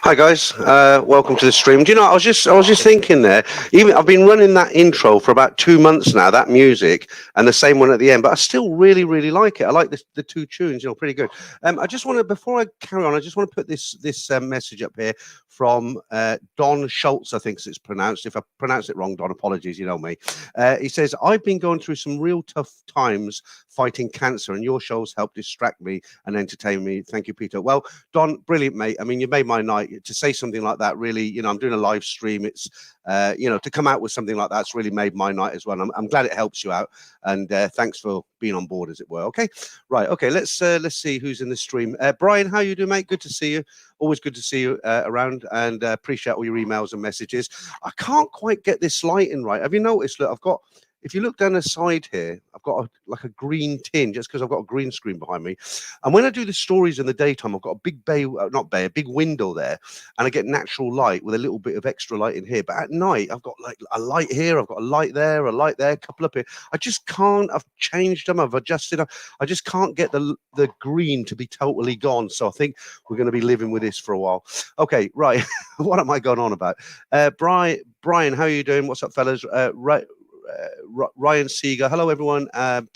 Hi guys, welcome to the stream. Do you know? I was just thinking there. Even I've been running that intro for about 2 months now. That music and the same one at the end, but I still really like it. I like the two tunes. Pretty good. I just want to before I carry on, I just want to put this message up here from Don Schultz. I think it's pronounced. If I pronounce it wrong, Don, apologies. You know me. He says I've been going through some real tough times fighting cancer, and your shows help distract me and entertain me. Thank you, Peter. Well, Don, brilliant, mate. I mean, you made my night to say something like that. Really, I'm doing a live stream. It's, to come out with something like that's really made my night as well. I'm glad it helps you out, and thanks for being on board, as it were. Okay, right. Okay, let's see who's in the stream. Brian, how you doing, mate? Good to see you. Always good to see you around, and appreciate all your emails and messages. I can't quite get this lighting right. Have you noticed? Look, I've got. If you look down the side here, I've got like a green tin just because I've got a green screen behind me. And when I do the stories in the daytime, I've got a big a big window there, and I get natural light with a little bit of extra light in here. But at night, I've got like a light here, I've got a light there, a couple up here. I just can't. I've changed them, I've adjusted them. I just can't get the green to be totally gone. So I think we're going to be living with this for a while. Okay, right. What am I going on about? Brian, how are you doing? What's up, fellas? Ryan Seeger, hello everyone.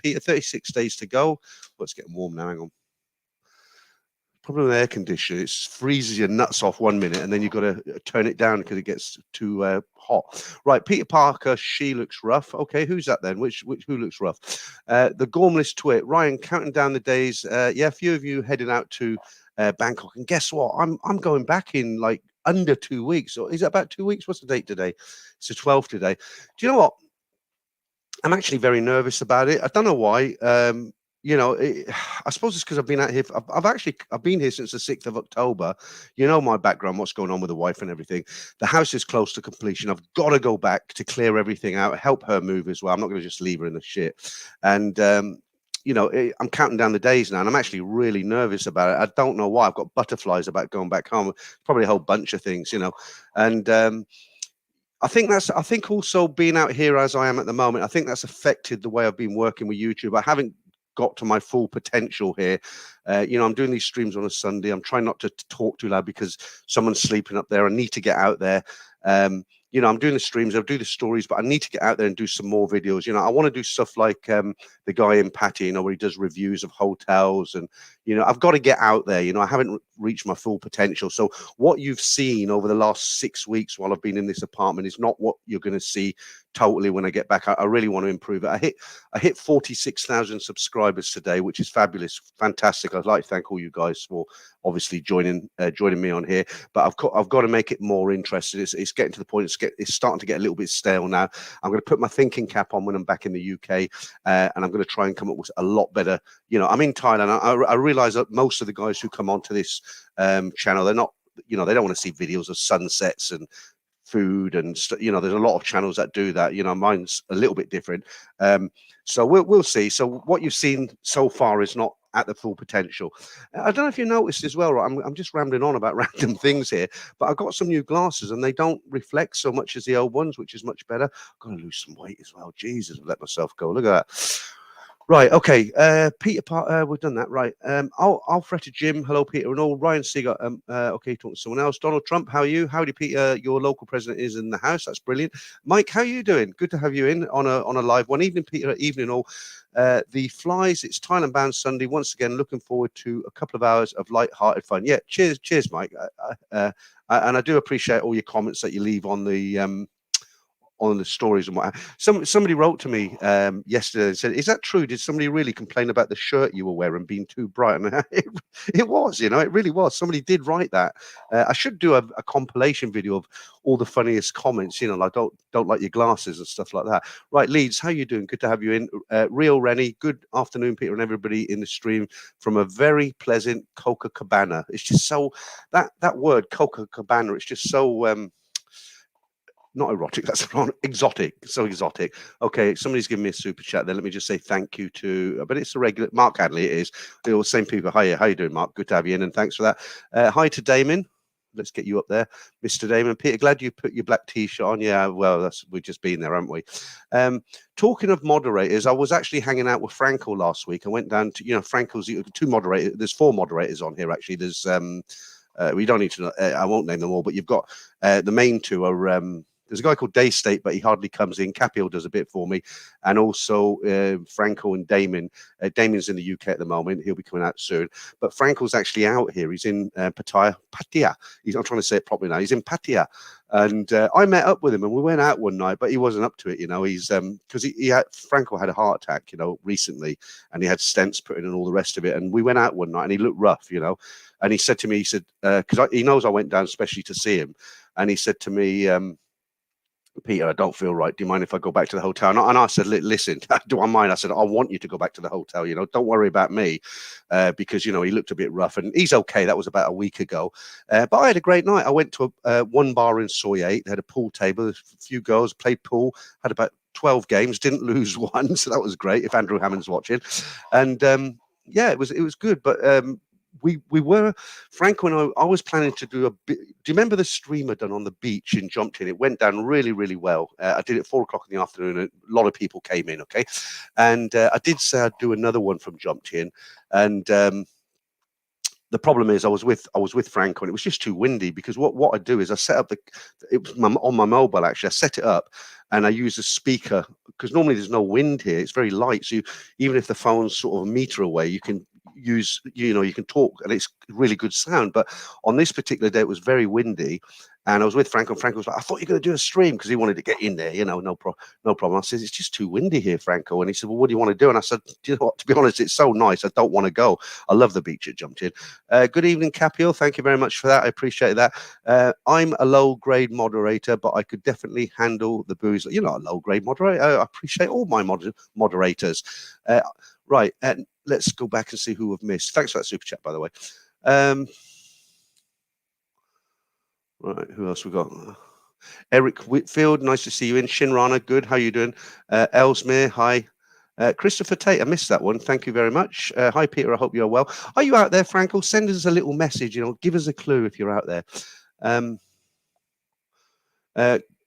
Peter, 36 days to go. Well, it's getting warm now. Hang on. Problem with air conditioner, it freezes your nuts off 1 minute, and then you've got to turn it down because it gets too hot. Right, Peter Parker, she looks rough. Okay, who's that then? Who looks rough? The Gormless Twit, Ryan, counting down the days. Yeah, a few of you heading out to Bangkok, and guess what? I'm going back in like under 2 weeks. Or is it about 2 weeks? What's the date today? It's the 12th today. Do you know what? I'm actually very nervous about it. I don't know why. I suppose it's because I've been out here. I've been here since the 6th of October. You know my background, what's going on with the wife and everything. The house is close to completion. I've got to go back to clear everything out, help her move as well. I'm not going to just leave her in the shit. And I'm counting down the days now, and I'm actually really nervous about it. I don't know why. I've got butterflies about going back home. Probably a whole bunch of things, and. I think also being out here as I am at the moment, I think that's affected the way I've been working with YouTube. I haven't got to my full potential here. I'm doing these streams on a Sunday. I'm trying not to talk too loud because someone's sleeping up there. I need to get out there. I'm doing the streams, I'll do the stories, but I need to get out there and do some more videos. I want to do stuff like the guy in Pattaya, where he does reviews of hotels, and I've got to get out there. I haven't reached my full potential. So what you've seen over the last 6 weeks while I've been in this apartment is not what you're going to see totally when I get back. I really want to improve it. I hit 46,000 subscribers today, which is fabulous, fantastic. I'd like to thank all you guys for obviously joining me on here, but I've got to make it more interesting. It's getting to the point. It's starting to get a little bit stale now. I'm going to put my thinking cap on when I'm back in the UK, and I'm going to try and come up with a lot better. I'm in Thailand. I realize that most of the guys who come onto this channel, they're not, they don't want to see videos of sunsets and food and there's a lot of channels that do that. Mine's a little bit different. So we'll see. So what you've seen so far is not at the full potential. I don't know if you noticed as well, right? I'm just rambling on about random things here, but I've got some new glasses and they don't reflect so much as the old ones, which is much better. I've got to lose some weight as well. Jesus, I've let myself go. Look at that. Right, okay. Peter, we've done that. Right. Alfred Jim, hello, Peter, and all. Ryan Seeger, okay, talking to someone else. Donald Trump, how are you? Howdy, Peter. Your local president is in the house. That's brilliant. Mike, how are you doing? Good to have you in on a live one. Evening, Peter. Evening, all. The Flies, it's Thailand bound Sunday. Once again, looking forward to a couple of hours of light-hearted fun. Yeah, cheers, Mike. And I do appreciate all your comments that you leave on the stories and what. Somebody wrote to me yesterday and said, "Is that true? Did somebody really complain about the shirt you were wearing being too bright?" And it was, it really was. Somebody did write that. I should do a compilation video of all the funniest comments, like don't like your glasses and stuff like that. Right, Leeds, how you doing? Good to have you in. Real Rennie, good afternoon, Peter, and everybody in the stream from a very pleasant Copacabana. It's just so that word Copacabana. It's just so. Not erotic, that's wrong. Exotic, so exotic. Okay, somebody's giving me a super chat there. Let me just say thank you to, but it's a regular, Mark Hadley it is. They're all the same people. Hi, how you doing, Mark? Good to have you in, and thanks for that. Hi to Damon. Let's get you up there, Mr. Damon. Peter, glad you put your black t-shirt on. Yeah, well, we've just been there, haven't we? Talking of moderators, I was actually hanging out with Frankel last week. I went down to, Frankel's two moderators. There's 4 moderators on here, actually. There's We don't need to. I won't name them all, but you've got the main two are. There's a guy called Day State, but he hardly comes in. Capio does a bit for me, and also Franco and Damon. Damon's in the UK at the moment. He'll be coming out soon. But Franco's actually out here. He's in Pattaya. I'm trying to say it properly now. He's in Pattaya, and I met up with him, and we went out one night, but he wasn't up to it. You know, he's because Franco had a heart attack, you know, recently, and he had stents put in and all the rest of it. And we went out one night, and he looked rough, you know. And he said to me, he said, because he knows I went down especially to see him, and he said to me, Peter, I don't feel right. Do you mind if I go back to the hotel? And I said, listen, do I mind? I said, I want you to go back to the hotel. You know, don't worry about me, because, you know, he looked a bit rough and he's okay. That was about a week ago. But I had a great night. I went to one bar in Soy 8. They had a pool table, a few girls, played pool, had about 12 games, didn't lose one. So that was great if Andrew Hammond's watching. And yeah, it was good. But we were, Franco and I was planning to do a bit. Do you remember the stream I done on the beach in Jumpton? It went down really, really well. I did it at 4 o'clock in the afternoon. And a lot of people came in, okay? And I did say I'd do another one from Jumpton. And the problem is I was with Franco, and it was just too windy, because what I do is I set up it was on my mobile actually. I set it up and I use a speaker, because normally there's no wind here. It's very light. So even if the phone's sort of a meter away, you can use, you know, you can talk and it's really good sound. But on this particular day, it was very windy. And I was with Franco, and Franco was like, I thought you were going to do a stream, because he wanted to get in there, you know, no problem. I said, it's just too windy here, Franco. And he said, well, what do you want to do? And I said, do you know what, to be honest, it's so nice. I don't want to go. I love the beach at Jumpton. Good evening, Capio. Thank you very much for that. I appreciate that. I'm a low-grade moderator, but I could definitely handle the booze. You're not a low-grade moderator. I appreciate all my moderators. Right, and let's go back and see who we've missed. Thanks for that super chat, by the way. Right, who else we got? Eric Whitfield, nice to see you in. Shinrana, good. How you doing? Ellesmere, hi. Christopher Tate, I missed that one. Thank you very much. Hi, Peter. I hope you're well. Are you out there, Franco? Send us a little message. You know, give us a clue if you're out there.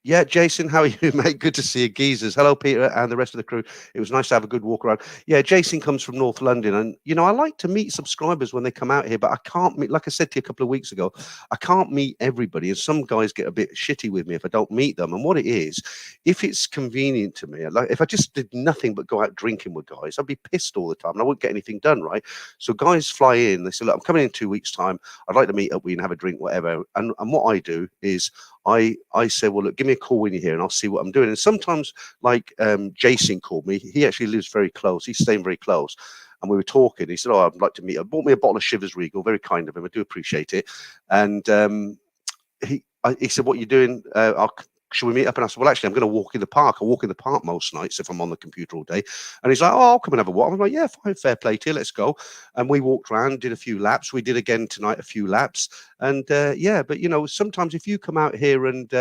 Yeah, Jason, how are you, mate? Good to see you, geezers. Hello, Peter, and the rest of the crew. It was nice to have a good walk around. Yeah, Jason comes from North London, and, you know, I like to meet subscribers when they come out here, but I can't meet, like I said to you a couple of weeks ago, I can't meet everybody, and some guys get a bit shitty with me if I don't meet them. And what it is, if it's convenient to me, like if I just did nothing but go out drinking with guys, I'd be pissed all the time, and I wouldn't get anything done, right? So guys fly in, they say, look, I'm coming in 2 weeks' time. I'd like to meet up with you and have a drink, whatever. And what I do is I say, well, look, give me a call when you're here and I'll see what I'm doing. And sometimes, like Jason called me, he actually lives very close. He's staying very close. And we were talking. He said, oh, I'd like to meet. Bought me a bottle of Shivers Regal. Very kind of him. I do appreciate it. And he said, what are you doing? Should we meet up? And I said, well, actually, I'm going to walk in the park. I walk in the park most nights if I'm on the computer all day. And he's like, oh, I'll come and have a walk. I'm like, yeah, fine, fair play to you. Let's go. And we walked around, did a few laps. We did again tonight, a few laps. And yeah, but, you know, sometimes if you come out here and,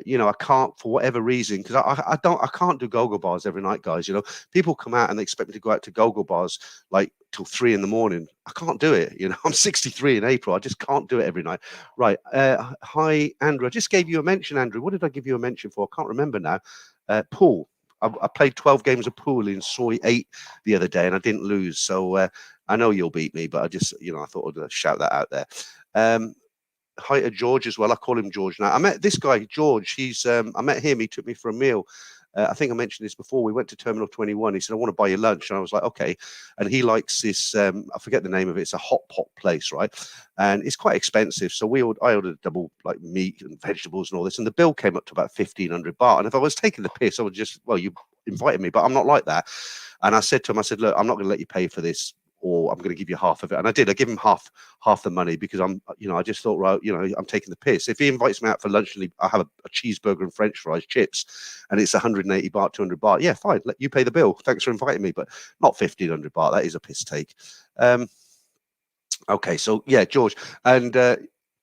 you know, I can't, for whatever reason, because I can't do go-go bars every night, guys. You know, people come out and they expect me to go out to go-go bars like till 3 in the morning. I can't do it. You know, I'm 63 in April. I just can't do it every night. Right. Hi, Andrew. I just gave you a mention, Andrew. What did I give you a mention for? I can't remember now. Pool. I played 12 games of pool in Soy 8 the other day and I didn't lose. So I know you'll beat me, but I just, you know, I thought I'd shout that out there. Hi to George as well. I call him George now. I met this guy, George. He's I met him. He took me for a meal. I think I mentioned this before. We went to Terminal 21. He said, I want to buy you lunch. And I was like, okay. And he likes this, I forget the name of it. It's a hot pot place, right? And it's quite expensive. So I ordered double like meat and vegetables and all this. And the bill came up to about 1,500 baht. And if I was taking the piss, I would just, well, you invited me, but I'm not like that. And I said to him, I said, look, I'm not going to let you pay for this, or I'm going to give you half of it. And I did. I give him half the money because I'm, you know, I just thought, right, you know, I'm taking the piss. If he invites me out for lunch and I have a cheeseburger and French fries, chips, and it's 180 baht, 200 baht, yeah, fine. Let you pay the bill. Thanks for inviting me, but not 1,500 baht. That is a piss take. Okay, so yeah, George, and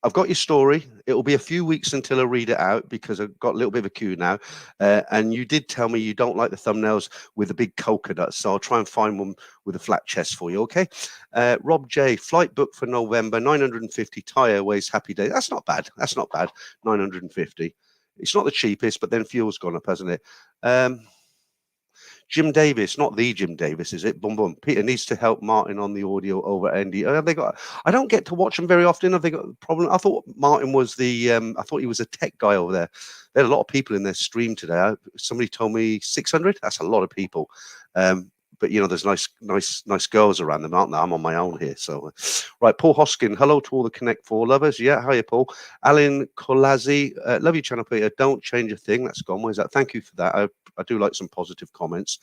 I've got your story. It will be a few weeks until I read it out because I've got a little bit of a queue now. And you did tell me you don't like the thumbnails with the big coconut, so I'll try and find one with a flat chest for you, okay? Rob J, flight booked for November, 950 Thai Airways, happy day. That's not bad. That's not bad, 950. It's not the cheapest, but then fuel's gone up, hasn't it? Jim Davis, not the Jim Davis, is it? Boom, boom. Peter needs to help Martin on the audio over Andy. Have they got? I don't get to watch them very often. Have they got a problem? I thought Martin was the. I thought he was a tech guy over there. There are a lot of people in their stream today. Somebody told me 600. That's a lot of people. But there's nice girls around them, aren't there? I'm on my own here. So, right, Paul Hoskin. Hello to all the Connect 4 lovers. Yeah, hiya, Paul. Alan Colazzi. Love you, channel Peter. Don't change a thing. That's gone. Where's that? Thank you for that. I do like some positive comments.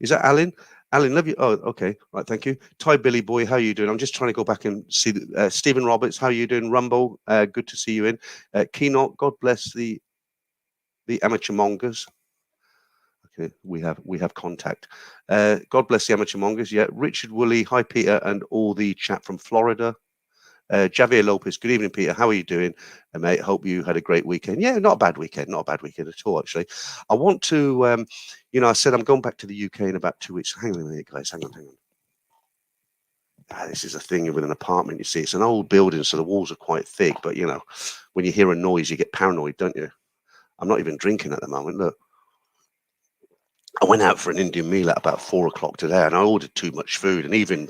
Is that Alan? Alan, love you. Oh, okay. Right, thank you. Ty Billy Boy, how you doing? I'm just trying to go back and see Stephen Roberts. How you doing? Rumble, good to see you in. Keynote, God bless the amateur mongers. Okay, we have contact. God bless the amateur mongers. Yeah, Richard Woolley, hi Peter, and all the chat from Florida. Javier Lopez, good evening, Peter. How are you doing, mate? Hope you had a great weekend. Yeah, not a bad weekend. Not a bad weekend at all, actually. I want to, I said I'm going back to the UK in about 2 weeks. Hang on a minute, guys. Hang on. This is a thing with an apartment, you see. It's an old building, so the walls are quite thick. But, when you hear a noise, you get paranoid, don't you? I'm not even drinking at the moment. Look. I went out for an Indian meal at about 4 o'clock today, and I ordered too much food. And even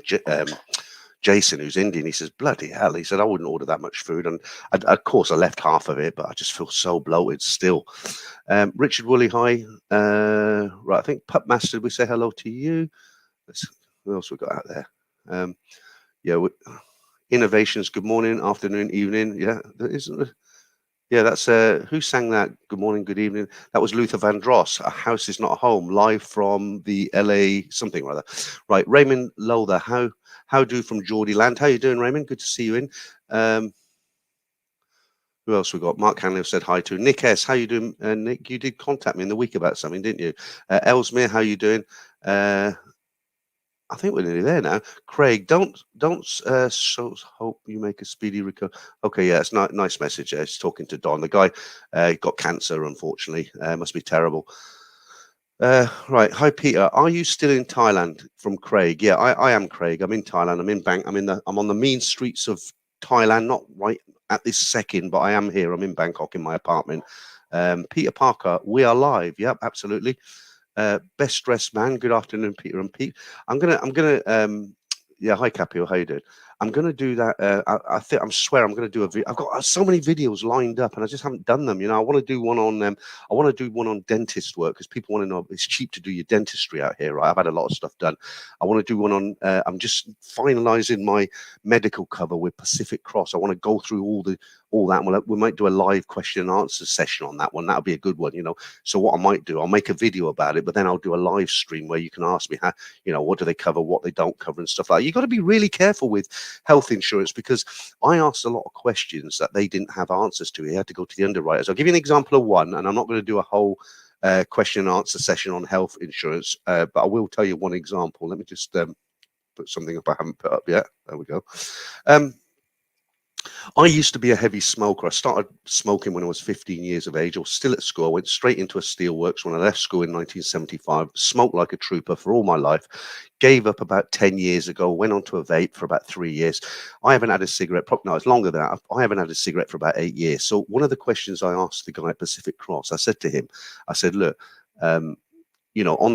Jason, who's Indian, he says, bloody hell. He said, I wouldn't order that much food. And of course, I left half of it, but I just feel so bloated still. Richard Woolley, hi. Right, I think Pup Master, we say hello to you. What else we got out there? Innovations, good morning, afternoon, evening. Yeah, there isn't. Yeah, that's who sang that? Good morning, good evening. That was Luther Vandross. A House Is Not a Home, live from the LA something or other. Right, Raymond Lowther. How do from Geordie Land? How you doing, Raymond? Good to see you in. Who else we got? Mark Hanley said hi to Nick S. How you doing, Nick? You did contact me in the week about something, didn't you? Ellesmere, how you doing? I think we're nearly there now. Craig, don't so hope you make a speedy recovery. Okay, yeah, it's nice message. It's talking to Don. The guy got cancer, unfortunately. Must be terrible. Right. Hi, Peter. Are you still in Thailand? From Craig. Yeah, I am, Craig. I'm in Thailand. I'm in Bangkok. I'm on the mean streets of Thailand, not right at this second, but I am here. I'm in Bangkok in my apartment. Peter Parker, we are live. Yep, absolutely. Best dressed man. Good afternoon, Peter and Pete. I'm gonna yeah, hi Capio, how you doing? I'm gonna do that. I think I swear I'm gonna do a video. I've got so many videos lined up and I just haven't done them. I want to do one on I want to do one on dentist work because people want to know it's cheap to do your dentistry out here, right? I've had a lot of stuff done. I want to do one on I'm just finalizing my medical cover with Pacific Cross. I want to go through all that. And we might do a live question and answer session on that one. That'll be a good one, So what I might do, I'll make a video about it, but then I'll do a live stream where you can ask me how, what do they cover, what they don't cover and stuff like that. You got to be really careful with health insurance because I asked a lot of questions that they didn't have answers to. You had to go to the underwriters. I'll give you an example of one, and I'm not going to do a whole question and answer session on health insurance, but I will tell you one example. Let me just put something up I haven't put up yet. There we go. I used to be a heavy smoker. I started smoking when I was 15 years of age. I was still at school. I went straight into a steelworks when I left school in 1975. Smoked like a trooper for all my life. Gave up about 10 years ago. Went on to a vape for about 3 years. I haven't had a cigarette. Probably no, it's longer than that. I haven't had a cigarette for about 8 years. So one of the questions I asked the guy at Pacific Cross, I said to him, I said, look, on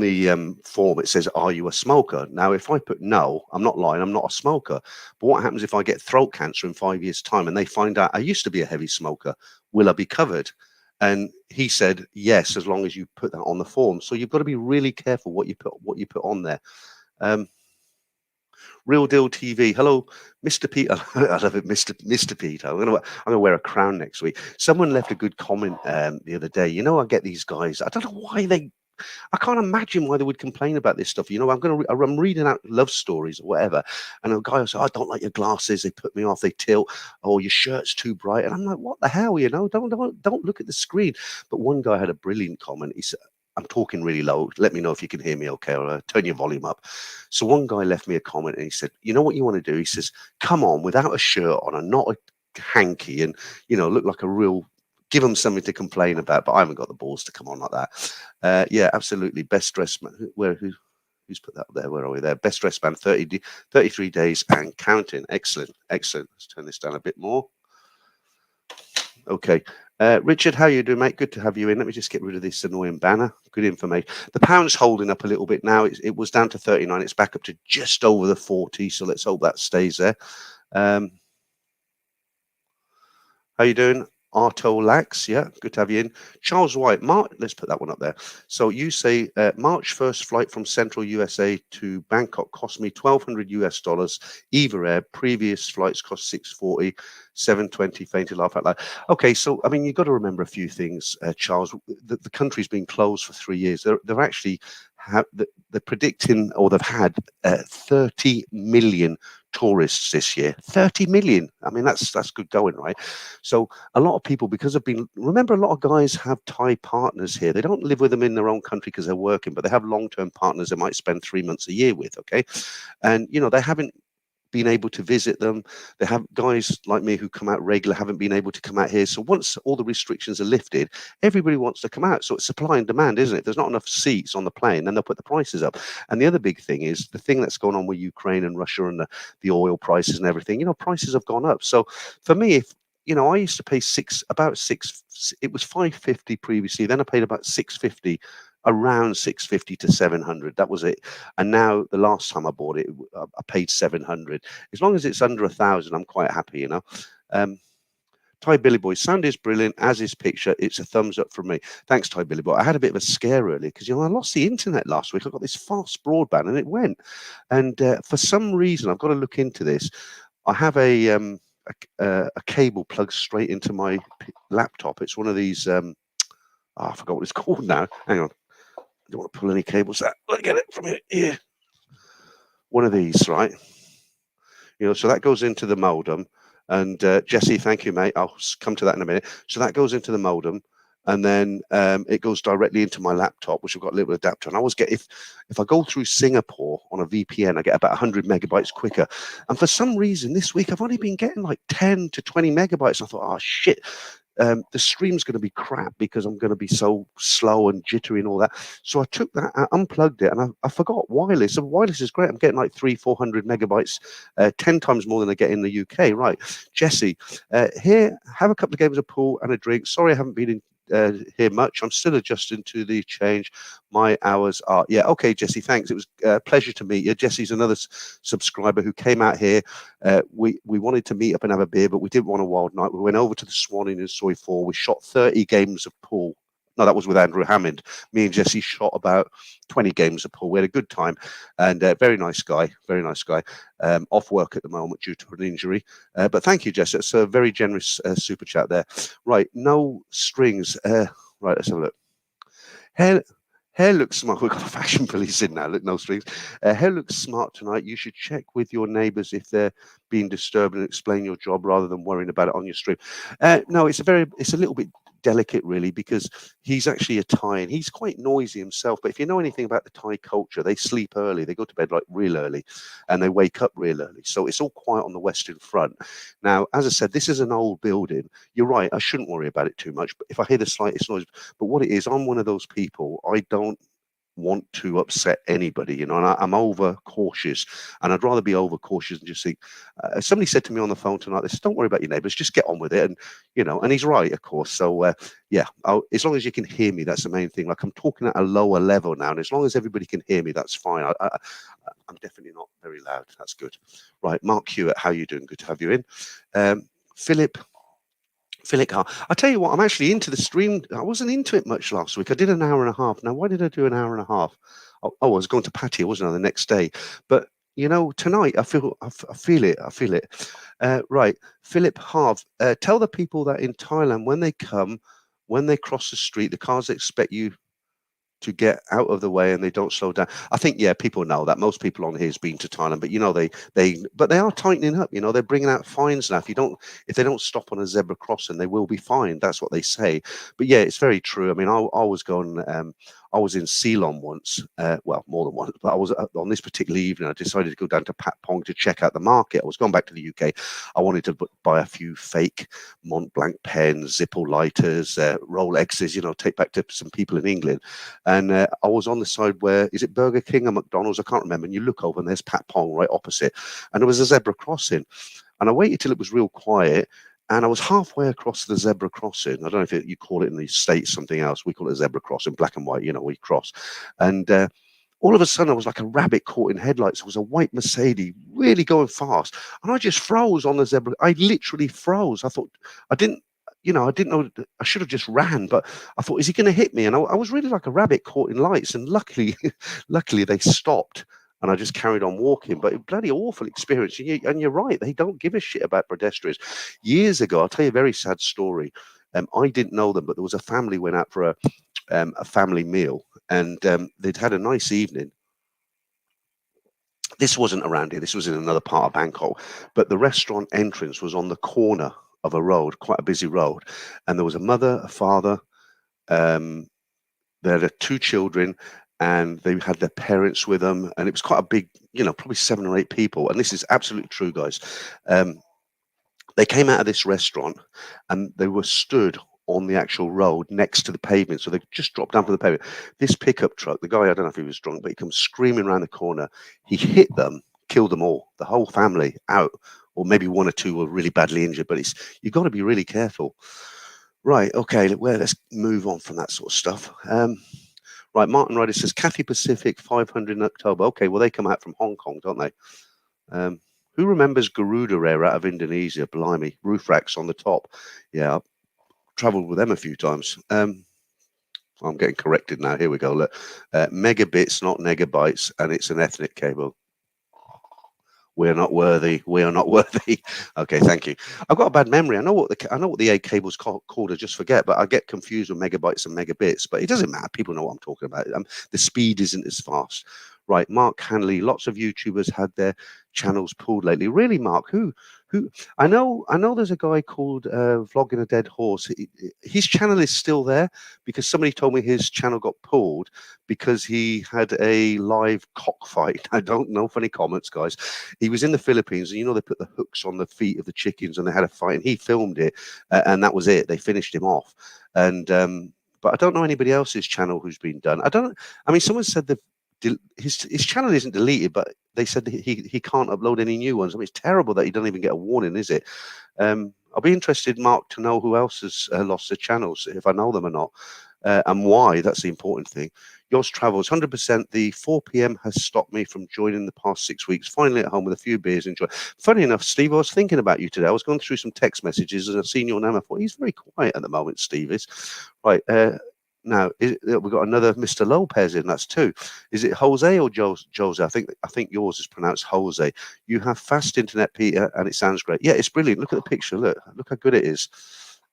the form it says, "Are you a smoker?" Now, if I put no, I'm not lying. I'm not a smoker. But what happens if I get throat cancer in 5 years' time and they find out I used to be a heavy smoker? Will I be covered? And he said, yes, as long as you put that on the form. So you've got to be really careful what you put on there. Real Deal TV. Hello, Mr. Pete. I love it, Mr. Pete. I'm gonna wear a crown next week. Someone left a good comment the other day. I get these guys. I don't know why I can't imagine why they would complain about this stuff. I'm reading out love stories or whatever, and a guy will say, "I don't like your glasses. They put me off. They tilt. Oh, your shirt's too bright." And I'm like, "What the hell? Don't look at the screen." But one guy had a brilliant comment. He said, "I'm talking really low. Let me know if you can hear me, okay? Or turn your volume up." So one guy left me a comment and he said, "You know what you want to do?" He says, "Come on, without a shirt on and not a hanky, and look like a real." Give them something to complain about, but I haven't got the balls to come on like that. Yeah, absolutely. Best dressed man. Who's put that up there? Where are we there? Best dressed man, 33 days and counting. Excellent. Let's turn this down a bit more. Okay. Richard, how you doing, mate? Good to have you in. Let me just get rid of this annoying banner. Good information. The pound's holding up a little bit now. It was down to 39. It's back up to just over the 40. So let's hope that stays there. How you doing? Arto Lax, yeah, good to have you in. Charles White, let's put that one up there. So you say March 1st flight from Central USA to Bangkok cost me $1,200 Eva Air. Previous flights cost $640, $720. Fainted laugh out loud. Okay, so I mean you've got to remember a few things, Charles. The country's been closed for 3 years. They're actually they're predicting, or they've had 30 million tourists this year. 30 million. I mean, that's good going, right? So a lot of people, because remember, a lot of guys have Thai partners here. They don't live with them in their own country because they're working, but they have long-term partners they might spend 3 months a year with. Okay. And, they haven't been able to visit them. They have guys like me who come out regular, haven't been able to come out here. So once all the restrictions are lifted, everybody wants to come out. So it's supply and demand, isn't it? If there's not enough seats on the plane, then they'll put the prices up. And the other big thing is the thing that's going on with Ukraine and Russia and the oil prices and everything, prices have gone up. So for me, if I used to pay it was 550 previously, then I paid about 650, around 650 to 700. That was it. And now the last time I bought it, I paid 700. As long as it's under 1,000, I'm quite happy, Thai Billy Boy, sound is brilliant, as is picture. It's a thumbs up from me. Thanks, Thai Billy Boy. I had a bit of a scare earlier because I lost the internet last week. I got this fast broadband and it went. And for some reason, I've got to look into this. I have a cable plugged straight into my laptop. It's one of these. I forgot what it's called now. Hang on. I don't want to pull any cables out. Let me get it from here. One of these, right? So that goes into the modem. And Jesse, thank you, mate. I'll come to that in a minute. So that goes into the modem, and then it goes directly into my laptop, which I've got a little adapter. And I always get, if I go through Singapore on a VPN, I get about 100 megabytes quicker. And for some reason, this week I've only been getting like 10 to 20 megabytes. I thought, oh shit. The stream's going to be crap because I'm going to be so slow and jittery and all that. So I took that, I unplugged it, and I forgot wireless. And wireless is great. I'm getting like 300-400 megabytes, 10 times more than I get in the UK. Right, Jesse, here, have a couple of games of pool and a drink. Sorry, I haven't been in here much. I'm still adjusting to the change. My hours are okay, Jesse, thanks. It was a pleasure to meet you. Jesse's another subscriber who came out here. We wanted to meet up and have a beer, but we didn't want a wild night. We went over to the Swan Inn in Soy 4. We shot 30 games of pool. No, that was with Andrew Hammond. Me and Jesse shot about 20 games of pool. We had a good time, and very nice guy, very nice guy. Off work at the moment due to an injury. But thank you, Jesse. It's a very generous super chat there. Right, no strings. Right, let's have a look. Hair looks smart. We've got a fashion police in now. Look, no strings. Hair looks smart tonight. You should check with your neighbours if they're being disturbed and explain your job rather than worrying about it on your stream. No, it's a little bit delicate, really, because he's actually a Thai and he's quite noisy himself. But if you know anything about the Thai culture, they sleep early. They go to bed like real early, and they wake up real early. So it's all quiet on the Western Front. Now, as I said, this is an old building. You're right. I shouldn't worry about it too much. But if I hear the slightest noise, but what it is, I'm one of those people. I don't want to upset anybody, and I'm over cautious, and I'd rather be over cautious and just think. Somebody said to me on the phone tonight, they said, "Don't worry about your neighbours, just get on with it," and he's right, of course. So as long as you can hear me, that's the main thing. Like, I'm talking at a lower level now, and as long as everybody can hear me, that's fine. I'm definitely not very loud. That's good. Right, Mark Hewitt, how you doing? Good to have you in. Philip Hart. I tell you what, I'm actually into the stream. I wasn't into it much last week. I did an hour and a half. Now, why did I do an hour and a half? I was going to Pattaya, wasn't I, the next day? But tonight I feel it. Right, Philip Harv. Tell the people that in Thailand, when they cross the street, the cars expect you to get out of the way and they don't slow down. I think, people know that. Most people on here has been to Thailand, but they are tightening up. They're bringing out fines now. If they don't stop on a zebra crossing, they will be fined. That's what they say. But it's very true. I mean, I was going. I was in Ceylon once, well, more than once, but I was on this particular evening. I decided to go down to Pat Pong to check out the market. I was going back to the UK. I wanted to buy a few fake Mont Blanc pens, Zippo lighters, Rolexes, take back to some people in England. And I was on the side where, is it Burger King or McDonald's? I can't remember. And you look over and there's Pat Pong right opposite. And there was a zebra crossing. And I waited till it was real quiet. and I was halfway across the zebra crossing. I don't know if you call it in the States something else. We call it a zebra crossing, black and white. We cross, and all of a sudden I was like a rabbit caught in headlights. It was a white Mercedes, really going fast, and I just froze on the zebra. I literally froze. I thought I didn't. I didn't know. I should have just ran, but I thought, is he going to hit me? And I was really like a rabbit caught in lights. And luckily, luckily they stopped, and I just carried on walking. But a bloody awful experience. And you're right, they don't give a shit about pedestrians. Years ago, I'll tell you a very sad story. I didn't know them, but there was a family went out for a family meal, and they'd had a nice evening. This wasn't around here. This was in another part of Bangkok, but the restaurant entrance was on the corner of a road, quite a busy road, and there was a mother, a father. Um, they had two children, and they had their parents with them, and it was quite a big, probably 7 or 8 people. And this is absolutely true, guys. Um, they came out of this restaurant, and they were stood on the actual road next to the pavement. So they just dropped down from the pavement. This pickup truck, the guy, I don't know if he was drunk, but he comes screaming around the corner. He hit them, killed them all, the whole family out, or maybe one or two were really badly injured. But you've got to be really careful. Right, okay, well, let's move on from that sort of stuff. Right, Martin Ryder says Cathay Pacific 500 in October. Okay, well, they come out from Hong Kong, don't they? Who remembers Garuda Air out of Indonesia? Blimey, roof racks on the top. Yeah, I've travelled with them a few times. I'm getting corrected now. Here we go. Look, megabits, not megabytes, and it's an ethnic cable. We're not worthy. We are not worthy. Okay, thank you. I've got a bad memory. I know what the A cable's called. I just forget, but I get confused with megabytes and megabits. But it doesn't matter. People know what I'm talking about. The speed isn't as fast. Right, Mark Hanley. Lots of YouTubers had their channels pulled lately. Really, Mark? Who? I know. There's a guy called Vlogging a Dead Horse. His channel is still there because somebody told me his channel got pulled because he had a live cockfight. I don't know. Funny comments, guys. He was in the Philippines, and they put the hooks on the feet of the chickens, and they had a fight, and he filmed it, and that was it. They finished him off, and but I don't know anybody else's channel who's been done. I mean, someone said that his channel isn't deleted, but they said that he can't upload any new ones. I mean, it's terrible that he doesn't even get a warning, is it? I'll be interested, Mark, to know who else has lost their channels, if I know them or not, and why. That's the important thing. Yours travels 100%. The 4 p.m. has stopped me from joining the past 6 weeks. Finally at home with a few beers. Enjoy. Funny enough, Steve, I was thinking about you today. I was going through some text messages and I've seen your name. I thought he's very quiet at the moment, Steve is. Right. Now we've got another Mr. Lopez in. That's two. Is it Jose or Jose? I think yours is pronounced Jose. You have fast internet, Peter, and it sounds great. Yeah, it's brilliant. Look at the picture. Look how good it is.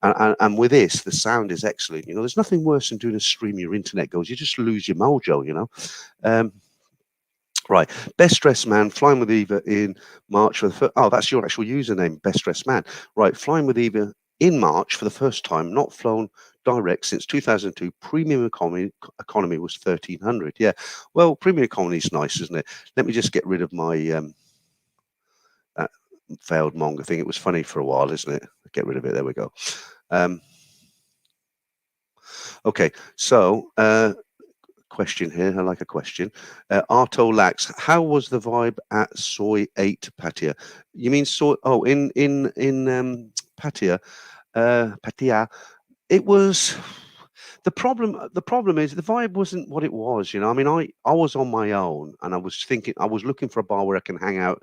And with this, the sound is excellent. There's nothing worse than doing a stream. Your internet goes, you just lose your mojo. Right, best dressed man, flying with Eva in March for the first. Oh, that's your actual username, best dressed man. Right, flying with Eva in March for the first time. Not flown direct since 2002. Premium economy was 1,300. Yeah, well, premium economy is nice, isn't it? Let me just get rid of my that failed Monga thing. It was funny for a while, isn't it? Get rid of it. There we go. Okay, so question here. I like a question. Arto Lax, how was the vibe at Soy 8 Pattaya? You mean Soy? Oh, in Pattaya, Pattaya. It was the problem. The problem is the vibe wasn't what it was. I mean, I was on my own, and I was looking for a bar where I can hang out.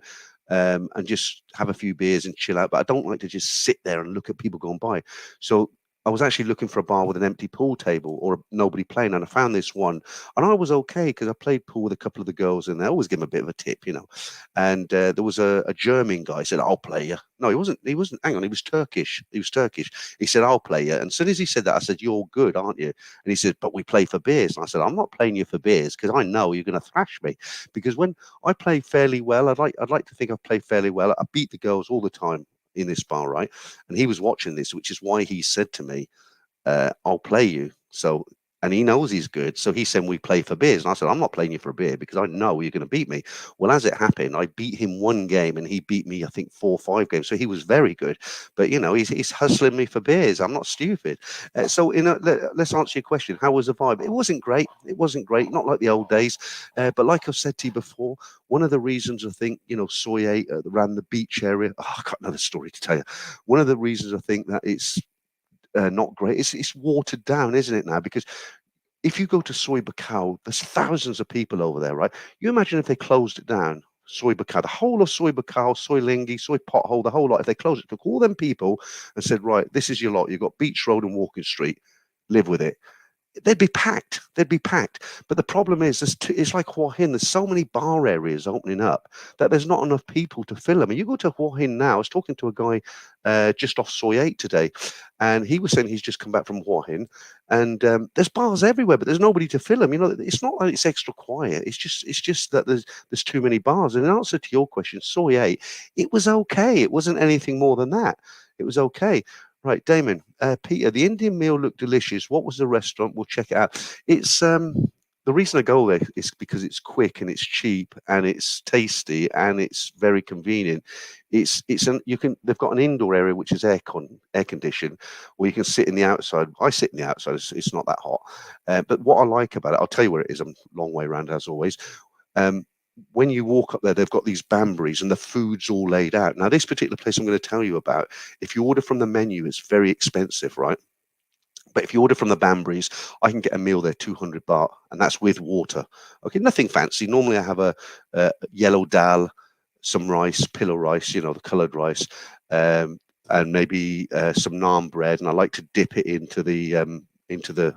And just have a few beers and chill out. But I don't like to just sit there and look at people going by. So I was actually looking for a bar with an empty pool table or nobody playing, and I found this one, and I was okay because I played pool with a couple of the girls, and they always give them a bit of a tip. And there was a German guy said, "I'll play you." No, he wasn't. He wasn't. Hang on, he was Turkish. He was Turkish. He said, "I'll play you." And as soon as he said that, I said, "You're good, aren't you?" And he said, "But we play for beers." And I said, "I'm not playing you for beers because I know you're going to thrash me." Because when I play fairly well, I'd like to think I've played fairly well. I beat the girls all the time in this bar, right? And he was watching this, which is why he said to me, "I'll play you." So and he knows he's good. So he said, we play for beers. And I said, I'm not playing you for a beer because I know you're going to beat me. Well, as it happened, I beat him one game and he beat me, I think, 4 or 5 games. So he was very good. But, he's hustling me for beers. I'm not stupid. So, let's answer your question. How was the vibe? It wasn't great. It wasn't great. Not like the old days. But like I've said to you before, one of the reasons I think, Soy 8 around the beach area, I got another story to tell you. One of the reasons I think that it's not great. It's watered down, isn't it now? Because if you go to Soy Bacau, there's thousands of people over there, right? You imagine if they closed it down, Soy Bacau, the whole of Soy Bacau, Soy Lingi, Soy Pothole, the whole lot. If they closed it, took all them people and said, right, this is your lot. You've got Beach Road and Walking Street. Live with it. They'd be packed. They'd be packed. But the problem is, it's like Hua Hin. There's so many bar areas opening up that there's not enough people to fill them. And you go to Hua Hin now. I was talking to a guy just off Soy 8 today, and he was saying he's just come back from Hua Hin, and there's bars everywhere, but there's nobody to fill them. It's not like it's extra quiet. It's just that there's too many bars. And in answer to your question, Soy 8, it was okay. It wasn't anything more than that. It was okay. Right, Damon, Peter, the Indian meal looked delicious. What was the restaurant? We'll check it out. It's the reason I go there is because it's quick and it's cheap and it's tasty and it's very convenient. They've got an indoor area which is air conditioned, where you can sit in the outside. I sit in the outside. It's not that hot, but what I like about it, I'll tell you where it is. I'm a long way around as always. When you walk up there, they've got these bamboos and the food's all laid out. Now, this particular place I'm going to tell you about, if you order from the menu, it's very expensive, right? But if you order from the bamboos, I can get a meal there, 200 baht, and that's with water. Okay, nothing fancy. Normally, I have a yellow dal, some rice, pillow rice, the coloured rice, and maybe some naan bread, and I like to dip it into the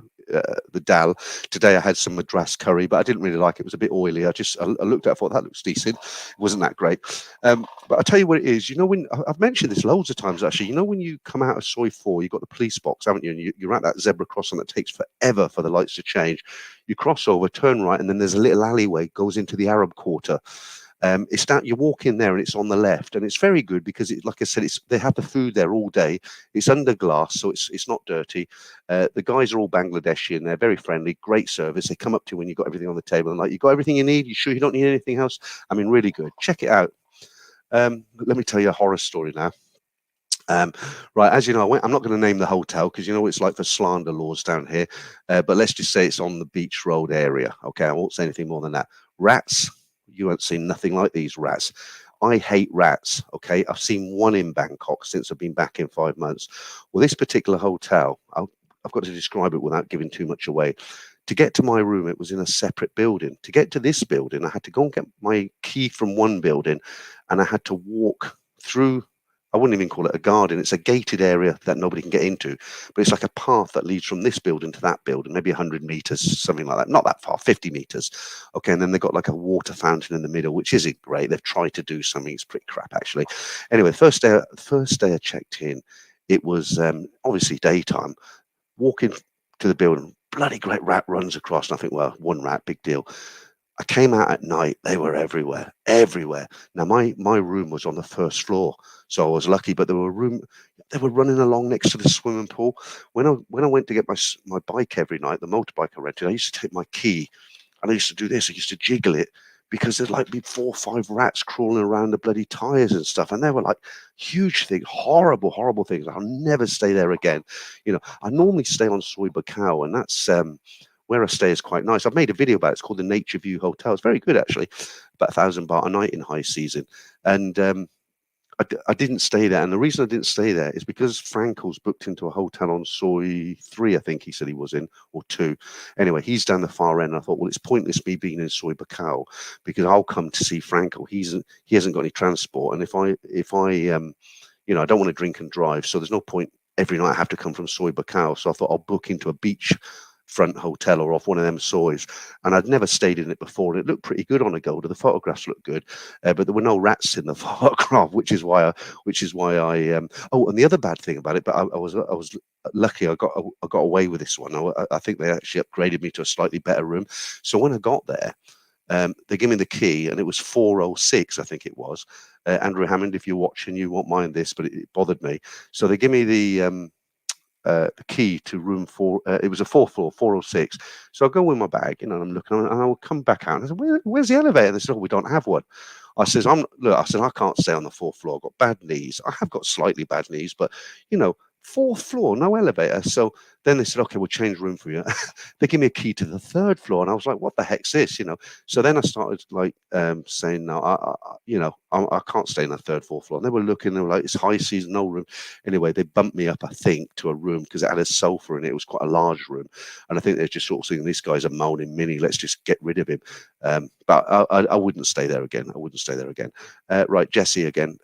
dal. Today I had some madras curry, but I didn't really like it. It was a bit oily. I looked at it, I thought that looks decent. It wasn't that great. But I'll tell you what it is. When I've mentioned this loads of times actually, when you come out of Soy 4, you've got the police box, haven't you? And you're at that zebra crossing that takes forever for the lights to change. You cross over, turn right, and then there's a little alleyway goes into the Arab quarter. It's that you walk in there and it's on the left, and it's very good because like I said, they have the food there all day. It's under glass, so it's not dirty. The guys are all Bangladeshi and they're very friendly, great service. They come up to you when you've got everything on the table and like, you got everything you need? You sure you don't need anything else? I mean, really good. Check it out. Let me tell you a horror story now. Right, as you know, I'm not going to name the hotel because it's like for slander laws down here. But let's just say it's on the Beach Road area. Okay, I won't say anything more than that. Rats. You won't see nothing like these rats. I hate rats. Okay, I've seen one in Bangkok since I've been back in 5 months. Well, this particular hotel, I've got to describe it without giving too much away. To get to my room, it was in a separate building. To get to this building, I had to go and get my key from one building, and I had to walk through. I wouldn't even call it a garden. It's a gated area that nobody can get into, but it's like a path that leads from this building to that building, maybe 100 meters, something like that. Not that far, 50 meters. Okay, and then they've got like a water fountain in the middle, which isn't great. They've tried to do something. It's pretty crap, actually. Anyway, first day I checked in, it was obviously daytime. Walking to the building, bloody great rat runs across. And I think, well, one rat, big deal. I came out at night. They were everywhere, everywhere. Now my room was on the first floor, so I was lucky. But they were running along next to the swimming pool. When I went to get my bike every night, the motorbike I rented, I used to take my key, and I used to do this. I used to jiggle it because there'd like be 4 or 5 rats crawling around the bloody tires and stuff, and they were like huge things, horrible, horrible things. I'll never stay there again. I normally stay on Soy Bacau, and that's where I stay is quite nice. I've made a video about it. It's called the Nature View Hotel. It's very good, actually. About 1,000 baht a night in high season. And I didn't stay there. And the reason I didn't stay there is because Frankel's booked into a hotel on Soy 3, I think he said he was in, or 2. Anyway, he's down the far end. I thought, well, it's pointless me being in Soy Bacau because I'll come to see Frankel. He hasn't got any transport. And if I I don't want to drink and drive, so there's no point every night I have to come from Soy Bacau. So I thought I'll book into a beach front hotel or off one of them soys, and I'd never stayed in it before, and it looked pretty good on a go. The photographs looked good, but there were no rats in the photograph, which is why I oh, and the other bad thing about it, but I was lucky. I got away with this one. I think they actually upgraded me to a slightly better room. So when I got there, they gave me the key, and it was 406, I think it was. Andrew Hammond, if you're watching, you won't mind this, but it bothered me. So they give me the key to room four. It was a fourth floor, 406. So I go in my bag, and I'm looking, and I will come back out. And I said, "Where's the elevator?" They said, "Oh, we don't have one." I said, "I can't stay on the fourth floor. I've got bad knees. I have got slightly bad knees, but you know, fourth floor, no elevator." So then they said, "Okay, we'll change room for you." They give me a key to the third floor, and I was like, "What the heck's this?" So then I started like saying, "No, I can't stay in the third, fourth floor." And they were looking, they were like, "It's high season, no room." Anyway, they bumped me up, I think, to a room because it had a sofa in it. It was quite a large room, and I think they're just sort of saying, "This guy's a moaning mini. Let's just get rid of him." But I wouldn't stay there again. I wouldn't stay there again. Right, Jesse again.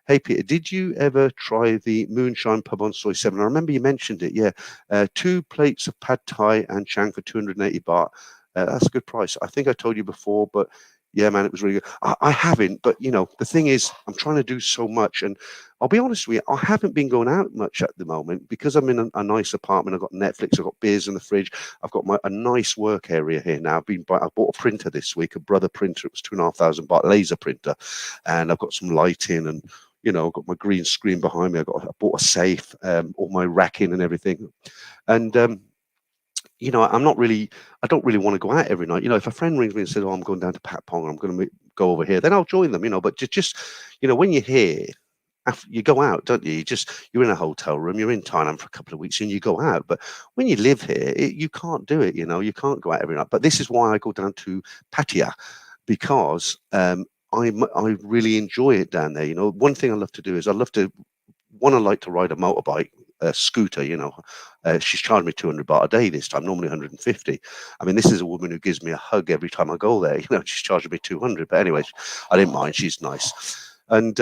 Hey Peter, did you ever try the Moonshine Pub on Soy 7? I remember you mentioned it. Yeah, 2 plates of pad thai and chang for 280 baht. That's a good price. I think I told you before, but yeah, man, it was really good. I haven't, but the thing is, I'm trying to do so much, and I'll be honest with you, I haven't been going out much at the moment because I'm in a nice apartment. I've got Netflix, I've got beers in the fridge, I've got a nice work area here now. I bought a printer this week, a Brother printer. It was 2,500 baht laser printer, and I've got some lighting and. I've got my green screen behind me. I bought a safe, all my racking and everything. And I'm not really, I don't really want to go out every night. If a friend rings me and says, "Oh, I'm going down to Patpong, I'm going to go over here," then I'll join them. But just when you're here, after you go out, don't you? You're in a hotel room, you're in Thailand for a couple of weeks, and you go out. But when you live here, you can't do it. You can't go out every night. But this is why I go down to Pattaya, because I really enjoy it down there. One thing I love to do is I like to ride a motorbike, a scooter. She's charged me 200 baht a day this time, normally 150. I mean, this is a woman who gives me a hug every time I go there. She's charging me 200, but anyway, I didn't mind. She's nice, and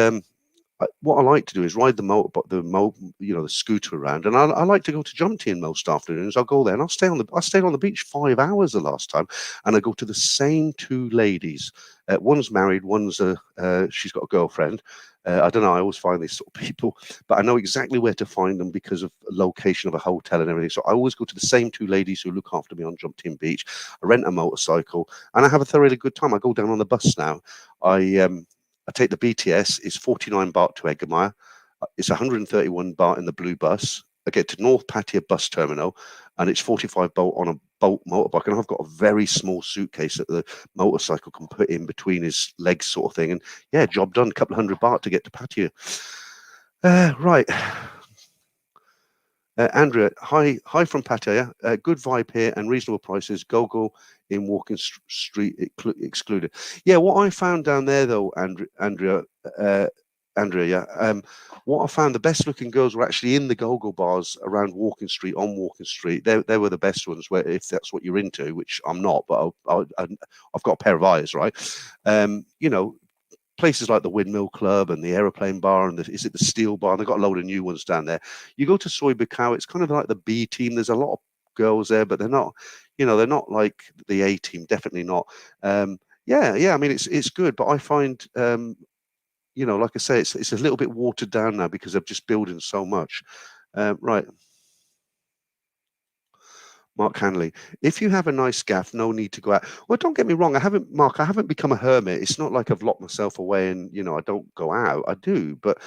what I like to do is ride the scooter around, and I like to go to Jump Team most afternoons. I'll go there and I stayed on the beach 5 hours the last time, and I go to the same two ladies. One's married, she's got a girlfriend. I don't know. I always find these sort of people, but I know exactly where to find them because of location of a hotel and everything. So I always go to the same two ladies who look after me on Jump Team Beach. I rent a motorcycle, and I have a thoroughly good time. I go down on the bus now. I take the BTS. It's 49 baht to Egermeyer. It's 131 baht in the blue bus. I get to North Pattaya bus terminal, and it's 45 baht on a Bolt motorbike. And I've got a very small suitcase that the motorcycle can put in between his legs, sort of thing. And yeah, job done. A couple of 100 baht to get to Pattaya. Right. Andrea, hi from Pattaya. Good vibe here and reasonable prices. Go in walking street excluded. Yeah, what I found down there though, Andrea, yeah. What I found, the best looking girls were actually in the go-go bars around Walking Street, on Walking Street. They were the best ones, where if that's what you're into, which I'm not, but I've got a pair of eyes, right? Places like the Windmill Club and the Aeroplane Bar and is it the Steel Bar? They've got a load of new ones down there. You go to Soy Buakhao, it's kind of like the B team. There's a lot of girls there, but they're not, they're not like the A team. Definitely not. Yeah. I mean, it's good, but I find, like I say, it's a little bit watered down now because they're just building so much. Right. Mark Hanley, if you have a nice gaff, no need to go out. Well, don't get me wrong. I haven't become a hermit. It's not like I've locked myself away and, I don't go out. I do. But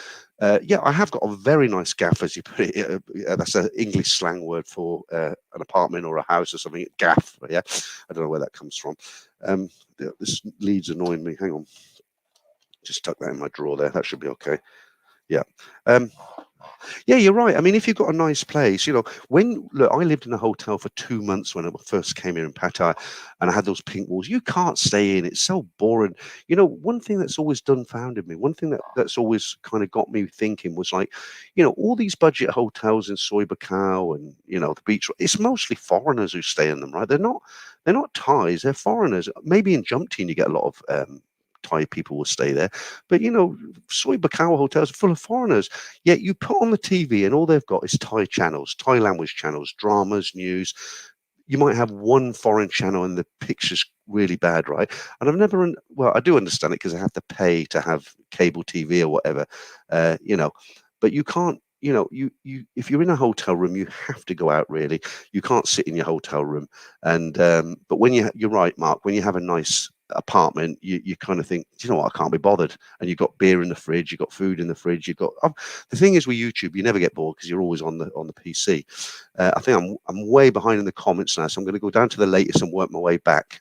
yeah, I have got a very nice gaff, as you put it. That's an English slang word for an apartment or a house or something. Gaff. Yeah. I don't know where that comes from. This lead's annoying me. Hang on. Just tuck that in my drawer there. That should be okay. Yeah. Yeah, you're right. I mean, if you've got a nice place, look, I lived in a hotel for 2 months when I first came here in Pattaya, and I had those pink walls. You can't stay in. It's so boring. One thing that's always dumbfounded me, one thing that's always kind of got me thinking was like, all these budget hotels in Soy Buakhao and, the beach, it's mostly foreigners who stay in them, right? They're not Thais, they're foreigners. Maybe in Jump Team you get a lot of Thai people will stay there. But Soy Buakhao hotels are full of foreigners. Yet you put on the TV and all they've got is Thai channels, Thai language channels, dramas, news. You might have one foreign channel and the picture's really bad, right? And I do understand it because I have to pay to have cable TV or whatever, but you can't. You if you're in a hotel room, you have to go out. Really, you can't sit in your hotel room. And but you're right, Mark. When you have a nice apartment, you kind of think, do you know what, I can't be bothered. And you've got beer in the fridge, you've got food in the fridge, you've got. The thing is with YouTube, you never get bored because you're always on the PC. I think I'm way behind in the comments now, so I'm going to go down to the latest and work my way back.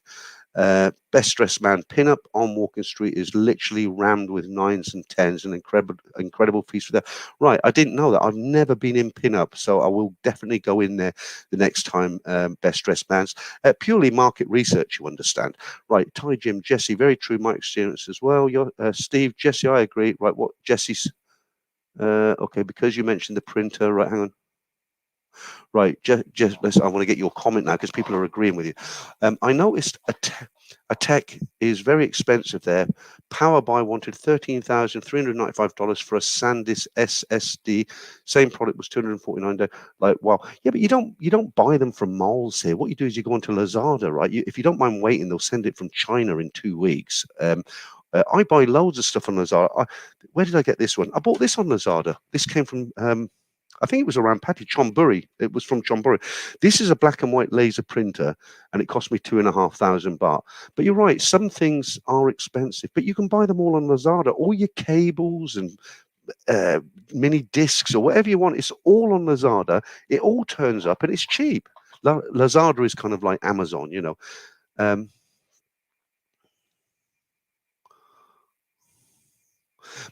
Best dressed man pinup on Walking Street is literally rammed with nines and tens, an incredible feast for that. Right, I didn't know that. I've never been in pinup, so I will definitely go in there the next time. Best dressed man's purely market research, you understand. Right, Ty Jim Jesse, very true. My experience as well. Your Steve Jesse, I agree. Right, what Jesse's? Okay, because you mentioned the printer. Right, hang on. Right, just I want to get your comment now because people are agreeing with you. I noticed a tech is very expensive there. Powerbuy wanted $13,395 for a SanDisk SSD. Same product was $249. Like, wow, yeah, but you don't buy them from malls here. What you do is you go onto Lazada, right? If you don't mind waiting, they'll send it from China in 2 weeks. I buy loads of stuff on Lazada. Where did I get this one? I bought this on Lazada. This came from I think it was around Patty Chonburi. It was from Chonburi. This is a black and white laser printer, and it cost me 2,500 baht. But you're right, some things are expensive, but you can buy them all on Lazada. All your cables and mini discs or whatever you want, it's all on Lazada. It all turns up and it's cheap. Lazada is kind of like Amazon, you know. Um,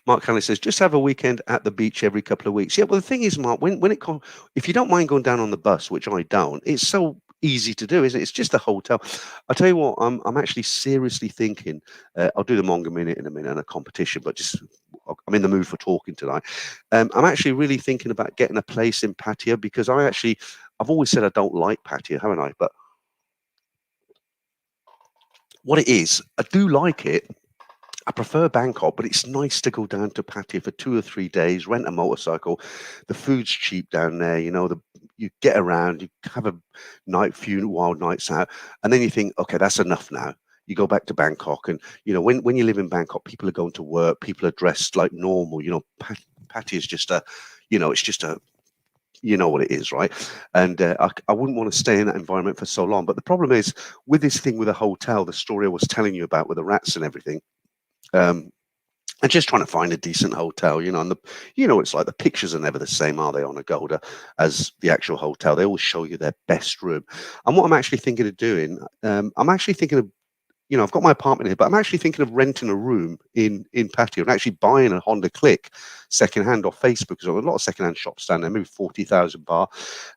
Mark Hanley says, just have a weekend at the beach every couple of weeks. Yeah, well, the thing is, Mark, when it comes, if you don't mind going down on the bus, which I don't, it's so easy to do, isn't it? It's just a hotel. I tell you what, I'm actually seriously thinking. I'll do the manga minute in a minute and a competition, but just I'm in the mood for talking tonight. I'm actually really thinking about getting a place in Pattaya because I've always said I don't like Pattaya, haven't I? But what it is, I do like it. I prefer Bangkok, but it's nice to go down to Pattaya for 2 or 3 days, rent a motorcycle. The food's cheap down there, you know, you get around, you have a few wild nights out, and then you think, okay, that's enough now. You go back to Bangkok, and you know, when you live in Bangkok, people are going to work, people are dressed like normal. You know, Pattaya is just it's just a, you know what it is, right? And I wouldn't want to stay in that environment for so long. But the problem is with this thing with a hotel, the story I was telling you about with the rats and everything. Um, and just trying to find a decent hotel, you know, and it's like the pictures are never the same, are they, on Agoda as the actual hotel? They always show you their best room. And what I'm actually thinking of doing, I'm actually thinking of, I've got my apartment here, but I'm actually thinking of renting a room in Pattaya and actually buying a Honda Click secondhand off Facebook because there are a lot of secondhand shops down there, maybe 40,000 baht.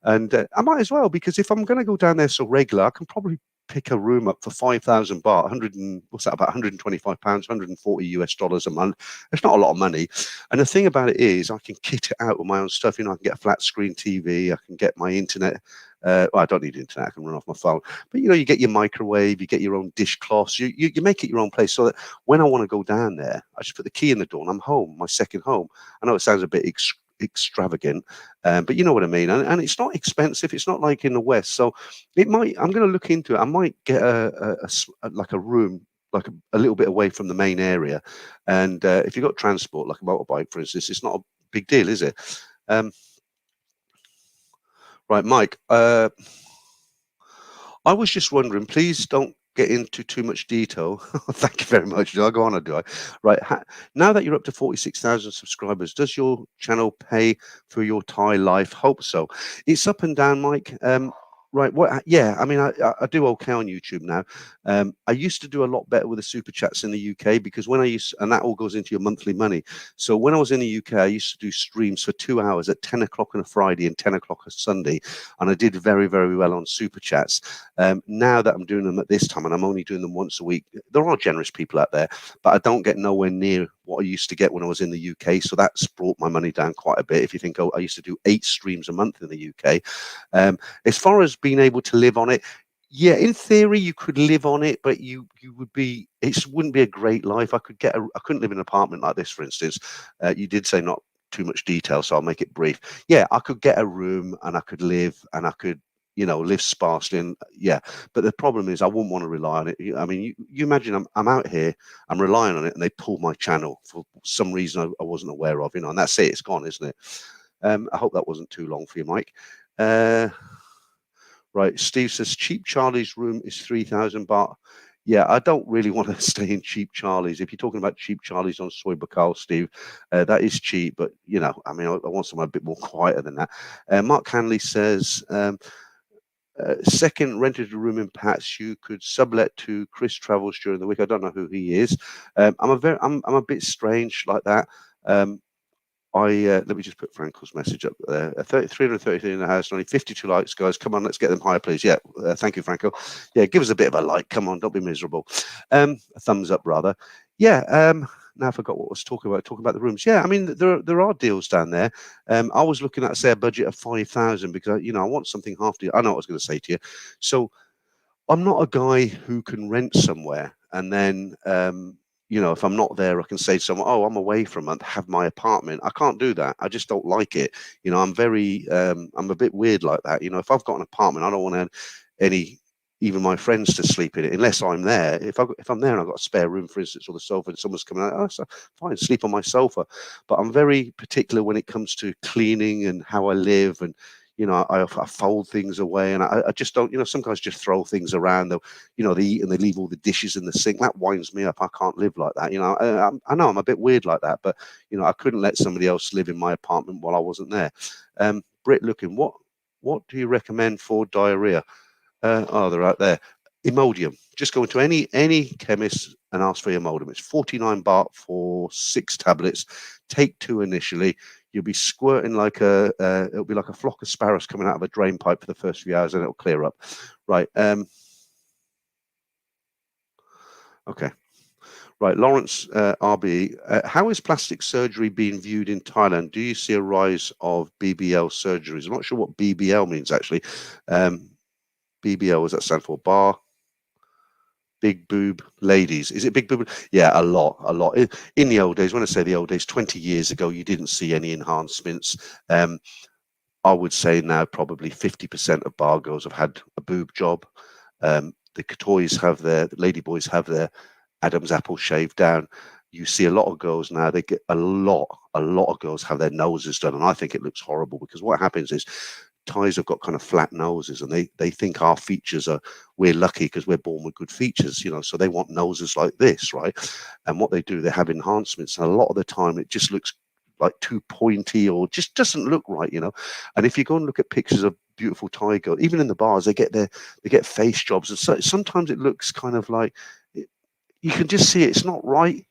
And I might as well because if I'm going to go down there so regular, I can probably pick a room up for 5,000 baht, 100 and what's that, about 125 pounds, 140 US dollars a month. It's not a lot of money. And the thing about it is I can kit it out with my own stuff. You know, I can get a flat screen TV, I can get my internet. Well, I don't need internet, I can run off my phone. But you know, you get your microwave, you get your own dishcloths, you make it your own place so that when I want to go down there, I just put the key in the door and I'm home, my second home. I know it sounds a bit extravagant, but you know what I mean. And it's not expensive. It's not like in the West. So I'm going to look into it. I might get like a room, like a little bit away from the main area. And if you've got transport, like a motorbike, for instance, it's not a big deal, is it? Um, right, Mike. I was just wondering, please don't get into too much detail. Thank you very much. Do I go on or do I? Right. Now that you're up to 46,000 subscribers, does your channel pay for your Thai life? Hope so. It's up and down, Mike. Right. What? Yeah. I mean, I do okay on YouTube now. I used to do a lot better with the super chats in the UK because and that all goes into your monthly money. So when I was in the UK, I used to do streams for 2 hours at 10 o'clock on a Friday and 10 o'clock on a Sunday. And I did very, very well on super chats. Now that I'm doing them at this time and I'm only doing them once a week, there are generous people out there, but I don't get nowhere near what I used to get when I was in the UK. So that's brought my money down quite a bit. If you think, oh, I used to do 8 streams a month in the UK. As far as being able to live on it, yeah, in theory you could live on it, but it wouldn't be a great life. I couldn't live in an apartment like this, for instance. You did say not too much detail, so I'll make it brief. Yeah, I could get a room and I could live and I could, live sparsely, and yeah. But the problem is I wouldn't want to rely on it. I mean, you imagine I'm out here, I'm relying on it, and they pull my channel for some reason I wasn't aware of, and that's it. It's gone, isn't it? I hope that wasn't too long for you, Mike. Right, Steve says cheap Charlie's room is 3,000 baht. Yeah, I don't really want to stay in cheap Charlies. If you're talking about cheap Charlies on Soy Bacal, Steve, that is cheap. But I mean, I want somewhere a bit more quieter than that. Mark Hanley says, second, rented a room in Pats. You could sublet to Chris Travels during the week. I don't know who he is. I'm a bit strange like that. Um, let me just put Frankel's message up there. 333 in the house, only 52 likes, guys. Come on, let's get them higher, please. Yeah, thank you, Frankel. Yeah, give us a bit of a like. Come on, don't be miserable. A thumbs up, rather. Yeah. Now I forgot what I was talking about. Talking about the rooms. Yeah, I mean there are deals down there. I was looking at say a budget of 5,000 because I want something half the. I know what I was going to say to you. So I'm not a guy who can rent somewhere and then, if I'm not there, I can say to someone, "Oh, I'm away for a month. Have my apartment." I can't do that. I just don't like it. I'm a bit weird like that. If I've got an apartment, I don't want any, even my friends to sleep in it unless I'm there. If I'm there and I've got a spare room, for instance, or the sofa, and someone's coming out, oh, so fine, sleep on my sofa. But I'm very particular when it comes to cleaning and how I live and I fold things away, and I just don't. Some guys just throw things around. They eat and they leave all the dishes in the sink. That winds me up. I can't live like that. I know I'm a bit weird like that, but I couldn't let somebody else live in my apartment while I wasn't there. Britt, looking, what do you recommend for diarrhea? Oh, they're out there. Imodium. Just go into any chemist and ask for Imodium. It's 49 baht for 6 tablets. Take 2 initially. You'll be squirting it'll be like a flock of sparrows coming out of a drain pipe for the first few hours, and it'll clear up. Right. Okay. Right, Lawrence RB, how is plastic surgery being viewed in Thailand? Do you see a rise of BBL surgeries? I'm not sure what BBL means actually. BBL, does that stand for? Big boob ladies. Is it big boob? Yeah, a lot, a lot. In the old days, when I say the old days, 20 years ago, you didn't see any enhancements. I would say now probably 50% of bar girls have had a boob job. The lady boys have their Adam's apple shaved down. You see a lot of girls now, they get a lot of girls have their noses done. And I think it looks horrible because what happens is Thais have got kind of flat noses and they think our features we're lucky because we're born with good features, so they want noses like this, right? And what they do, they have enhancements. And a lot of the time it just looks like too pointy or just doesn't look right, And if you go and look at pictures of beautiful Thai girls, even in the bars, they get face jobs. And so sometimes it looks kind of like, you can just see it's not right,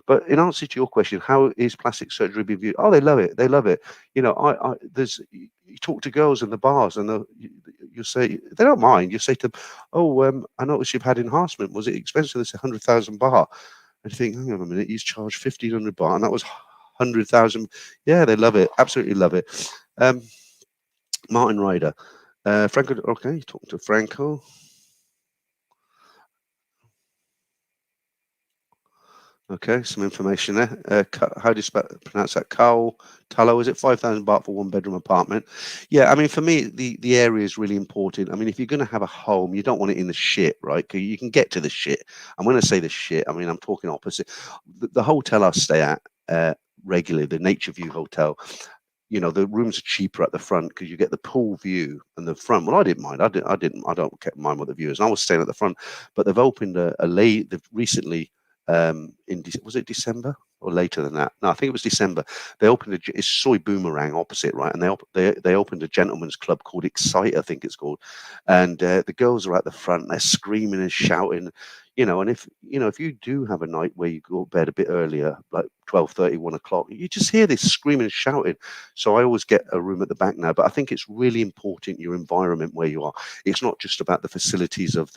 But in answer to your question, how is plastic surgery being viewed? Oh, they love it. They love it. You talk to girls in the bars, and you say they don't mind. You say to them, "Oh, I noticed you've had enhancement. Was it expensive?" They say 100,000 baht. And you think, hang on a minute, he's charged 1,500 baht, and that was 100,000. Yeah, they love it. Absolutely love it. Martin Ryder, Franco. Okay, you talking to Franco. Okay, some information there. How do you pronounce that? Talo, is it 5,000 baht for 1 bedroom apartment? Yeah, I mean, for me, the area is really important. I mean, if you're going to have a home, you don't want it in the shit, right? 'Cause you can get to the shit. And when I say the shit, I mean, I'm talking opposite. The hotel I stay at regularly, the Nature View Hotel, the rooms are cheaper at the front because you get the pool view and the front. Well, I didn't mind. I don't mind what the view is. And I was staying at the front, but they've opened they've recently, was it December or later than that? No, I think it was December. They opened it's Soy Boomerang opposite, right? And they opened a gentleman's club called Excite, I think it's called. And the girls are at the front, they're screaming and shouting. And if you do have a night where you go to bed a bit earlier, like 12:30, 1 o'clock, you just hear this screaming and shouting. So I always get a room at the back now, but I think it's really important your environment where you are. It's not just about the facilities of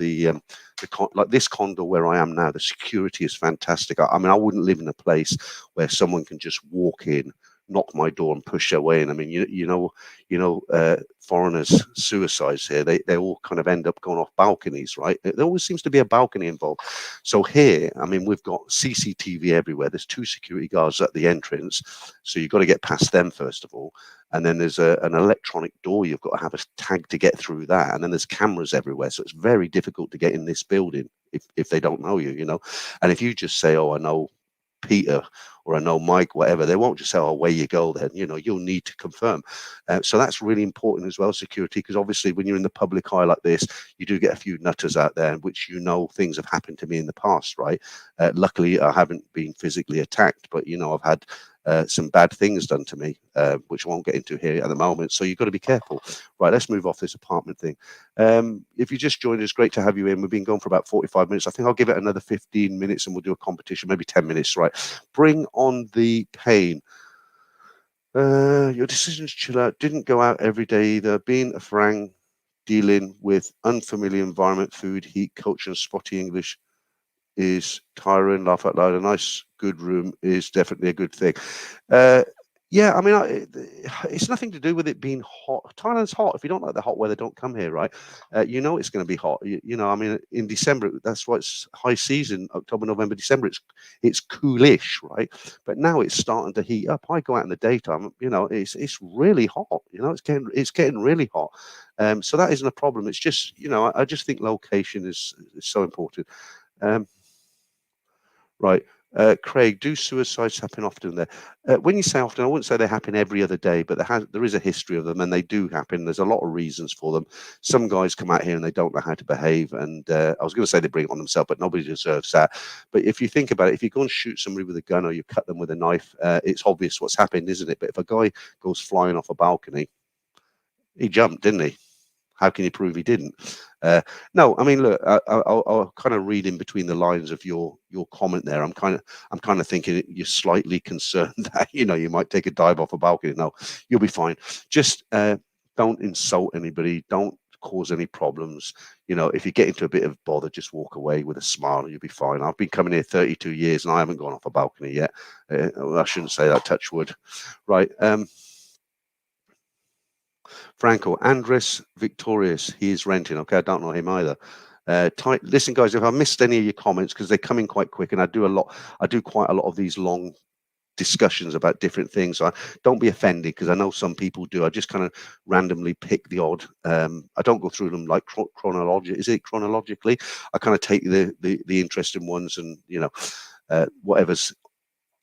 like this condo where I am now. The security is fantastic. I mean, I wouldn't live in a place where someone can just walk in, knock my door, and push their way in. I mean, foreigners' suicides here. They all kind of end up going off balconies, right? There always seems to be a balcony involved. So here, I mean, we've got CCTV everywhere. There's 2 security guards at the entrance, so you've got to get past them first of all. And then there's an electronic door. You've got to have a tag to get through that. And then there's cameras everywhere. So it's very difficult to get in this building if they don't know you, And if you just say, "Oh, I know Peter or I know Mike, whatever. They won't just say, oh, away you go then. You'll need to confirm. So that's really important as well, security, because obviously when you're in the public eye like this, you do get a few nutters out there, which things have happened to me in the past, right? Luckily, I haven't been physically attacked, but I've had some bad things done to me, which I won't get into here at the moment. So you've got to be careful. Right, let's move off this apartment thing. If you just joined us, great to have you in. We've been going for about 45 minutes. I think I'll give it another 15 minutes and we'll do a competition, maybe 10 minutes, right? Bring on the pain. Your decisions chill out. Didn't go out every day either. Being a Farang, dealing with unfamiliar environment, food, heat, culture, and spotty English is tiring. Laugh out loud. A nice, good room is definitely a good thing. Yeah, I mean, it's nothing to do with it being hot. Thailand's hot. If you don't like the hot weather, don't come here, right? It's going to be hot. I mean, in December, that's why it's high season. October, November, December, it's coolish, right? But now it's starting to heat up. I go out in the daytime. It's really hot. It's getting really hot. So that isn't a problem. It's just, I just think location is so important. Right. Craig, do suicides happen often there? When you say often, I wouldn't say they happen every other day, but there is a history of them and they do happen. There's a lot of reasons for them. Some guys come out here and they don't know how to behave. And I was going to say they bring it on themselves, but nobody deserves that. But if you think about it, if you go and shoot somebody with a gun or you cut them with a knife, it's obvious what's happened, isn't it? But if a guy goes flying off a balcony, he jumped, didn't he? How can you prove he didn't? No, I mean, look, I'll kind of read in between the lines of your comment there. I'm kind of thinking you're slightly concerned that you might take a dive off a balcony. No, you'll be fine. Just don't insult anybody. Don't cause any problems. If you get into a bit of bother, just walk away with a smile. You'll be fine. I've been coming here 32 years and I haven't gone off a balcony yet. I shouldn't say that. Touch wood. Right. Franco, Andres Victorious, he is renting. Okay, I don't know him either. Listen, guys, if I missed any of your comments, because they come in quite quick, and I do quite a lot of these long discussions about different things. So don't be offended, because I know some people do. I just kind of randomly pick the odd. I don't go through them like chronologically. Is it chronologically? I kind of take the interesting ones, and whatever's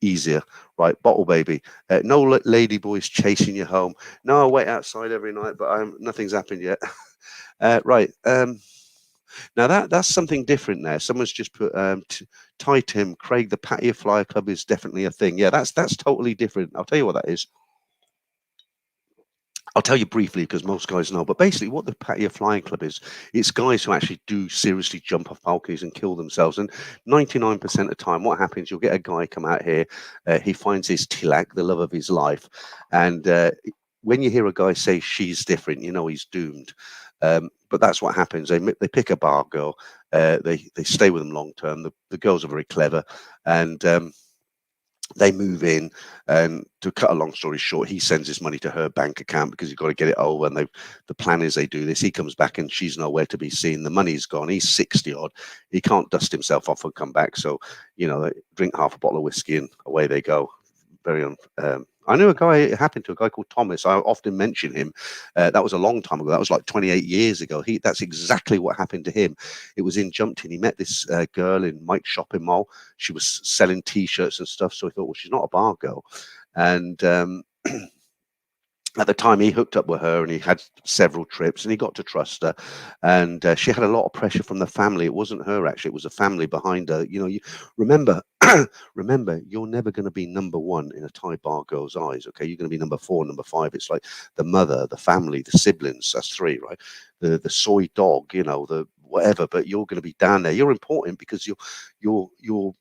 easier. Right, Bottle Baby, no lady boys chasing you home. No, I wait outside every night, but nothing's happened yet. Right, now that's something different there. Someone's just put Thai Tim, Craig, the Pattaya Flyer Club is definitely a thing. Yeah, that's totally different. I'll tell you what that is. I'll tell you briefly because most guys know, but basically what the Pattaya Flying Club is, it's guys who actually do seriously jump off balconies and kill themselves. And 99% of the time, what happens, you'll get a guy come out here, he finds his tilak, the love of his life. And when you hear a guy say she's different, he's doomed. But that's what happens. They pick a bar girl, they stay with them long term. The girls are very clever. And they move in, and to cut a long story short, he sends his money to her bank account because you've got to get it over. And the plan is they do this. He comes back and she's nowhere to be seen. The money's gone. He's 60 odd. He can't dust himself off and come back. So, they drink half a bottle of whiskey and away they go. I knew a guy, it happened to a guy called Thomas. I often mention him. That was a long time ago. That was like 28 years ago. That's exactly what happened to him. It was in Jumpton. He met this girl in Mike's shopping mall. She was selling T-shirts and stuff. So he thought, well, she's not a bar girl. And at the time, he hooked up with her and he had several trips and he got to trust her. And she had a lot of pressure from the family. It wasn't her, actually. It was the family behind her. You remember, you're never going to be number one in a Thai bar girl's eyes, okay? You're going to be number 4, number 5. It's like the mother, the family, the siblings. That's 3, right? The soy dog, the whatever. But you're going to be down there. You're important because you're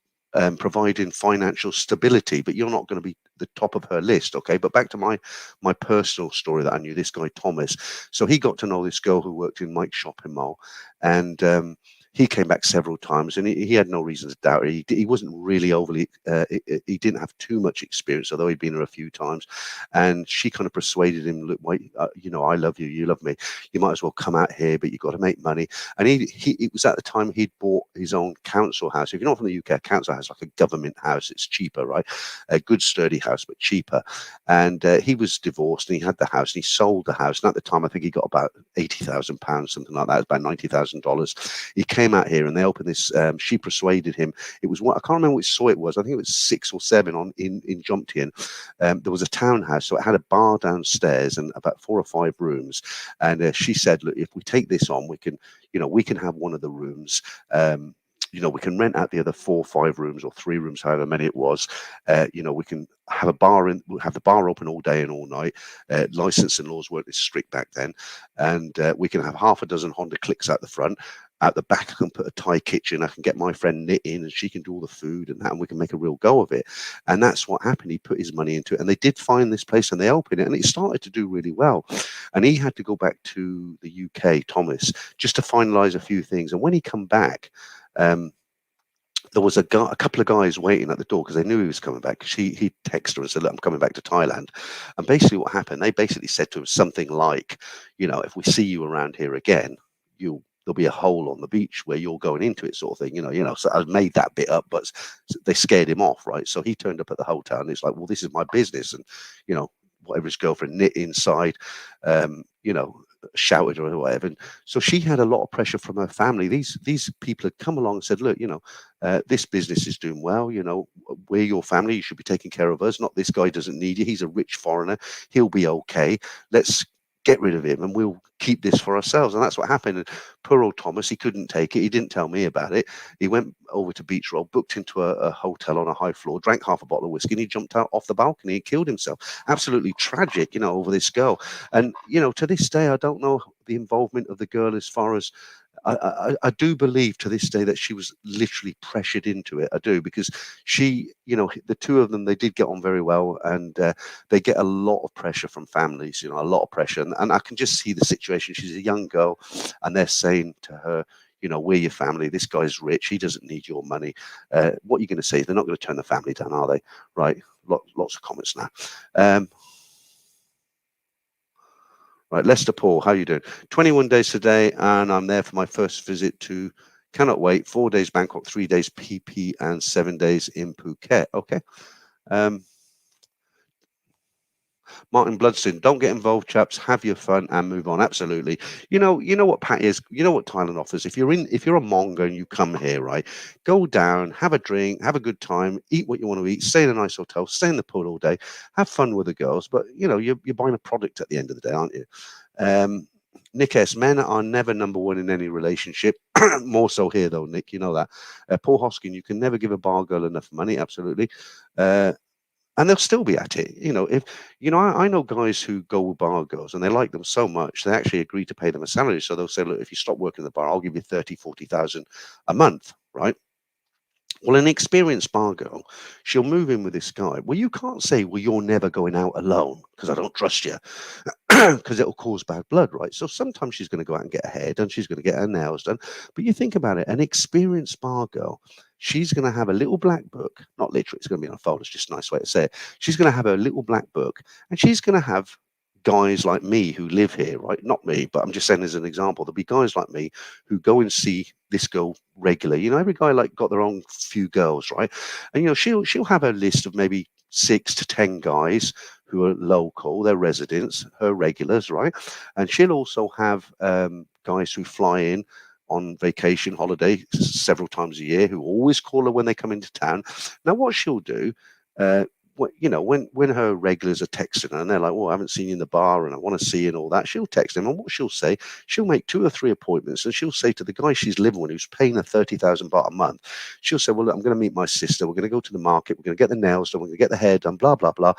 providing financial stability, but you're not going to be the top of her list, okay? But back to my personal story that I knew this guy Thomas. So he got to know this girl who worked in Mike's shopping mall, and he came back several times, and he had no reason to doubt her. He wasn't really overly, he didn't have too much experience, although he'd been here a few times. And she kind of persuaded him, look, wait, I love you, you love me. You might as well come out here, but you've got to make money. And it was at the time he'd bought his own council house. If you're not from the UK, a council house, like a government house, it's cheaper, right? A good sturdy house, but cheaper. And he was divorced and he had the house and he sold the house. And at the time, I think he got about £80,000, something like that, about $90,000. He came came out here and they opened this. She persuaded him. It was one, I can't remember which store it was. I think it was 6 or 7 on in Jomtien. There was a townhouse, so it had a bar downstairs and about 4 or 5 rooms. And she said, look, if we take this on, we can, we can have one of the rooms. We can rent out the other 4 or 5 rooms or 3 rooms, however many it was. We can have a bar have the bar open all day and all night. Licensing laws weren't as strict back then, and we can have half a dozen Honda Clicks out the front. At the back, I can put a Thai kitchen. I can get my friend knit in, and she can do all the food and that, and we can make a real go of it. And that's what happened. He put his money into it, and they did find this place, and they opened it, and it started to do really well. And he had to go back to the UK, Thomas, just to finalise a few things. And when he come back, there was a couple of guys waiting at the door because they knew he was coming back. Because he texted her and said, "Look, I'm coming back to Thailand." And basically, what happened? They basically said to him something like, "If we see you around here again, there'll be a hole on the beach where you're going into it," sort of thing. So I made that bit up, but they scared him off, right? So he turned up at the hotel and he's like, "Well, this is my business," and whatever his girlfriend knit inside, shouted or whatever. And so she had a lot of pressure from her family. These people had come along and said, "Look, this business is doing well. We're your family. You should be taking care of us. Not this guy doesn't need you. He's a rich foreigner. He'll be okay. Let's get rid of him and we'll keep this for ourselves." And that's what happened. And poor old Thomas, he couldn't take it. He didn't tell me about it. He went over to Beach Roll, booked into a hotel on a high floor, drank half a bottle of whiskey, and he jumped out off the balcony and killed himself. Absolutely tragic, over this girl. And to this day, I don't know the involvement of the girl as far as I do believe to this day that she was literally pressured into it. I do, because she, the two of them, they did get on very well, and they get a lot of pressure from families, a lot of pressure. And I can just see the situation. She's a young girl, and they're saying to her, we're your family. This guy's rich. He doesn't need your money. What are you going to say? They're not going to turn the family down, are they? Right. Lots of comments now. Right, Lester Paul, how you doing? 21 days today, and I'm there for my first visit to Cannot Wait. 4 days Bangkok, 3 days PP, and 7 days in Phuket. Okay. Martin Bloodston, don't get involved, chaps. Have your fun and move on. Absolutely. You know what Pat is. You know what Thailand offers. If you're a Mongo and you come here, right, go down, have a drink, have a good time, eat what you want to eat, stay in a nice hotel, stay in the pool all day, have fun with the girls. But you're buying a product at the end of the day, aren't you? Nick S. Men are never number one in any relationship. More so here, though, Nick. You know that. Paul Hoskin, you can never give a bar girl enough money. Absolutely. And they'll still be at it. If I know guys who go with bar girls and they like them so much, they actually agree to pay them a salary. So they'll say, look, if you stop working in the bar, I'll give you 30,000-40,000 a month, right? Well, an experienced bar girl, she'll move in with this guy. Well, you can't say, well, you're never going out alone because I don't trust you, because it'll cause bad blood, right? So sometimes she's going to go out and get her hair done. She's going to get her nails done. But you think about it, an experienced bar girl, she's going to have a little black book, not literally, it's going to be on a folder, it's just a nice way to say it. She's going to have a little black book, and she's going to have guys like me who live here, right? Not me, but I'm just saying as an example, there'll be guys like me who go and see this girl regularly. Every guy got their own few girls, right? And she'll have a list of maybe 6 to 10 guys who are local, they're residents, her regulars, right? And she'll also have guys who fly in on vacation, holiday several times a year, who always call her when they come into town. Now, what she'll do, when her regulars are texting her and they're like, "Well, I haven't seen you in the bar and I want to see you," and all that, she'll text them. And what she'll say, she'll make 2 or 3 appointments, and she'll say to the guy she's living with, who's paying her 30,000 baht a month, she'll say, "Well, look, I'm going to meet my sister. We're going to go to the market. We're going to get the nails done. We're going to get the hair done, blah, blah, blah."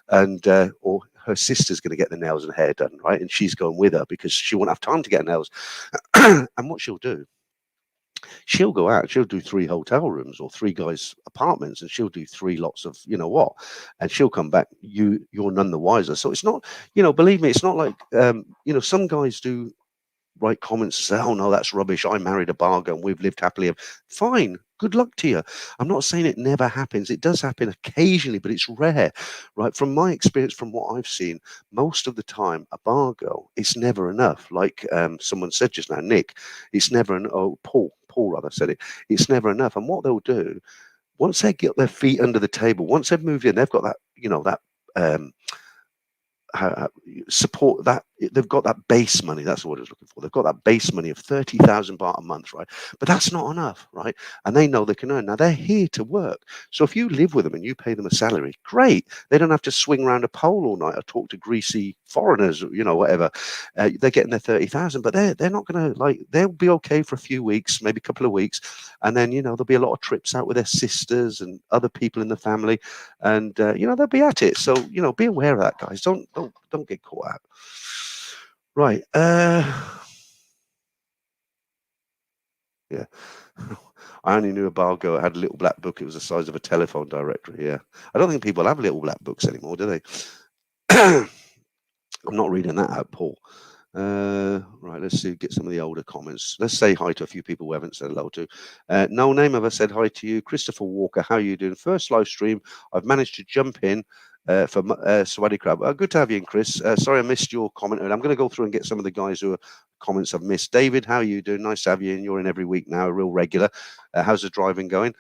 And, or her sister's going to get the nails and hair done, right? And she's going with her because she won't have time to get nails. And what she'll do, she'll go out, she'll do 3 hotel rooms or 3 guys' apartments, and she'll do 3 lots of and she'll come back, you're none the wiser. So it's not, believe me, it's not like some guys do write comments and say, "Oh no, that's rubbish. I married a bar girl and we've lived happily." Fine, good luck to you. I'm not saying it never happens. It does happen occasionally, but it's rare, right? From my experience, from what I've seen, most of the time, a bar girl, it's never enough. Like someone said just now, Nick, it's never Paul rather said it. It's never enough. And what they'll do, once they get their feet under the table, once they've moved in, they've got that, support, that they've got that base money. That's what I was looking for. They've got that base money of 30,000 baht a month, right? But that's not enough, right? And they know they can earn. Now they're here to work. So if you live with them and you pay them a salary, great. They don't have to swing around a pole all night or talk to greasy foreigners, whatever. They're getting their 30,000, but they're not going to they'll be okay for a few weeks, maybe a couple of weeks, and then there'll be a lot of trips out with their sisters and other people in the family, and they'll be at it. So be aware of that, guys. Don't get caught out. Right. Yeah. I only knew a bar girl that had a little black book. It was the size of a telephone directory. Yeah. I don't think people have little black books anymore, do they? I'm not reading that out, Paul. Right, let's see, get some of the older comments. Let's say hi to a few people we haven't said hello to. No name of us said hi to you. Christopher Walker, how are you doing? First live stream. I've managed to jump in for Swaddy Crab. Good to have you in, Chris. Sorry I missed your comment. And I'm going to go through and get some of the guys who are comments I've missed. David, how are you doing? Nice to have you in. You're in every week now, a real regular. How's the driving going?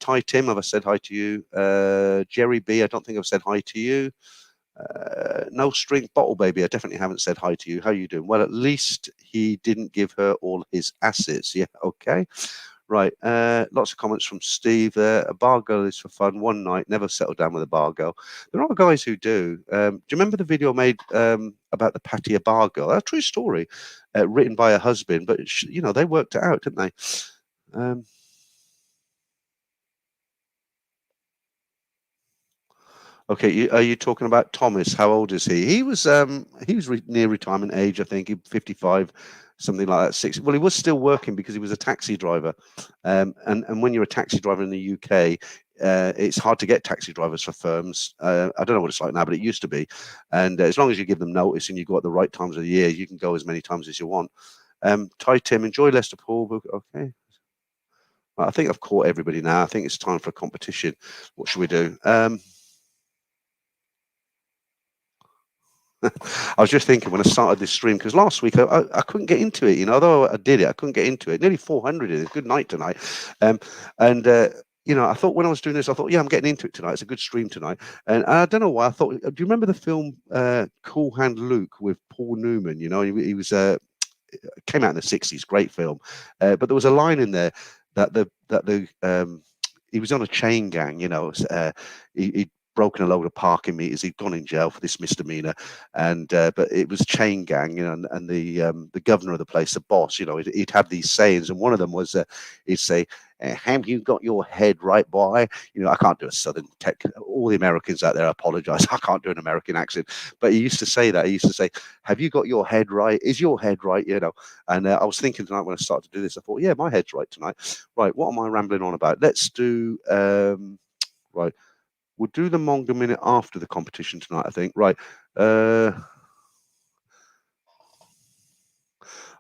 Ty Tim, have I said hi to you? Jerry B, I don't think I've said hi to you. No string bottle baby, I definitely haven't said hi to you. How are you doing? Well, at least he didn't give her all his assets. Yeah, okay. Right, lots of comments from Steve there. A bar girl is for fun, one night, never settle down with a bar girl. There are guys who do. Do you remember the video made about the Pattaya bar girl? A true story, written by her husband, but they worked it out, didn't they? Okay, are you talking about Thomas? How old is he? He was near retirement age, I think. 55, something like that. 60. Well, he was still working because he was a taxi driver, and when you're a taxi driver in the UK, it's hard to get taxi drivers for firms. I don't know what it's like now, but it used to be. And as long as you give them notice and you go at the right times of the year, you can go as many times as you want. Ty Tim, enjoy Leicester Pool. Okay. Well, I think I've caught everybody now. I think it's time for a competition. What should we do? I was just thinking when I started this stream, because last week I couldn't get into it, although I did it, I couldn't get into it. Nearly 400 in it. Good night tonight. I thought when I was doing this, I thought, yeah, I'm getting into it tonight. It's a good stream tonight. And I don't know why I thought, do you remember the film Cool Hand Luke with Paul Newman? He was came out in the 60s, great film. But there was a line in there that he was on a chain gang, he'd broken a load of parking meters. He'd gone in jail for this misdemeanor, and but it was chain gang, and the governor of the place, the boss, he'd have these sayings, and one of them was he'd say, "Have you got your head right, boy?" I can't do a southern tech. All the Americans out there, I apologize. I can't do an American accent, but he used to say that. He used to say, "Have you got your head right? Is your head right?" And I was thinking tonight when I started to do this, I thought, yeah, my head's right tonight. Right, what am I rambling on about? Let's do right. We'll do the Monga Minute after the competition tonight, I think. Right.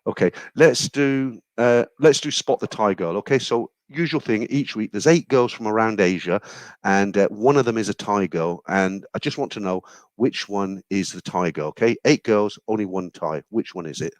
Okay, let's do Spot the Thai Girl. Okay, so usual thing, each week there's 8 girls from around Asia, and one of them is a Thai girl, and I just want to know which one is the Thai girl. Okay, 8 girls, only one Thai. Which one is it?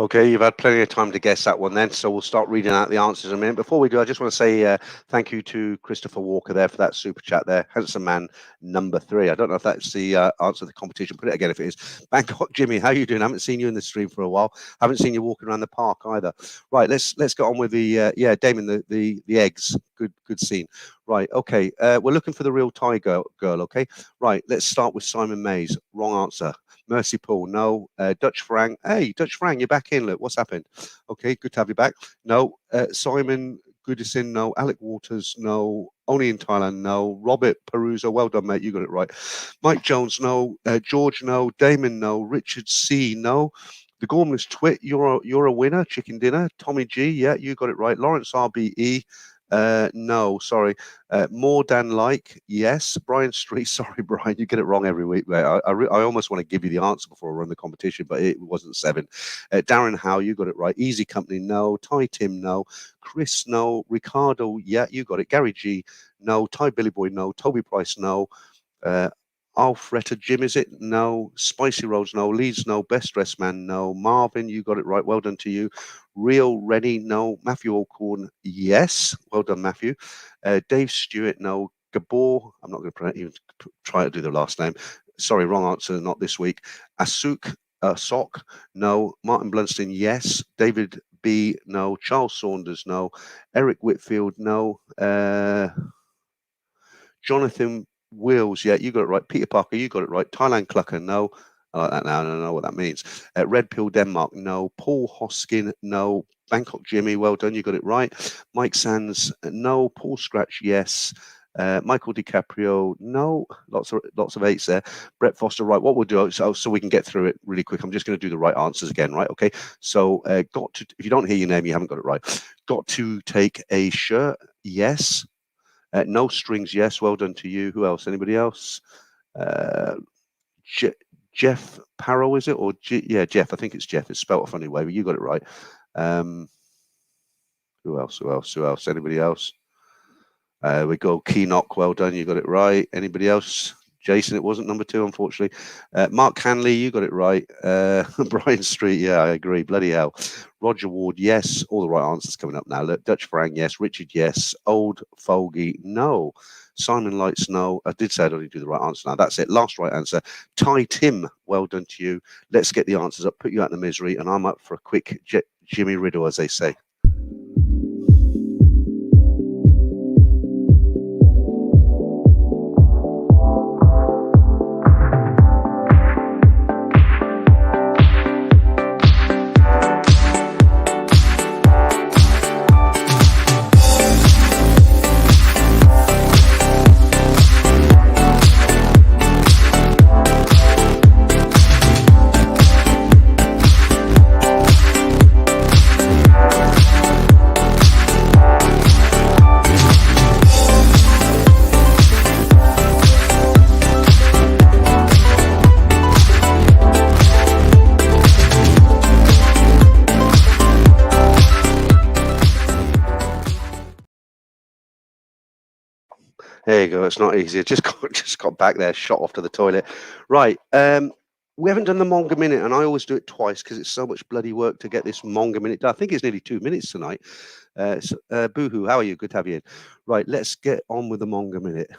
Okay, you've had plenty of time to guess that one then, so we'll start reading out the answers in a minute. Before we do, I just want to say thank you to Christopher Walker there for that super chat there. Handsome man number 3. I don't know if that's the answer to the competition. Put it again if it is. Bangkok Jimmy, how you doing? I haven't seen you in the stream for a while. Haven't seen you walking around the park either. Right, let's get on with the Damon, the eggs. Good scene. Right, okay. We're looking for the real Thai girl, okay? Right, let's start with Simon Mays. Wrong answer. Mercy Paul, no. Dutch Frank, hey, Dutch Frank, you're back in. Look, what's happened? Okay, good to have you back. No. Simon Goodison, no. Alec Waters, no. Only in Thailand, no. Robert Peruso, well done, mate. You got it right. Mike Jones, no. George, no. Damon, no. Richard C, no. The Gormless Twit, you're a winner. Chicken dinner. Tommy G, yeah, you got it right. Lawrence RBE. No, sorry. More than like, yes. Brian Street, sorry, Brian, you get it wrong every week, mate. I almost want to give you the answer before I run the competition, but it wasn't 7. Darren Howe, you got it right. Easy Company, no. Ty Tim, no. Chris, no. Ricardo, yeah, you got it. Gary G, no. Ty Billy Boy, no. Toby Price, no. Alfretta Jim, is it? No. Spicy Rolls, no. Leeds, no. Best Dressed Man, no. Marvin, you got it right. Well done to you. Real Rennie, no. Matthew Alcorn, yes. Well done, Matthew. Dave Stewart, no. Gabor, I'm not going to even try to do the last name. Sorry, wrong answer, not this week. Asuk Sock, no. Martin Blunstein, yes. David B, no. Charles Saunders, no. Eric Whitfield, no. Jonathan Wills, yeah, you got it right. Peter Parker, you got it right. Thailand Clucker, no. I like that now. I don't know what that means. Red Pill Denmark, no. Paul Hoskin, no. Bangkok Jimmy, well done. You got it right. Mike Sands, no. Paul Scratch, yes. Michael DiCaprio, no. Lots of 8s there. Brett Foster, right. What we'll do, so we can get through it really quick. I'm just going to do the right answers again, right? Okay. So got to. If you don't hear your name, you haven't got it right. Got to take a shirt, yes. No strings, yes. Well done to you. Who else? Anybody else? Jeff Parrow, is it? Or yeah, Jeff. I think it's Jeff. It's spelled a funny way, but you got it right. Who else? Anybody else? We go Keenock. Well done. You got it right. Anybody else? Jason, it wasn't number 2, unfortunately. Mark Hanley, you got it right. Brian Street, yeah, I agree. Bloody hell. Roger Ward, yes. All the right answers coming up now. Look, Dutch Frank, yes. Richard, yes. Old Folgy, no. Simon Lights, no. I did say I'd only do the right answer now. That's it. Last right answer. Ty Tim, well done to you. Let's get the answers up, put you out of the misery, and I'm up for a quick Jimmy Riddle, as they say. There you go. It's not easy. I just got back there, shot off to the toilet. Right. We haven't done the Monga Minute, and I always do it twice because it's so much bloody work to get this Monga Minute done. I think it's nearly 2 minutes tonight. Boohoo, how are you? Good to have you in. Right, let's get on with the Monga Minute.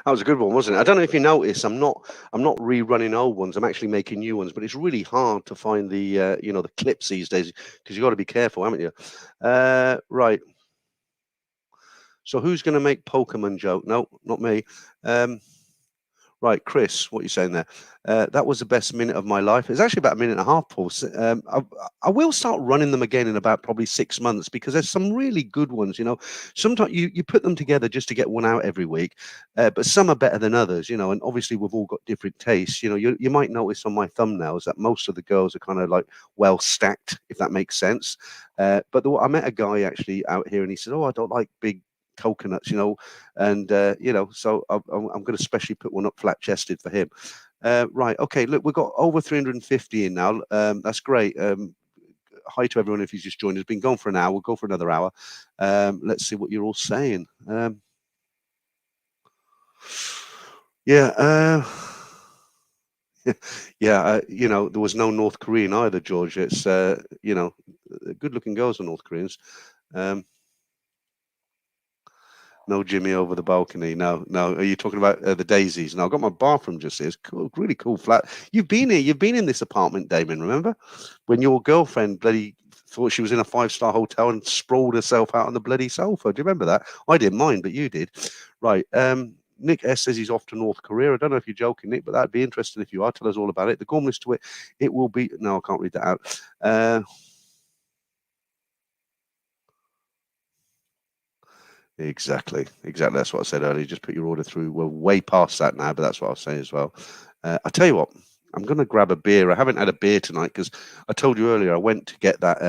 That was a good one, wasn't it? I don't know if you noticed, I'm not rerunning old ones. I'm actually making new ones, but it's really hard to find the the clips these days because you got to be careful, haven't you? Right. So who's going to make Pokemon joke? No, not me. Um, Right, Chris, what are you saying there? That was the best minute of my life. It's actually about a minute and a half, Paul. I will start running them again in about probably 6 months because there's some really good ones. Sometimes you put them together just to get one out every week, but some are better than others. And obviously we've all got different tastes. You might notice on my thumbnails that most of the girls are kind of like well stacked, if that makes sense. I met a guy actually out here, and he said, "Oh, I don't like big coconuts, and so I'm going to specially put one up flat chested for him. Right, okay, look, we've got over 350 in now. That's great. Hi to everyone if he's just joined us. Been gone for an hour. We'll go for another hour. Let's see what you're all saying. Yeah, yeah. There was no North Korean either, George. It's good-looking girls are North Koreans. Um, No Jimmy over the balcony. No, no. Are you talking about the Daisies? No, I've got my bathroom just here. It's cool, really cool flat. You've been here. You've been in this apartment, Damon. Remember when your girlfriend bloody thought she was in a five-star hotel and sprawled herself out on the bloody sofa? Do you remember that? I didn't mind, but you did. Right. Nick S says he's off to North Korea. I don't know if you're joking, Nick, but that'd be interesting if you are. Tell us all about it. The gormless to it. It will be. No, I can't read that out. Exactly, exactly. That's what I said earlier. Just put your order through. We're way past that now, but that's what I'll say as well. I tell you what, I'm going to grab a beer. I haven't had a beer tonight because I told you earlier I went to get that.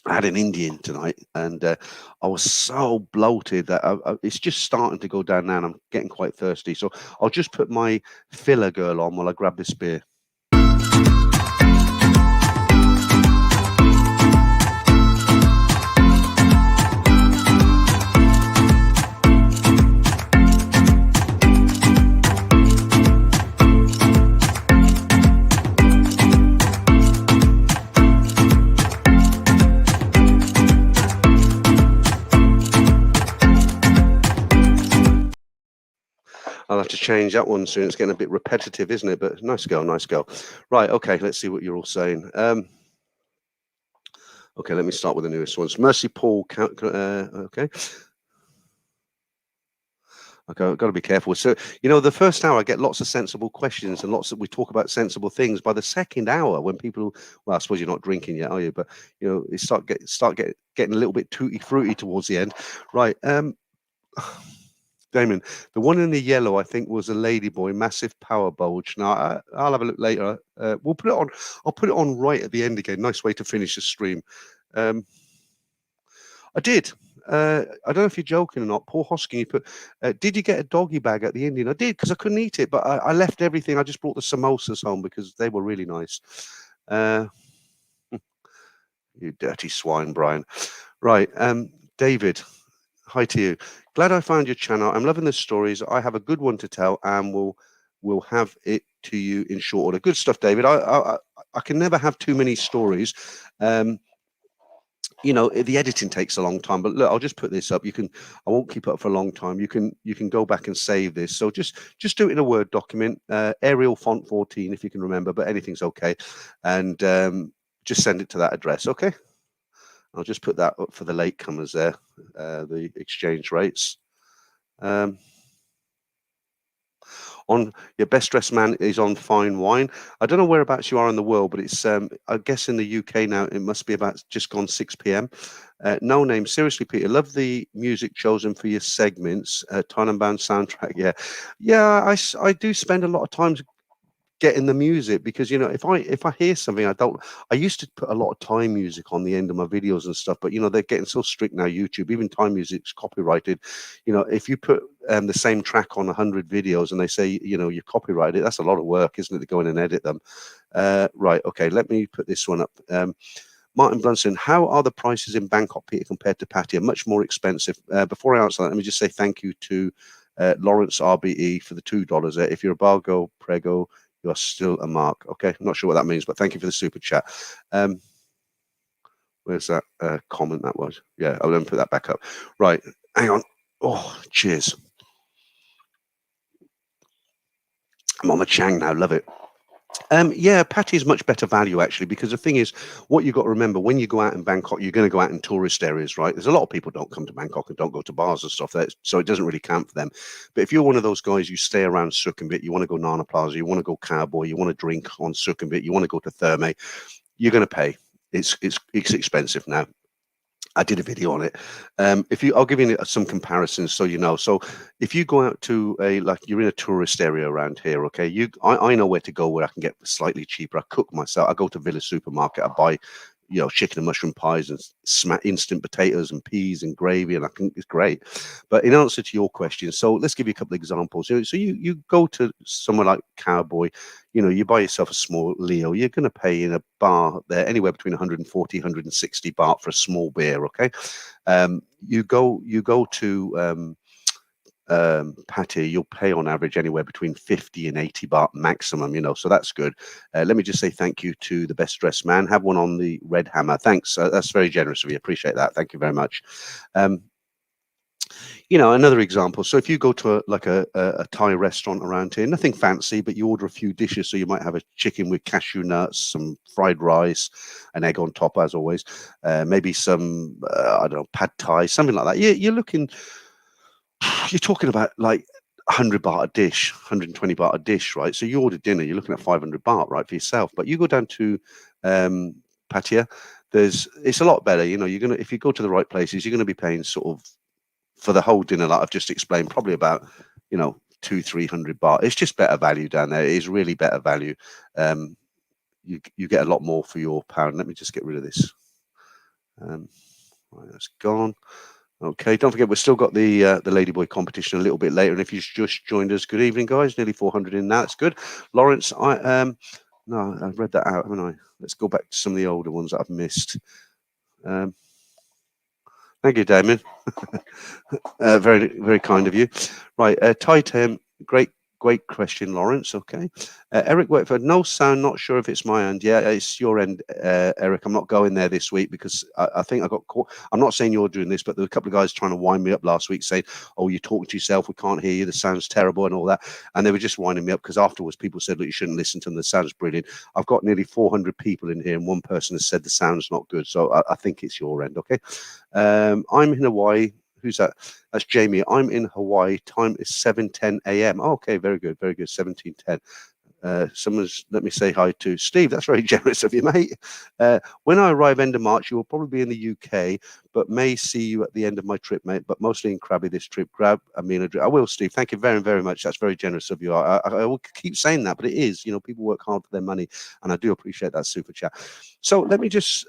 I had an Indian tonight, and I was so bloated that it's just starting to go down now, and I'm getting quite thirsty. So I'll just put my filler girl on while I grab this beer. I'll have to change that one soon. It's getting a bit repetitive, isn't it? But nice girl, nice girl. Right, okay, let's see what you're all saying. Okay, let me start with the newest ones. Mercy Paul, okay. Okay, I've got to be careful. So, the first hour I get lots of sensible questions and we talk about sensible things. By the second hour, when people, well, I suppose you're not drinking yet, are you? But you getting a little bit tutti fruity towards the end, right? Damon, the one in the yellow, I think, was a ladyboy, massive power bulge. Now, I'll have a look later. We'll put it on. I'll put it on right at the end again. Nice way to finish the stream. I did. I don't know if you're joking or not. Paul Hosking, you put, did you get a doggy bag at the Indian? I did because I couldn't eat it, but I left everything. I just brought the samosas home because they were really nice. You dirty swine, Brian. Right, David. Hi to you. Glad I found your channel. I'm loving the stories. I have a good one to tell, and we'll have it to you in short order. Good stuff, David. I can never have too many stories. The editing takes a long time, but look, I'll just put this up. I won't keep it up for a long time. You can go back and save this. So just do it in a Word document, Arial font 14 if you can remember, but anything's okay, and just send it to that address. Okay. I'll just put that up for the latecomers there, the exchange rates. On your best dressed man is on fine wine. I don't know whereabouts you are in the world, but it's I guess in the UK now it must be about just gone 6 p.m. No name, seriously, Peter. Love the music chosen for your segments. Thailand Bound soundtrack, yeah. I do spend a lot of time getting the music because if I hear something I used to put a lot of time music on the end of my videos and stuff, but they're getting so strict now. YouTube, even time music's copyrighted. If you put the same track on 100 videos and they say you copyrighted, that's a lot of work, isn't it, to go in and edit them. Right, okay, let me put this one up. Martin Brunson, how are the prices in Bangkok, Peter, compared to Pattaya? Much more expensive. Before I answer that, let me just say thank you to Lawrence RBE for the $2. If you're a bar girl, prego, you are still a mark. Okay, I'm not sure what that means, but thank you for the super chat. Where's that comment that was? Yeah, I'll then put that back up. Right, hang on. Oh, cheers. I'm on the Chang now, love it. Yeah, patty is much better value actually, because the thing is, what you've got to remember when you go out in Bangkok, you're going to go out in tourist areas, right? There's a lot of people don't come to Bangkok and don't go to bars and stuff, so it doesn't really count for them. But if you're one of those guys, you stay around Sukhumvit, you want to go Nana Plaza, you want to go Cowboy, you want to drink on Sukhumvit, you want to go to Therme, you're going to pay. It's expensive now. I did a video on it. If you, I'll give you some comparisons so you know. So if you go out to like you're in a tourist area around here, okay, I know where to go where I can get slightly cheaper. I cook myself. I go to Villa Supermarket. I buy, chicken and mushroom pies and instant potatoes and peas and gravy, and it's great. But in answer to your question, so let's give you a couple of examples. So you go to somewhere like Cowboy, you buy yourself a small Leo, you're going to pay in a bar there anywhere between 140, 160 baht for a small beer. Okay. You go to Pattaya, you'll pay on average anywhere between 50 and 80 baht maximum, so that's good. Let me just say thank you to the best dressed man. Have one on the red hammer. Thanks. That's very generous of you. Appreciate that. Thank you very much. Um, another example. So if you go to a Thai restaurant around here, nothing fancy, but you order a few dishes. So you might have a chicken with cashew nuts, some fried rice, an egg on top, as always. Maybe some, I don't know, pad thai, something like that. You're talking about like 100 baht a dish, 120 baht a dish, right? So you order dinner, you're looking at 500 baht, right, for yourself. But you go down to Pattaya, it's a lot better. If you go to the right places, you're gonna be paying sort of for the whole dinner, like I've just explained, probably about 200-300 baht. It's just better value down there. It is really better value. You get a lot more for your pound. Let me just get rid of this. Right, that's gone. Okay, don't forget we've still got the Ladyboy competition a little bit later. And if you've just joined us, good evening, guys. Nearly 400 in now. That's good. Lawrence, no, I've read that out, haven't I? Let's go back to some of the older ones that I've missed. Thank you, Damien. Very, very kind of you. Right, Titan, great question, Lawrence. Okay. Eric Whitford, no sound, not sure if it's my end. Yeah, it's your end, Eric. I'm not going there this week because I think I got caught. I'm not saying you're doing this, but there were a couple of guys trying to wind me up last week saying, oh, you're talking to yourself. We can't hear you. The sound's terrible and all that. And they were just winding me up because afterwards people said, look, you shouldn't listen to them. The sound's brilliant. I've got nearly 400 people in here and one person has said the sound's not good. So I think it's your end. Okay. I'm in Hawaii. Who's that? That's Jamie. I'm in Hawaii. Time is 7:10 a.m. Oh, okay, very good, very good. 17:10. Someone's let me say hi to Steve. That's very generous of you, mate. When I arrive end of March, you will probably be in the UK, but may see you at the end of my trip, mate. But mostly in Krabi this trip. Grab a meal. I will, Steve. Thank you very, very much. That's very generous of you. I will keep saying that, but it is. People work hard for their money, and I do appreciate that super chat. So let me just.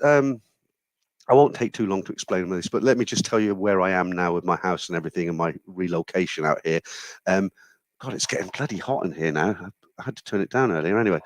I won't take too long to explain this, but let me just tell you where I am now with my house and everything and my relocation out here. God, it's getting bloody hot in here now. I had to turn it down earlier anyway.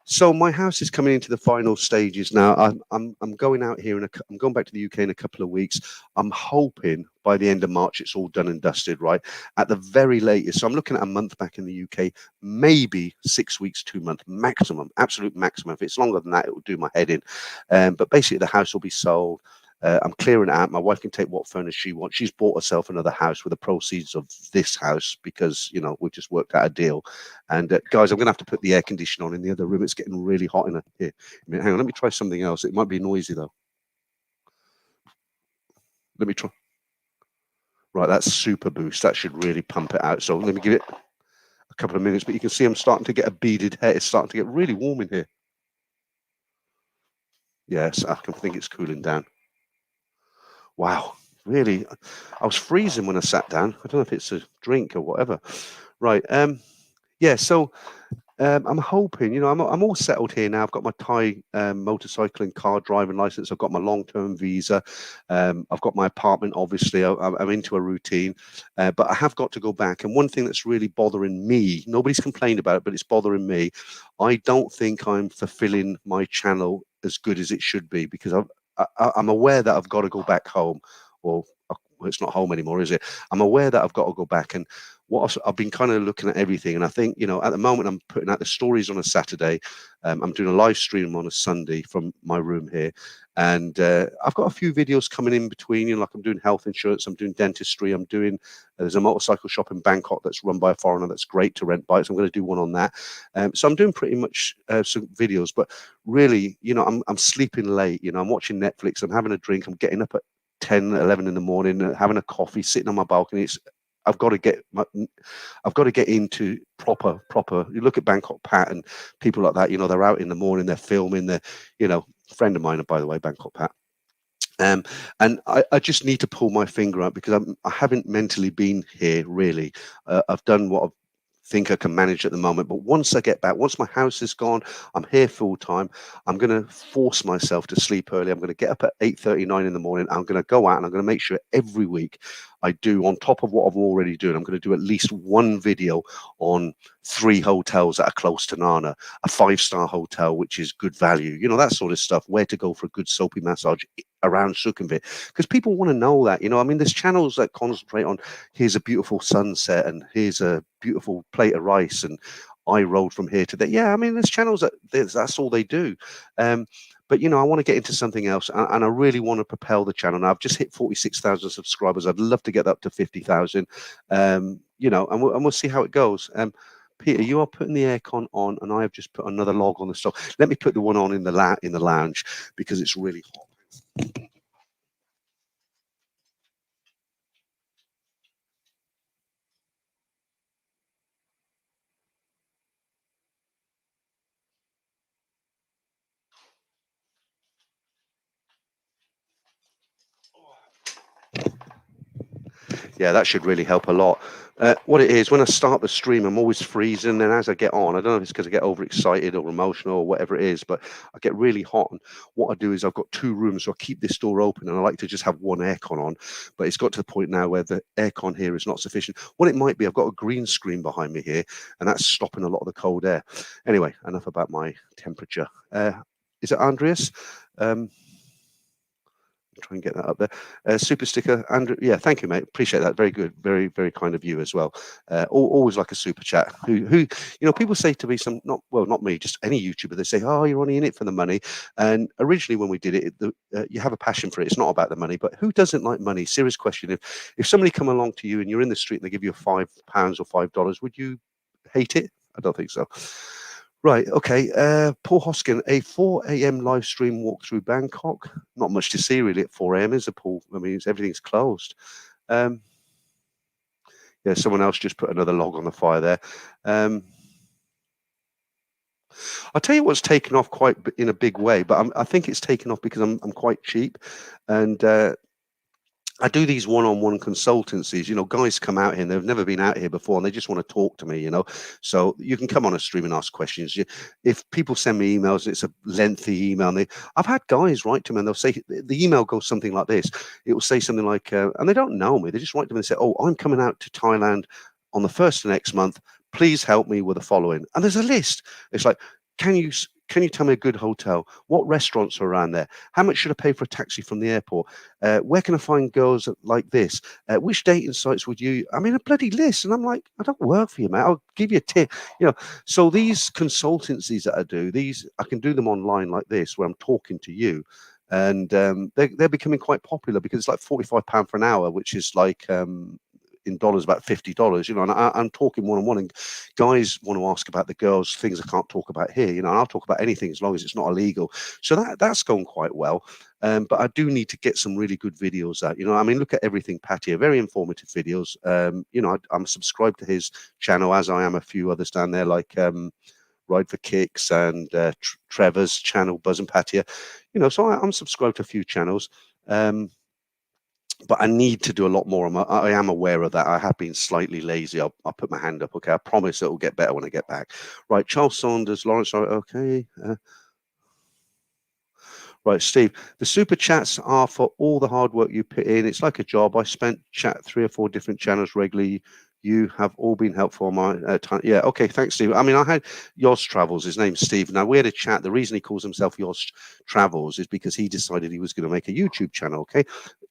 So my house is coming into the final stages now. I'm going out here I'm going back to the UK in a couple of weeks. I'm hoping by the end of March it's all done and dusted, right? At the very latest. So I'm looking at a month back in the UK, maybe 6 weeks, 2 months maximum, absolute maximum. If it's longer than that, it will do my head in. But basically the house will be sold. I'm clearing it out. My wife can take what furniture she wants. She's bought herself another house with the proceeds of this house because, we've just worked out a deal. And guys, I'm going to have to put the air conditioner on in the other room. It's getting really hot in here. Hang on, let me try something else. It might be noisy though. Let me try. Right, that's super boost. That should really pump it out. So let me give it a couple of minutes. But you can see I'm starting to get a beaded hair. It's starting to get really warm in here. Yes, I can think it's cooling down. Wow, really? I was freezing when I sat down. I don't know if it's a drink or whatever. Right. Yeah. So I'm hoping, I'm all settled here now. I've got my Thai motorcycle and car driving license. I've got my long-term visa. I've got my apartment. Obviously, I'm into a routine, but I have got to go back. And one thing that's really bothering me, nobody's complained about it, but it's bothering me. I don't think I'm fulfilling my channel as good as it should be because I'm aware that I've got to go back home, or well, it's not home anymore, is it? I'm aware that I've got to go back. And I've been kind of looking at everything, and I think, at the moment I'm putting out the stories on a Saturday. I'm doing a live stream on a Sunday from my room here, and I've got a few videos coming in between. Like I'm doing health insurance, I'm doing dentistry, I'm doing. There's a motorcycle shop in Bangkok that's run by a foreigner that's great to rent bikes. I'm going to do one on that. So I'm doing pretty much some videos, but really, I'm sleeping late. I'm watching Netflix, I'm having a drink, I'm getting up at 10, 11 in the morning, having a coffee, sitting on my balcony. I've got to get into proper. You look at Bangkok Pat and people like that. They're out in the morning, they're filming. Friend of mine, by the way, Bangkok Pat. And I just need to pull my finger out because I haven't mentally been here really. I've done what I think I can manage at the moment, but once I get back, once my house is gone, I'm here full time. I'm going to force myself to sleep early. I'm going to get up at 8:39 in the morning. I'm going to go out and I'm going to make sure every week I do, on top of what I'm already doing, I'm going to do at least one video on 3 hotels that are close to Nana, a 5-star hotel, which is good value, that sort of stuff, where to go for a good soapy massage around Sukhumvit, because people want to know that. There's channels that concentrate on, here's a beautiful sunset and here's a beautiful plate of rice and I rode from here to there. Yeah, there's channels that's all they do. But I want to get into something else, and I really want to propel the channel. Now I've just hit 46,000 subscribers. I'd love to get up to 50,000. And we'll see how it goes. Peter, you are putting the aircon on, and I have just put another log on the stove. Let me put the one on in the lounge because it's really hot. Yeah, that should really help a lot. What it is, when I start the stream, I'm always freezing. And as I get on, I don't know if it's because I get overexcited or emotional or whatever it is, but I get really hot. And what I do is I've got 2 rooms, so I keep this door open and I like to just have one aircon on. But it's got to the point now where the aircon here is not sufficient. What it might be, I've got a green screen behind me here, and that's stopping a lot of the cold air. Anyway, enough about my temperature. Is it Andreas? Try and get that up there. Super sticker, Andrew. Yeah, thank you, mate. Appreciate that. Very good. Very, very kind of you as well. Always like a super chat. Who, people say to me, not me, just any YouTuber. They say, "Oh, you're only in it for the money." And originally, when we did it, you have a passion for it. It's not about the money, but who doesn't like money? Serious question. If somebody come along to you and you're in the street and they give you £5 or $5, would you hate it? I don't think so. Right, okay. Paul Hoskin, a 4 a.m. live stream walk through Bangkok. Not much to see really at 4 a.m. is it, Paul? Everything's closed. Yeah, someone else just put another log on the fire there. I'll tell you what's taken off quite in a big way, but I think it's taken off because I'm quite cheap, and I do these one-on-one consultancies. Guys come out here and they've never been out here before and they just want to talk to me, So you can come on a stream and ask questions. If people send me emails, it's a lengthy email. And I've had guys write to me and they'll say, the email goes something like this. It will say something like, and they don't know me. They just write to me and say, "Oh, I'm coming out to Thailand on the 1st of next month. Please help me with the following." And there's a list. It's like, can you tell me a good hotel? What restaurants are around there? How much should I pay for a taxi from the airport? Where can I find girls like this? Which dating sites would you? A bloody list. And I'm like, I don't work for you, mate. I'll give you a tip. So these consultancies that I do, I can do them online like this, where I'm talking to you. And they're becoming quite popular because it's like £45 for an hour, which is like in dollars about $50, and I'm talking one-on-one, and guys want to ask about the girls, things I can't talk about here, and I'll talk about anything as long as it's not illegal. So that's gone quite well. But I do need to get some really good videos out. Look at everything Pattaya, very informative videos. I'm subscribed to his channel, as I am a few others down there, like Ride for Kicks and Trevor's channel, Buzz and Pattaya. So I'm subscribed to a few channels. But I need to do a lot more. I am aware of that. I have been slightly lazy. I'll put my hand up. Okay, I promise it will get better when I get back. Right, Charles Saunders, Lawrence. Okay. Right, Steve. The super chats are for all the hard work you put in. It's like a job. I spent chat 3 or 4 different channels regularly. You have all been helpful on my time. Yeah, okay, thanks, Steve. I had Yoz Travels. His name's Steve. Now, we had a chat. The reason he calls himself Yoz Travels is because he decided he was going to make a YouTube channel, okay,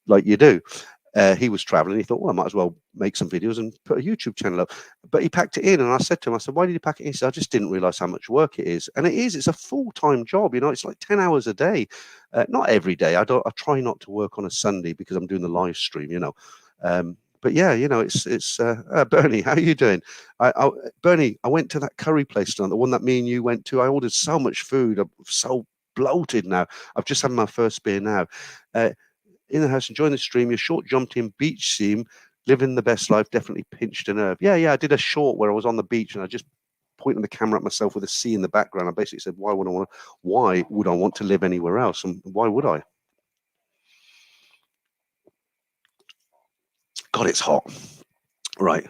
like you do. He was traveling. He thought, well, I might as well make some videos and put a YouTube channel up. But he packed it in, and I said to him, I said, why did you pack it in? He said, I just didn't realize how much work it is. And it is. It's a full-time job. It's like 10 hours a day. Not every day. I try not to work on a Sunday because I'm doing the live stream. But yeah, it's Bernie. How are you doing? Bernie, I went to that curry place tonight, the one that me and you went to. I ordered so much food. I'm so bloated now. I've just had my first beer now. In the house, enjoying the stream. Your short jumped in beach scene, living the best life. Definitely pinched a nerve. Yeah, I did a short where I was on the beach and I just pointing the camera at myself with a sea in the background. I basically said, why would I want to live anywhere else? And why would I? God, it's hot. Right.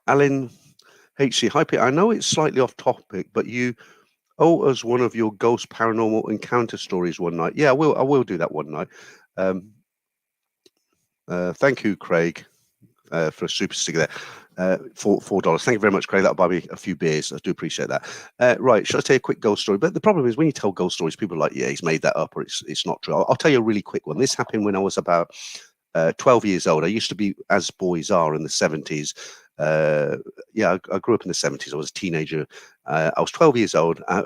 Alan HC, hi Peter. I know it's slightly off topic, but you owe us one of your ghost paranormal encounter stories one night. Yeah, I will do that one night. Thank you, Craig, for a super sticker there. $4. Thank you very much, Craig. That'll buy me a few beers. I do appreciate that. Right, should I tell you a quick ghost story? But the problem is when you tell ghost stories, people are like, yeah, he's made that up or it's not true. I'll tell you a really quick one. This happened when I was about 12 years old. I used to be, as boys are, in the 70s. I grew up in the 70s. I was a teenager. I was 12 years old. A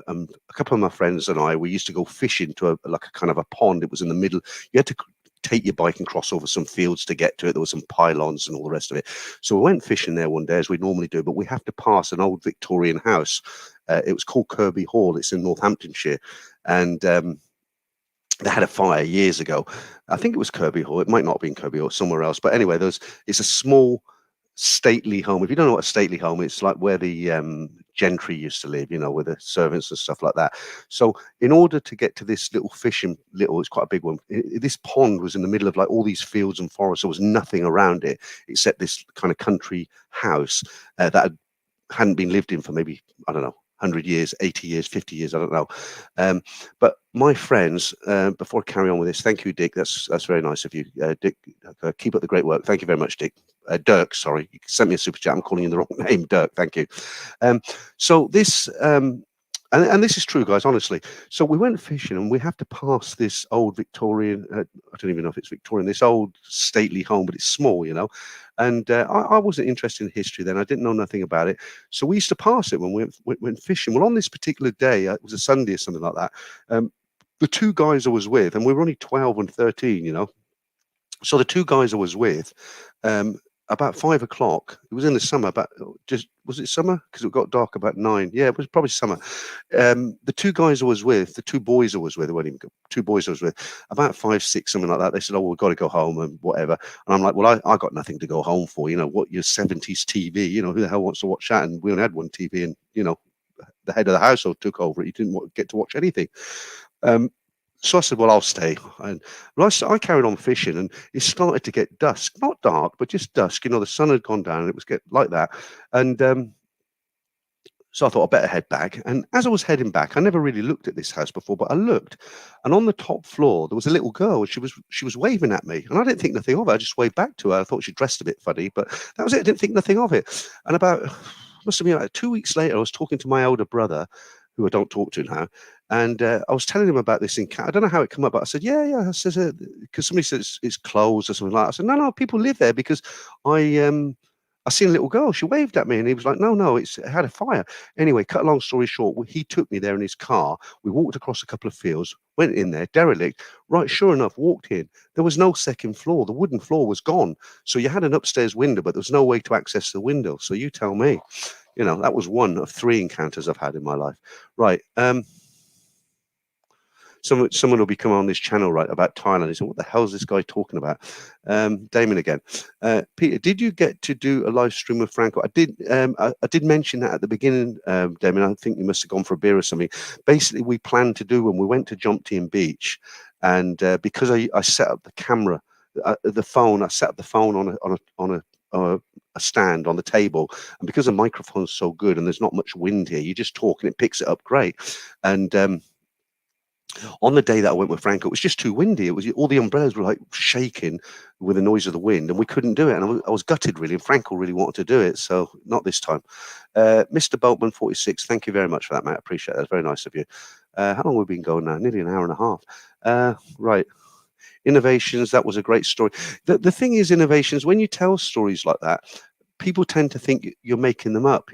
couple of my friends and I, we used to go fishing to a kind of a pond. It was in the middle. You had to take your bike and cross over some fields to get to it. There were some pylons and all the rest of it. So we went fishing there one day, as we normally do, but we have to pass an old Victorian house. It was called Kirby Hall. It's in Northamptonshire. And they had a fire years ago. I think it was Kirby Hall. It might not have been Kirby Hall, somewhere else. But anyway, it's a small stately home. If you don't know what a stately home is, it's like where the gentry used to live, with the servants and stuff like that. So in order to get to this it's quite a big one. This pond was in the middle of like all these fields and forests. There was nothing around it except this kind of country house that hadn't been lived in for maybe, I don't know, 100 years, 80 years, 50 years, I don't know. But my friends, before I carry on with this, thank you, Dick. That's very nice of you. Dick, keep up the great work. Thank you very much, Dick. Dirk, sorry. You sent me a super chat. I'm calling you the wrong name, Dirk. Thank you. So this, and this is true, guys, honestly. So we went fishing and we have to pass this old Victorian, I don't even know if it's Victorian, this old stately home, but it's small, And I wasn't interested in history then. I didn't know nothing about it. So we used to pass it when we went fishing. Well, on this particular day, it was a Sunday or something like that, the two guys I was with, and we were only 12 and 13, So the two guys I was with, about 5 o'clock, it was in the summer, was it summer? Because it got dark about 9. Yeah, it was probably summer. The two guys I was with, the two boys I was with, two boys I was with, about 5, 6, something like that. They said, oh, we've got to go home and whatever. And I'm like, well, I got nothing to go home for. What, your 70s TV, who the hell wants to watch that? And we only had one TV and, the head of the household took over it. You didn't get to watch anything. So I said, well, I'll stay. And I carried on fishing and it started to get dusk, not dark, but just dusk. The sun had gone down and it was getting like that. And so I thought I better head back. And as I was heading back, I never really looked at this house before, but I looked. And on the top floor, there was a little girl. She was waving at me. And I didn't think nothing of it. I just waved back to her. I thought she dressed a bit funny, but that was it. I didn't think nothing of it. And must have been like 2 weeks later, I was talking to my older brother, who I don't talk to now. And I was telling him about this encounter. I don't know how it came up, but I said, yeah. I said, because somebody said it's closed or something like that. I said, no, people live there because I seen a little girl. She waved at me, and he was like, no, it had a fire. Anyway, cut a long story short, he took me there in his car. We walked across a couple of fields, went in there, derelict. Right, sure enough, walked in. There was no second floor. The wooden floor was gone. So you had an upstairs window, but there was no way to access the window. So you tell me. That was one of 3 encounters I've had in my life. Right. Someone will be coming on this channel right about Thailand. He said, what the hell is this guy talking about? Damon again. Peter, did you get to do a live stream with Franco? I did. I did mention that at the beginning, Damon. I think you must have gone for a beer or something. Basically, we planned to do when we went to Jomtien Beach, and because I set up the camera, the phone, I set up the phone on a stand on the table, and because the microphone's so good and there's not much wind here, you just talk and it picks it up great. And on the day that I went with Franco, it was just too windy. It was all the umbrellas were like shaking with the noise of the wind, and we couldn't do it. And I was gutted really. And Franco really wanted to do it, so not this time. Mr. Boatman 46, thank you very much for that, mate. I appreciate that. That's very nice of you. How long have we been going now? Nearly an hour and a half. Right. Innovations, that was a great story. The thing is, innovations, when you tell stories like that, people tend to think you're making them up,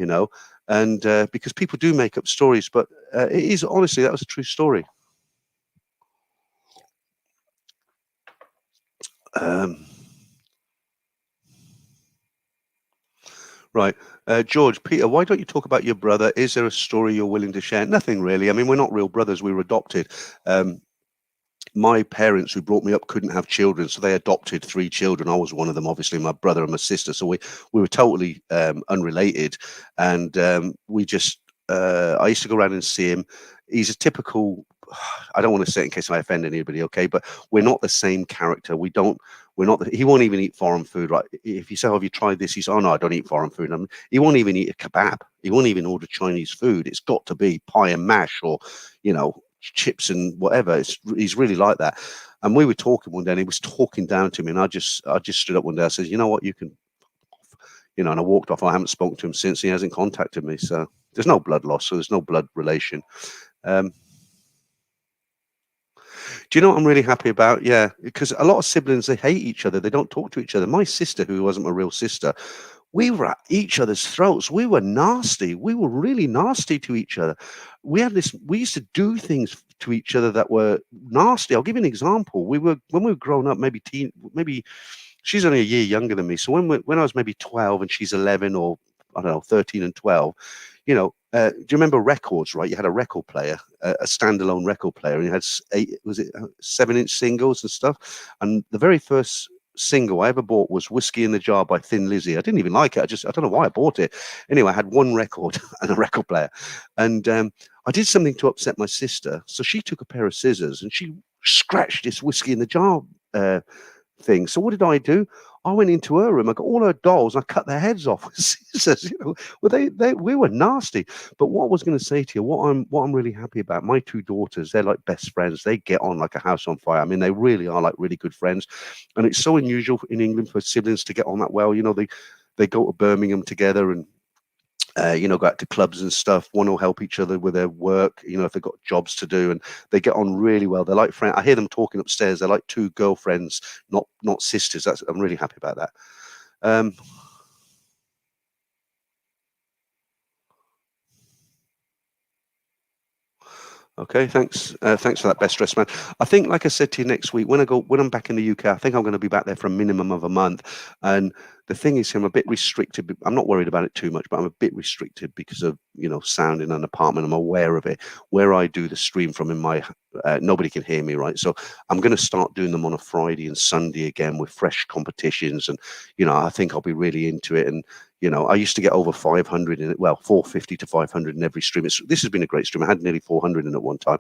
and because people do make up stories, but it is honestly, that was a true story. Um, right. George, Peter, why don't you talk about your brother? Is there a story you're willing to share? Nothing really. I mean, we're not real brothers. We were adopted. Um, my parents who brought me up couldn't have children, so they adopted three children. I was one of them, obviously, my brother and my sister. So we were totally unrelated, and we just I used to go around and see him. He's a typical. I don't want to say it in case I offend anybody, okay? But we're not the same character. We don't. We're not. He won't even eat foreign food. Right? If you say, "Oh, have you tried this?" He's, "Oh no, I don't eat foreign food." He won't even eat a kebab. He won't even order Chinese food. It's got to be pie and mash, or you know, chips and whatever. He's really like that. And we were talking one day, and he was talking down to me, and I just stood up one day. I said, "You know what? You can," and I walked off. I haven't spoken to him since. He hasn't contacted me. So there's no blood loss. So there's no blood relation. Um, do you know what I'm really happy about? Yeah, because a lot of siblings, they hate each other. They don't talk to each other. My sister, who wasn't my real sister, we were at each other's throats. We were nasty. We were really nasty to each other. We used to do things to each other that were nasty. I'll give you an example. When we were growing up, maybe she's only a year younger than me. So when I was maybe 12 and she's 11, or I don't know, 13 and 12, do you remember records, right? You had a record player, a standalone record player, and you had eight, was it 7-inch singles and stuff? And the very first single I ever bought was Whiskey in the Jar by Thin Lizzy. I didn't even like it. I don't know why I bought it. Anyway, I had one record and a record player. And I did something to upset my sister. So she took a pair of scissors and she scratched this Whiskey in the Jar thing. So what did I do? I went into her room. I got all her dolls. And I cut their heads off with scissors. Well, we were nasty. But what I was going to say to you, what I'm really happy about, my two daughters, they're like best friends. They get on like a house on fire. I mean, they really are like really good friends. And it's so unusual in England for siblings to get on that well. They go to Birmingham together, and go out to clubs and stuff. One will help each other with their work, if they've got jobs to do, and they get on really well. They're like friends. I hear them talking upstairs. They're like two girlfriends, not sisters. I'm really happy about that. Um, Okay, thanks. Thanks for that, best dressed man. I think, like I said to you, next week when I'm back in the UK, I think I'm going to be back there for a minimum of a month. And the thing is, I'm a bit restricted. I'm not worried about it too much, but I'm a bit restricted because of sound in an apartment. I'm aware of it. Where I do the stream from in my nobody can hear me, right? So I'm going to start doing them on a Friday and Sunday again with fresh competitions, and I think I'll be really into it. And I used to get over 500 in it, well, 450 to 500 in every stream. This has been a great stream. I had nearly 400 in at one time.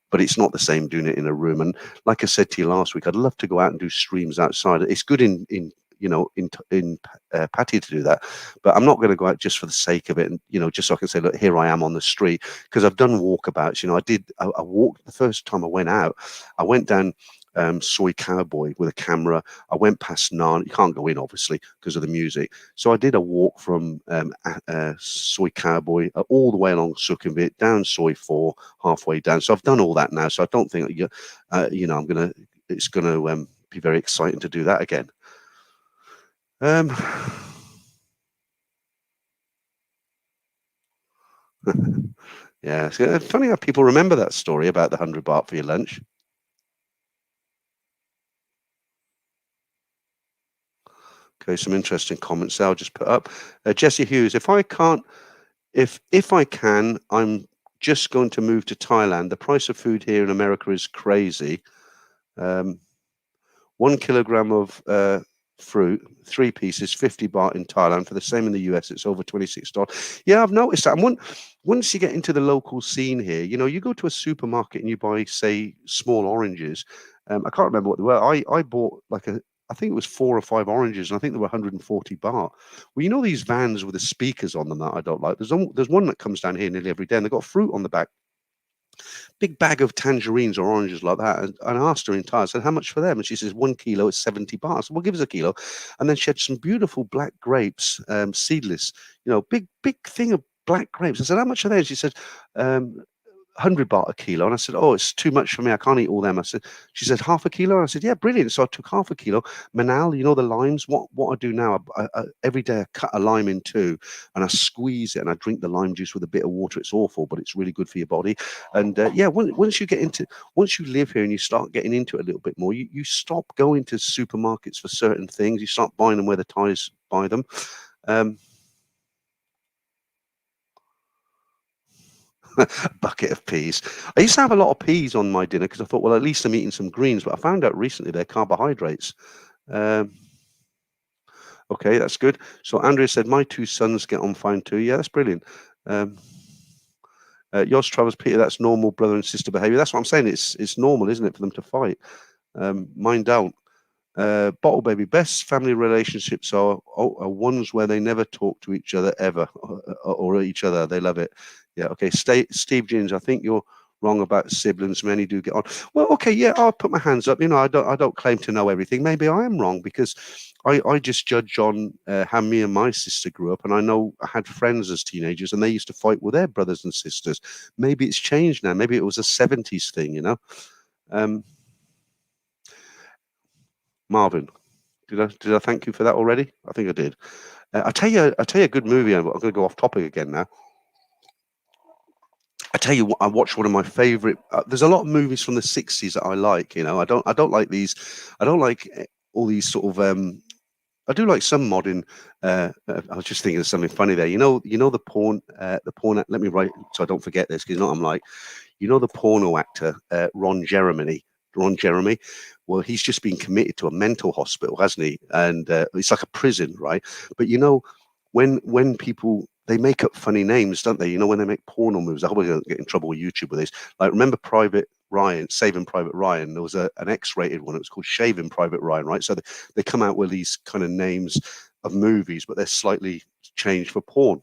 But it's not the same doing it in a room. And like I said to you last week, I'd love to go out and do streams outside. It's good in Patty to do that, but I'm not going to go out just for the sake of it, and just so I can say, look, here I am on the street, because I've done walkabouts. I walked the first time I went out. I went down Soy Cowboy with a camera. I went past Nana. You can't go in, obviously, because of the music. So I did a walk from Soy Cowboy all the way along Sukhumvit, down Soy 4, halfway down. So I've done all that now. So I don't think it's gonna be very exciting to do that again. Um, yeah, it's funny how people remember that story about the 100 baht for your lunch. Okay, some interesting comments there. I'll just put up. Jesse Hughes, if I can, I'm just going to move to Thailand. The price of food here in America is crazy. 1 kilogram of fruit, 3 pieces, 50 baht in Thailand. For the same in the US, it's over $26. Yeah, I've noticed that. And once you get into the local scene here, you go to a supermarket and you buy, say, small oranges. I can't remember what they were. I bought I think it was 4 or 5 oranges, and I think they were 140 baht. Well, these vans with the speakers on them that I don't like. There's one that comes down here nearly every day, and they've got fruit on the back, big bag of tangerines or oranges like that. And I asked her in Thai, I said, how much for them? And she says, 1 kilo is 70 baht. So we'll give us a kilo. And then she had some beautiful black grapes, seedless, big thing of black grapes. I said, how much are they? And she said, um, 100 baht a kilo. And I said, oh, it's too much for me. I can't eat all them. She said, half a kilo? And I said, yeah, brilliant. So I took half a kilo. Manal, you know, the limes, what I do now, every day I cut a lime in two and I squeeze it and I drink the lime juice with a bit of water. It's awful, but it's really good for your body. And yeah, once you live here and you start getting into it a little bit more, you stop going to supermarkets for certain things. You start buying them where the Thais buy them. A bucket of peas. I used to have a lot of peas on my dinner because I thought, well, at least I'm eating some greens. But I found out recently they're carbohydrates. Um, okay, that's good. So Andrea said, my two sons get on fine too. Yeah, that's brilliant. Yours, Travers, Peter, that's normal brother and sister behavior. That's what I'm saying. It's normal, isn't it, for them to fight? Mine don't. Bottle Baby, best family relationships are ones where they never talk to each other ever or each other. They love it. Yeah. Okay. Steve Gins, I think you're wrong about siblings. Many do get on. Well, okay. Yeah. I'll put my hands up. You know, I don't claim to know everything. Maybe I am wrong because I just judge on how me and my sister grew up. And I know I had friends as teenagers and they used to fight with their brothers and sisters. Maybe it's changed now. Maybe it was a 70s thing, you know? Marvin, did I thank you for that already? I think I did. I tell you a good movie. I'm going to go off topic again now. I tell you what, I watched one of my favorite. There's a lot of movies from the '60s that I like. You know, I don't like these. I don't like all these sort of. I do like some modern. I was just thinking of something funny there. You know the porn. The porn. Let me write so I don't forget this because I'm like, you know, the porno actor Ron Jeremy. Ron Jeremy. Well, he's just been committed to a mental hospital, hasn't he? And it's like a prison, right? But you know, when people they make up funny names, don't they? You know, when they make porno movies. I hope I don't get in trouble with YouTube with this. Like, remember Private Ryan, Saving Private Ryan? There was an X-rated one. It was called Shaving Private Ryan, right? So they come out with these kind of names of movies, but they're slightly changed for porn.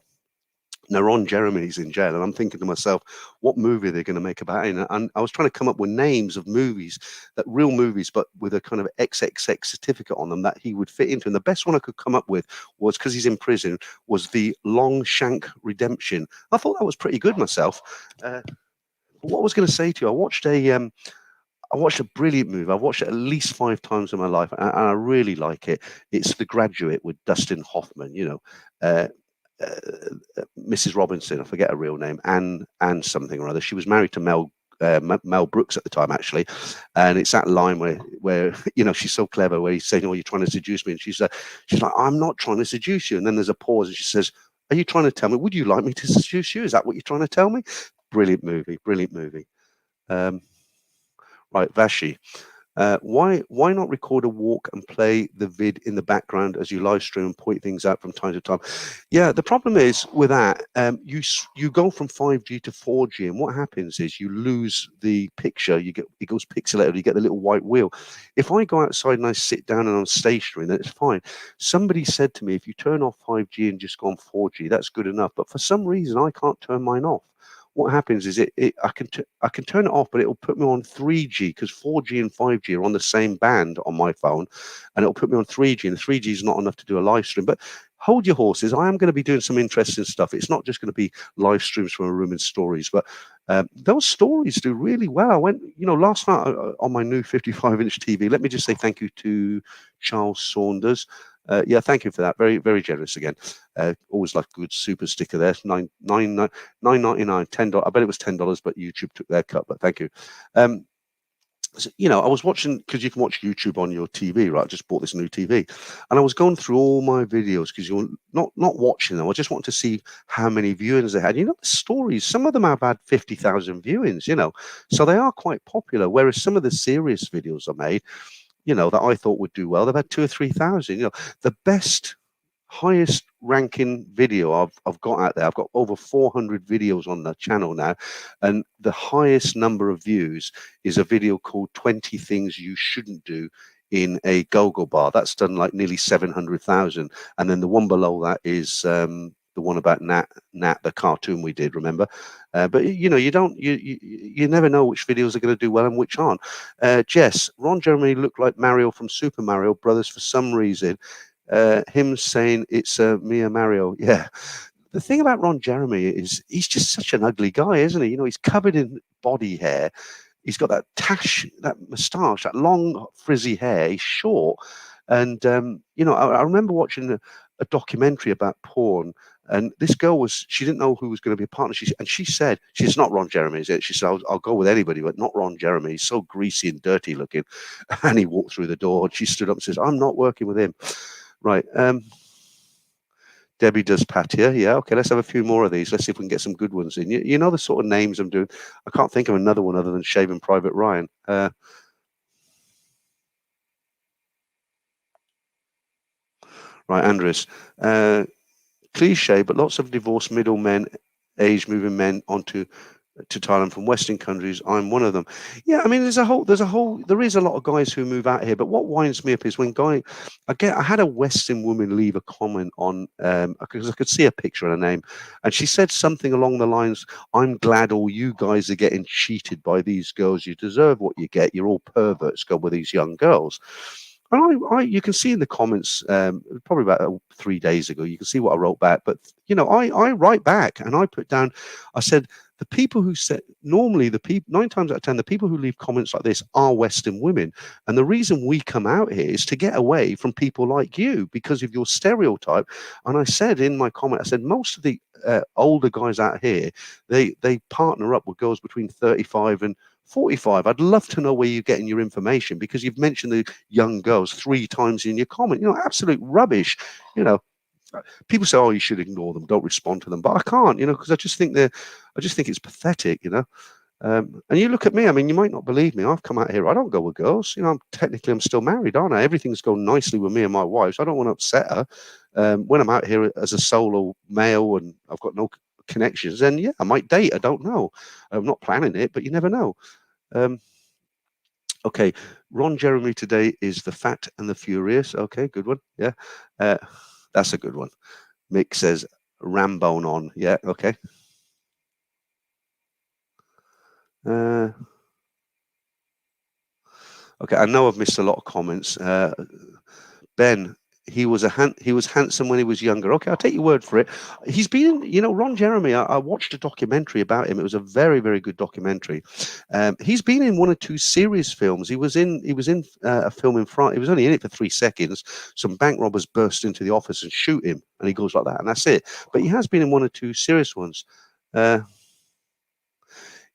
Now, Ron Jeremy's in jail, and I'm thinking to myself, what movie are they going to make about it? And I was trying to come up with names of movies, that real movies, but with a kind of XXX certificate on them that he would fit into. And the best one I could come up with was, because he's in prison, was the Longshank Redemption. I thought that was pretty good myself. What I was going to say to you, I watched a brilliant movie. I've watched it at least 5 times in my life, and I really like it. It's The Graduate with Dustin Hoffman. You know, Mrs. Robinson. I forget her real name, Anne something or other. She was married to Mel Brooks at the time, actually, and it's that line where you know, she's so clever, where he's saying, "Oh, you're trying to seduce me," and she's like, "I'm not trying to seduce you." And then there's a pause, and she says, "Are you trying to tell me? Would you like me to seduce you? Is that what you're trying to tell me?" Brilliant movie, brilliant movie. Right, Vashi. Why not record a walk and play the vid in the background as you live stream and point things out from time to time? Yeah, the problem is with that, you go from 5G to 4G, and what happens is you lose the picture. It goes pixelated. You get the little white wheel. If I go outside and I sit down and I'm stationary, then it's fine. Somebody said to me, if you turn off 5G and just go on 4G, that's good enough. But for some reason, I can't turn mine off. What happens is I can turn it off, but it'll put me on 3G, because 4G and 5G are on the same band on my phone, and it'll put me on 3G, and 3G is not enough to do a live stream. But hold your horses, I am going to be doing some interesting stuff. It's not just going to be live streams from a room and stories, but those stories do really well. I went, you know, last night on my new 55-inch TV. Let me just say thank you to Charles Saunders. Yeah, thank you for that. Very, very generous again. Always like a good super sticker there. $9.99, $10. I bet it was $10, but YouTube took their cut. But thank you. So, you know, I was watching, because you can watch YouTube on your TV, right? I just bought this new TV, and I was going through all my videos, because you're not watching them. I just want to see how many viewings they had. You know, the stories. Some of them have had 50,000 viewings. You know, so they are quite popular. Whereas some of the serious videos I made, you know, that I thought would do well, they've had 2,000 or 3,000. You know, the highest ranking video I've got out there. I've got over 400 videos on the channel now, and the highest number of views is a video called 20 Things You Shouldn't Do in a Go-Go Bar. That's done like nearly 700,000. And then the one below that is the one about Nat, the cartoon we did, remember? But you know, you never know which videos are going to do well and which aren't. Jess, Ron Jeremy looked like Mario from Super Mario Brothers for some reason. Him saying it's Mia Mario. Yeah, the thing about Ron Jeremy is he's just such an ugly guy, isn't he? You know, he's covered in body hair. He's got that tash, that moustache, that long frizzy hair. He's short, and you know, I remember watching a documentary about porn, and this girl she didn't know who was going to be a partner. She said, she's not Ron Jeremy, is it? She said, I'll go with anybody, but not Ron Jeremy. He's so greasy and dirty looking. And he walked through the door, and she stood up and says, I'm not working with him. Right. Debbie does Patia. Yeah, okay, let's have a few more of these. Let's see if we can get some good ones in. You know the sort of names I'm doing. I can't think of another one other than Shaving Private Ryan. Right, Andres. Cliche, but lots of divorced middle men, age moving men onto to Thailand from Western countries. I'm one of them. Yeah, I mean, there is a lot of guys who move out here. But what winds me up is when I had a Western woman leave a comment on because I could see a picture and a name, and she said something along the lines, "I'm glad all you guys are getting cheated by these girls. You deserve what you get. You're all perverts. Go with these young girls." And you can see in the comments, probably about 3 days ago, you can see what I wrote back. But you know, I write back and I put down, I said, the people who said normally the people 9 times out of 10, the people who leave comments like this are Western women, and the reason we come out here is to get away from people like you because of your stereotype. And I said in my comment, I said most of the older guys out here, they partner up with girls between 35 and 45. I'd love to know where you're getting your information because you've mentioned the young girls 3 times in your comment. You know, absolute rubbish. You know, people say, "Oh, you should ignore them, don't respond to them," but I can't. You know, because I just think it's pathetic. You know, and you look at me. I mean, you might not believe me. I've come out here. I don't go with girls. You know, I'm still married, aren't I? Everything's going nicely with me and my wife. So I don't want to upset her. When I'm out here as a solo male and I've got no connections, then yeah, I might date. I don't know. I'm not planning it, but you never know. Um, okay, Ron Jeremy today is the Fat and the Furious. Okay, good one. Yeah, uh, that's a good one. Mick says Rambone on. Yeah, okay. Uh, okay, I know I've missed a lot of comments. Ben, he was handsome when he was younger. Okay, I'll take your word for it. He's been, you know, Ron Jeremy. I watched a documentary about him. It was a very, very good documentary. He's been in 1 or 2 serious films. He was in a film in France. He was only in it for 3 seconds. Some bank robbers burst into the office and shoot him, and he goes like that, and that's it. But he has been in 1 or 2 serious ones. Uh,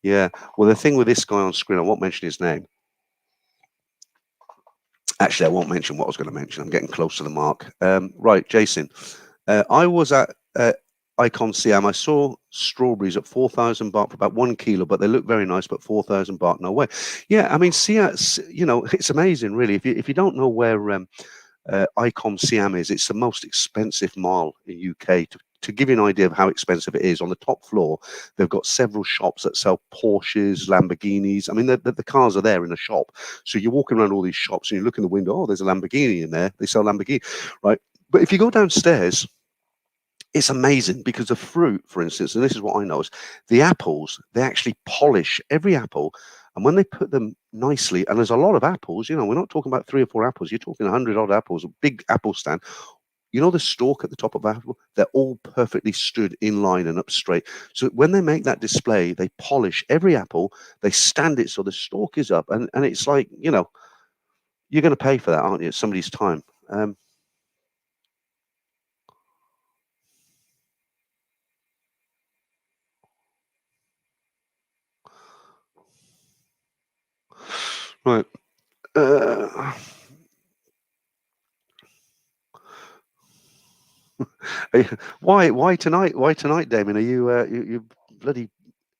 yeah. Well, the thing with this guy on screen, I won't mention his name. Actually, I won't mention what I was going to mention. I'm getting close to the mark. Right, Jason. I was at Icon Siam. I saw strawberries at 4,000 baht for about 1 kilo, but they look very nice. But 4,000 baht, no way. Yeah, I mean, Siam. You know, it's amazing, really. If you don't know where Icon Siam is, it's the most expensive mall in UK. To give you an idea of how expensive it is, on the top floor, they've got several shops that sell Porsches, Lamborghinis. I mean, the cars are there in a shop. So you're walking around all these shops and you look in the window, oh, there's a Lamborghini in there. They sell Lamborghini, right? But if you go downstairs, it's amazing because the fruit, for instance, and this is what I know, is the apples, they actually polish every apple. And when they put them nicely, and there's a lot of apples, you know, we're not talking about 3 or 4 apples, you're talking 100 odd apples, a big apple stand. You know, the stalk at the top of the apple, they're all perfectly stood in line and up straight. So when they make that display, they polish every apple, they stand it so the stalk is up. And it's like, you know, you're going to pay for that, aren't you? It's somebody's time. Right. Uh, why tonight? Why tonight, Damien? Are you bloody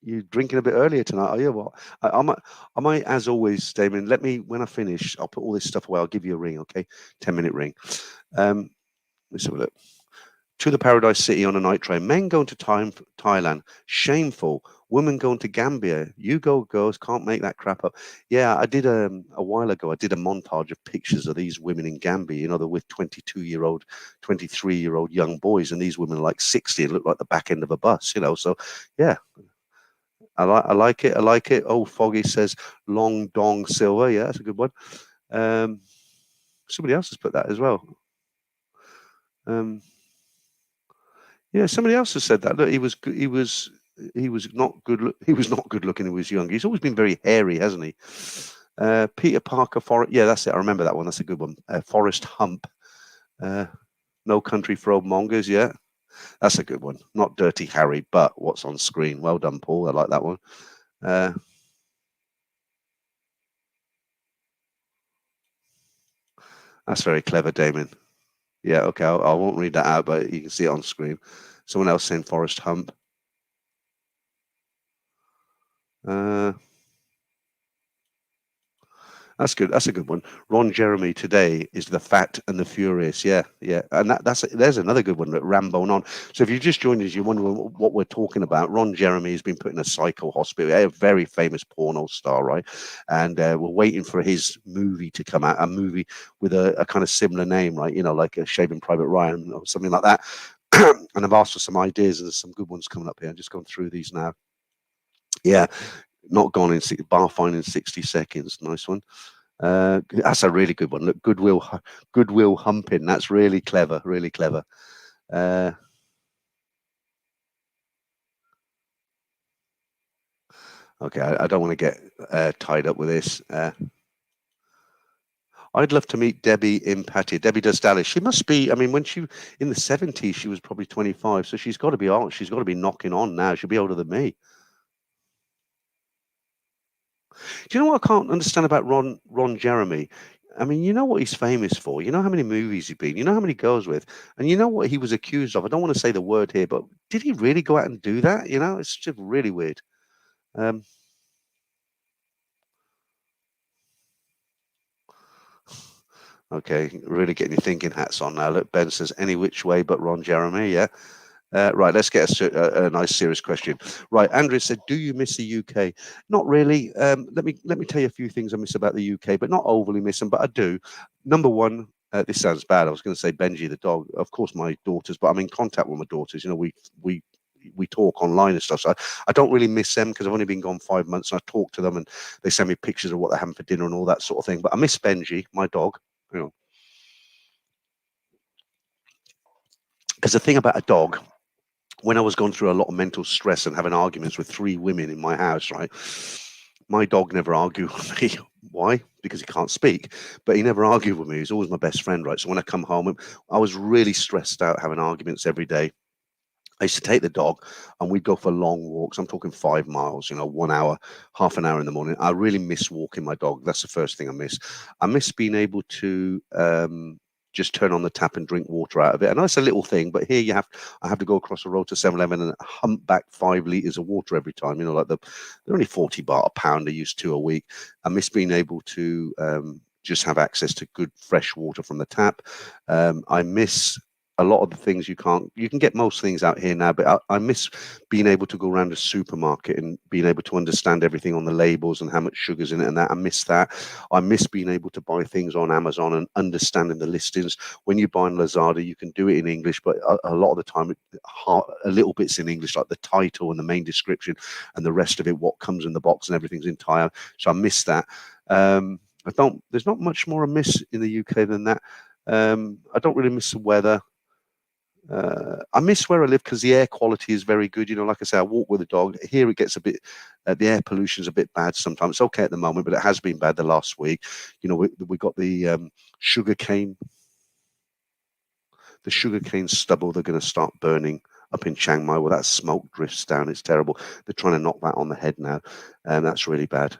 you drinking a bit earlier tonight? Are you what? I might, as always, Damien. Let me when I finish, I'll put all this stuff away. I'll give you a ring, okay? 10-minute ring. Let's have a look. To the Paradise City on a night train. Men going to Thailand. Shameful. Women going to Gambia. You go, girls. Can't make that crap up. Yeah, I did a while ago. I did a montage of pictures of these women in Gambia. You know, they're with 22-year-old, 23-year-old young boys, and these women are like 60 and look like the back end of a bus. You know, so yeah, I like it. I like it. Oh, Foggy says Long Dong Silver. Yeah, that's a good one. Um, somebody else has put that as well. Um, Yeah, somebody else has said that. Look, he was not good looking when he was young. He's always been very hairy, hasn't he? Peter Parker Forrest. Yeah, that's it. I remember that one. That's a good one. Forrest Hump. Uh, No Country for Old Mongers. Yeah, that's a good one. Not Dirty Harry, but what's on screen. Well done, Paul. I like that one. Uh, that's very clever, Damon. Yeah, okay. I won't read that out, but you can see it on screen. Someone else saying Forrest Hump. Uh, That's good. That's a good one. Ron Jeremy today is the Fat and the Furious. Yeah, yeah, and there's another good one that Rambo on. So if you just joined us, you're wondering what we're talking about. Ron Jeremy has been put in a psycho hospital. A very famous porno star, right? And we're waiting for his movie to come out. A movie with a kind of similar name, right? You know, like a Shaving Private Ryan or something like that. And I've asked for some ideas, and there's some good ones coming up here. I'm just going through these now. Yeah, not gone in bar fine in 60 seconds. Nice one. That's a really good one. Look, Goodwill Humping. That's really clever. Really clever. Uh, okay, I don't want to get tied up with this. I'd love to meet Debbie in Pattaya. Debbie does Dallas. She must be. I mean, when she in the 70s, she was probably 25. So she's got to be on. She's got to be knocking on now. She'll be older than me. Do you know what I can't understand about Ron Jeremy? I mean, you know what he's famous for. You know how many movies he's been. You know how many girls with, and you know what he was accused of. I don't want to say the word here, but did he really go out and do that? You know, it's just really weird. Um, okay, really getting your thinking hats on now. Look, Ben says any which way but Ron Jeremy. Yeah. Right, let's get a nice serious question. Right, Andrea said, "Do you miss the UK?" Not really. Let me tell you a few things I miss about the UK, but not overly miss them. But I do. Number one, this sounds bad. I was going to say Benji the dog. Of course, my daughters, but I'm in contact with my daughters. You know, we we talk online and stuff. So I don't really miss them because I've only been gone 5 months, and I talk to them and they send me pictures of what they're having for dinner and all that sort of thing. But I miss Benji, my dog. You know, because the thing about a dog, when I was going through a lot of mental stress and having arguments with three women in my house, right? My dog never argued with me. Why? Because he can't speak. But he never argued with me. He's always my best friend, right? So when I come home, I was really stressed out having arguments every day. I used to take the dog and we'd go for long walks. I'm talking 5 miles, 1 hour, half an hour in the morning. I really miss walking my dog. That's the first thing I miss. I miss being able to just turn on the tap and drink water out of it. And that's a little thing, but here I have to go across the road to 7-Eleven and hump back 5 liters of water every time. Like they're only 40 baht a pound. I used to a week. I miss being able to just have access to good fresh water from the tap. I miss a lot of the things you can get most things out here now, but I miss being able to go around a supermarket and being able to understand everything on the labels and how much sugar's in it and that. I miss that. I miss being able to buy things on Amazon and understanding the listings. When you buy on Lazada, you can do it in English, but a lot of the time, a little bits in English, like the title and the main description, and the rest of it, what comes in the box and everything's in Thai. So I miss that. I don't. There's not much more I miss in the UK than that. I don't really miss the weather. I miss where I live because the air quality is very good. Like I say, I walk with a dog. Here it gets a bit, the air pollution's a bit bad sometimes. It's okay at the moment, but it has been bad the last week. We got sugar cane, the sugar cane stubble. They're going to start burning up in Chiang Mai. Well, that smoke drifts down. It's terrible. They're trying to knock that on the head now, and that's really bad.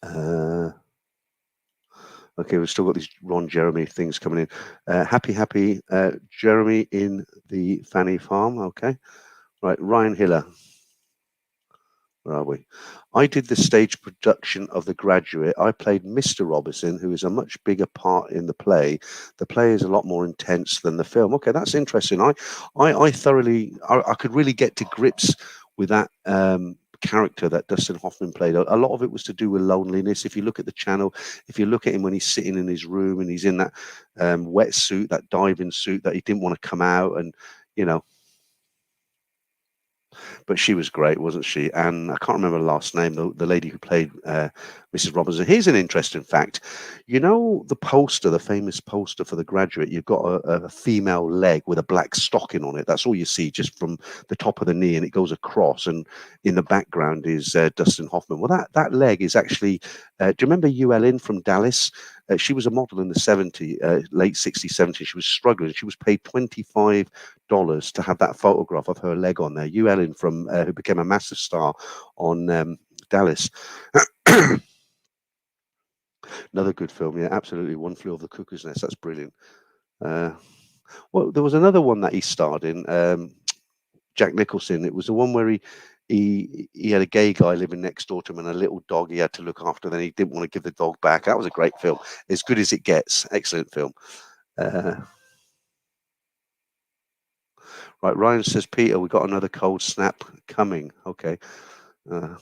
Uh, okay, we've still got these Ron Jeremy things coming in. Happy, Jeremy in the Fanny Farm. Okay. Right, Ryan Hiller. Where are we? I did the stage production of The Graduate. I played Mr. Robinson, who is a much bigger part in the play. The play is a lot more intense than the film. Okay, that's interesting. I thoroughly, I could really get to grips with that character that Dustin Hoffman played. A lot of it was to do with loneliness. If you look at the channel, if you look at him when he's sitting in his room and he's in that wetsuit, that diving suit that he didn't want to come out, and you know But she was great, wasn't she? And I can't remember her last name, the lady who played Mrs. Robinson. Here's an interesting fact. You know the poster, the famous poster for The Graduate, you've got a female leg with a black stocking on it. That's all you see just from the top of the knee, and it goes across, and in the background is Dustin Hoffman. Well, that leg is actually, do you remember Llewellyn from Dallas? She was a model in the 70s, late 60s, 70s. She was struggling. She was paid $25 to have that photograph of her leg on there. Hugh Ellen from who became a massive star on Dallas. Another good film, yeah, absolutely. One Flew Over the Cuckoo's Nest. That's brilliant. Uh, well, there was another one that he starred in. Jack Nicholson. It was the one where he had a gay guy living next door to him and a little dog he had to look after. Then he didn't want to give the dog back. That was a great film. As good as it gets. Excellent film. Uh, right, Ryan says, Peter, we got another cold snap coming. Okay. Uh,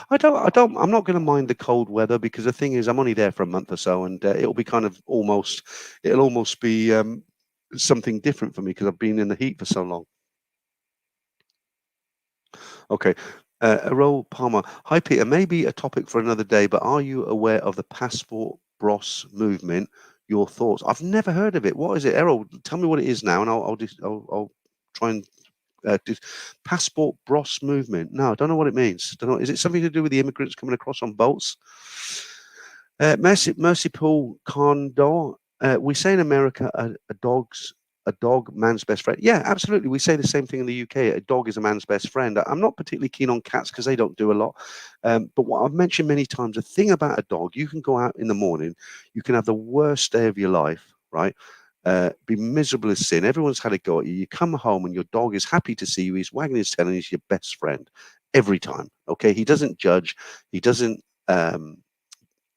I'm not going to mind the cold weather because the thing is, I'm only there for a month or so, and it'll be kind of it'll almost be something different for me because I've been in the heat for so long. Okay. Errol Palmer. Hi, Peter. Maybe a topic for another day, but are you aware of the passport bros movement? Your thoughts? I've never heard of it. What is it, Errol? Tell me what it is now, and I'll try and passport bros movement. No, I don't know what it means. Don't know. Is it something to do with the immigrants coming across on boats? Mercy Paul Condor. We say in America, a dog man's best friend. Yeah, absolutely. We say the same thing in the UK. A dog is a man's best friend. I'm not particularly keen on cats because they don't do a lot. But what I've mentioned many times, the thing about a dog, you can go out in the morning, you can have the worst day of your life, right? Be miserable as sin. Everyone's had a go at you. You come home and your dog is happy to see you. He's wagging his tail and he's your best friend every time. Okay, he doesn't judge. He doesn't.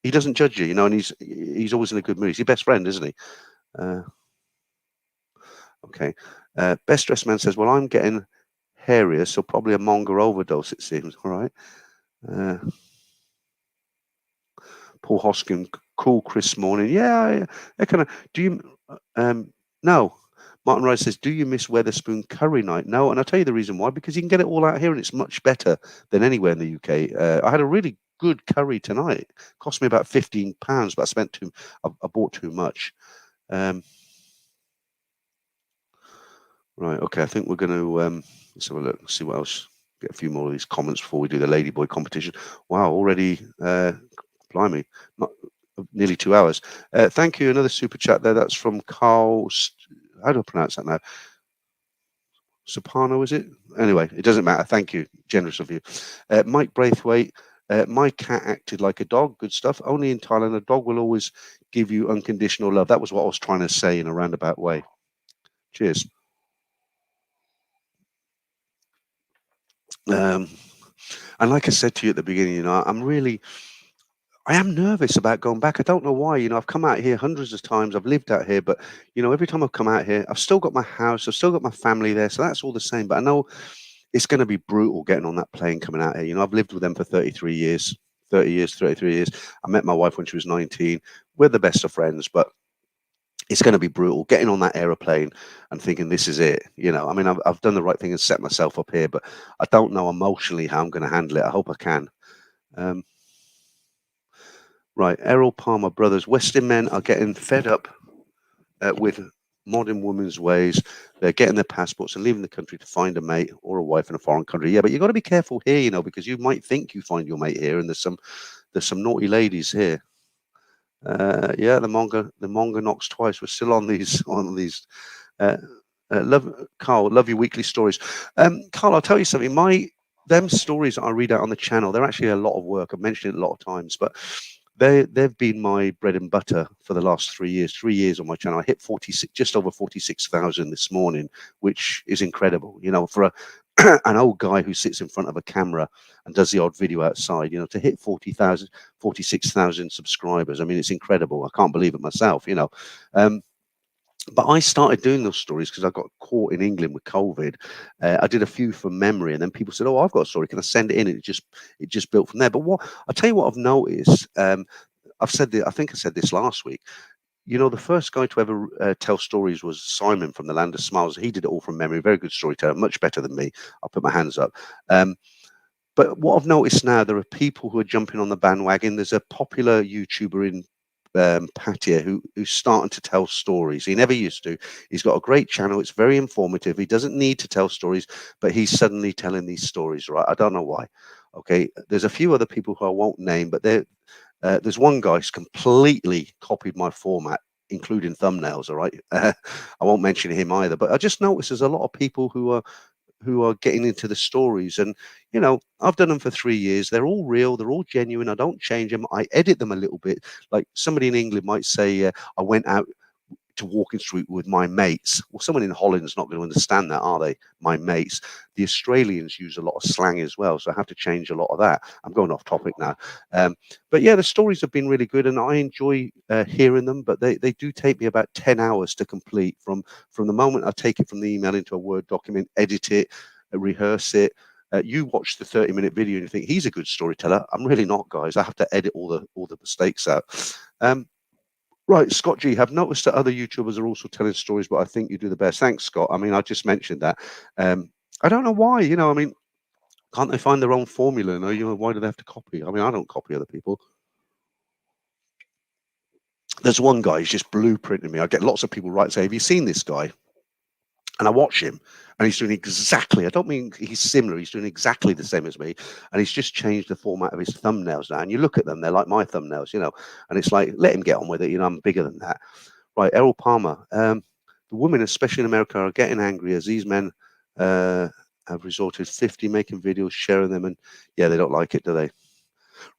He doesn't judge you, and he's always in a good mood. He's your best friend, isn't he? Uh, okay. Best dressed man says, "Well, I'm getting hairier, so probably a monger overdose. It seems." All right. Uh, Paul Hoskin, cool, Chris morning. Yeah, I kind of. Do you? No. Martin Rice says, "Do you miss Weatherspoon curry night?" No, and I'll tell you the reason why. Because you can get it all out here, and it's much better than anywhere in the UK. I had a really good curry tonight. Cost me about £15, but I bought too much. Right. Okay. I think we're going to let's have a look. See what else. Get a few more of these comments before we do the Ladyboy competition. Wow, already, blimey, not nearly 2 hours. Thank you. Another super chat there. That's from Carl. How do I pronounce that now? Soprano, is it? Anyway, it doesn't matter. Thank you. Generous of you. Mike Braithwaite. My cat acted like a dog. Good stuff. Only in Thailand, a dog will always give you unconditional love. That was what I was trying to say in a roundabout way. Cheers. And like I said to you at the beginning, I am nervous about going back. I don't know why. I've come out here hundreds of times. I've lived out here, but every time I've come out here, I've still got my house. I've still got my family there, so that's all the same. But I know it's going to be brutal getting on that plane coming out here. I've lived with them for 33 years, 30 years, 33 years. I met my wife when she was 19. We're the best of friends, but it's going to be brutal getting on that aeroplane and thinking this is it. I mean, I've done the right thing and set myself up here, but I don't know emotionally how I'm going to handle it. I hope I can. Right, Errol Palmer brothers. Western men are getting fed up with modern women's ways. They're getting their passports and leaving the country to find a mate or a wife in a foreign country. Yeah, but you've got to be careful here, because you might think you find your mate here, and there's some naughty ladies here. Yeah, the monger knocks twice. We're still on these love Carl, love your weekly stories. Carl, I'll tell you something. Them stories that I read out on the channel, they're actually a lot of work. I've mentioned it a lot of times, but they've been my bread and butter for the last 3 years. 3 years on my channel. I hit 46, just over 46,000 this morning, which is incredible. For an old guy who sits in front of a camera and does the odd video outside, to hit 40,000, 46,000 subscribers. I mean, it's incredible. I can't believe it myself. But I started doing those stories because I got caught in England with COVID. I did a few from memory, and then people said, "Oh, I've got a story. Can I send it in?" And it just built from there. But I'll tell you what I've noticed. I think I said this last week. You know, the first guy to ever tell stories was Simon from the Land of Smiles. He did it all from memory. Very good storyteller, much better than me. I'll put my hands up. Um, but what I've noticed now, there are people who are jumping on the bandwagon. There's a popular YouTuber in Pattaya who's starting to tell stories. He never used to. He's got a great channel. It's very informative. He doesn't need to tell stories, but he's suddenly telling these stories, right? I don't know why. Okay, there's a few other people who I won't name, but there's one guy who's completely copied my format, including thumbnails. All right, I won't mention him either. But I just noticed there's a lot of people who are getting into the stories, and I've done them for 3 years. They're all real. They're all genuine. I don't change them. I edit them a little bit. Like somebody in England might say, I went out to Walking Street with my mates. Well, someone in Holland's not going to understand that, are they? My mates. The Australians use a lot of slang as well, so I have to change a lot of that. I'm going off topic now. But yeah, the stories have been really good, and I enjoy hearing them, but they do take me about 10 hours to complete from the moment I take it from the email into a Word document, edit it, rehearse it. You watch the 30-minute video and you think he's a good storyteller. I'm really not, guys. I have to edit all the mistakes out. Right, Scott G, have noticed that other YouTubers are also telling stories, but I think you do the best. Thanks, Scott. I mean, I just mentioned that. I don't know why, I mean, can't they find their own formula? No, why do they have to copy? I mean, I don't copy other people. There's one guy, he's just blueprinting me. I get lots of people right say, have you seen this guy? And I watch him, and he's doing exactly, I don't mean he's similar, he's doing exactly the same as me, and he's just changed the format of his thumbnails now. And you look at them, they're like my thumbnails, and it's like, let him get on with it, I'm bigger than that. Right, Errol Palmer. The women, especially in America, are getting angry as these men have resorted 50 making videos, sharing them, and yeah, they don't like it, do they?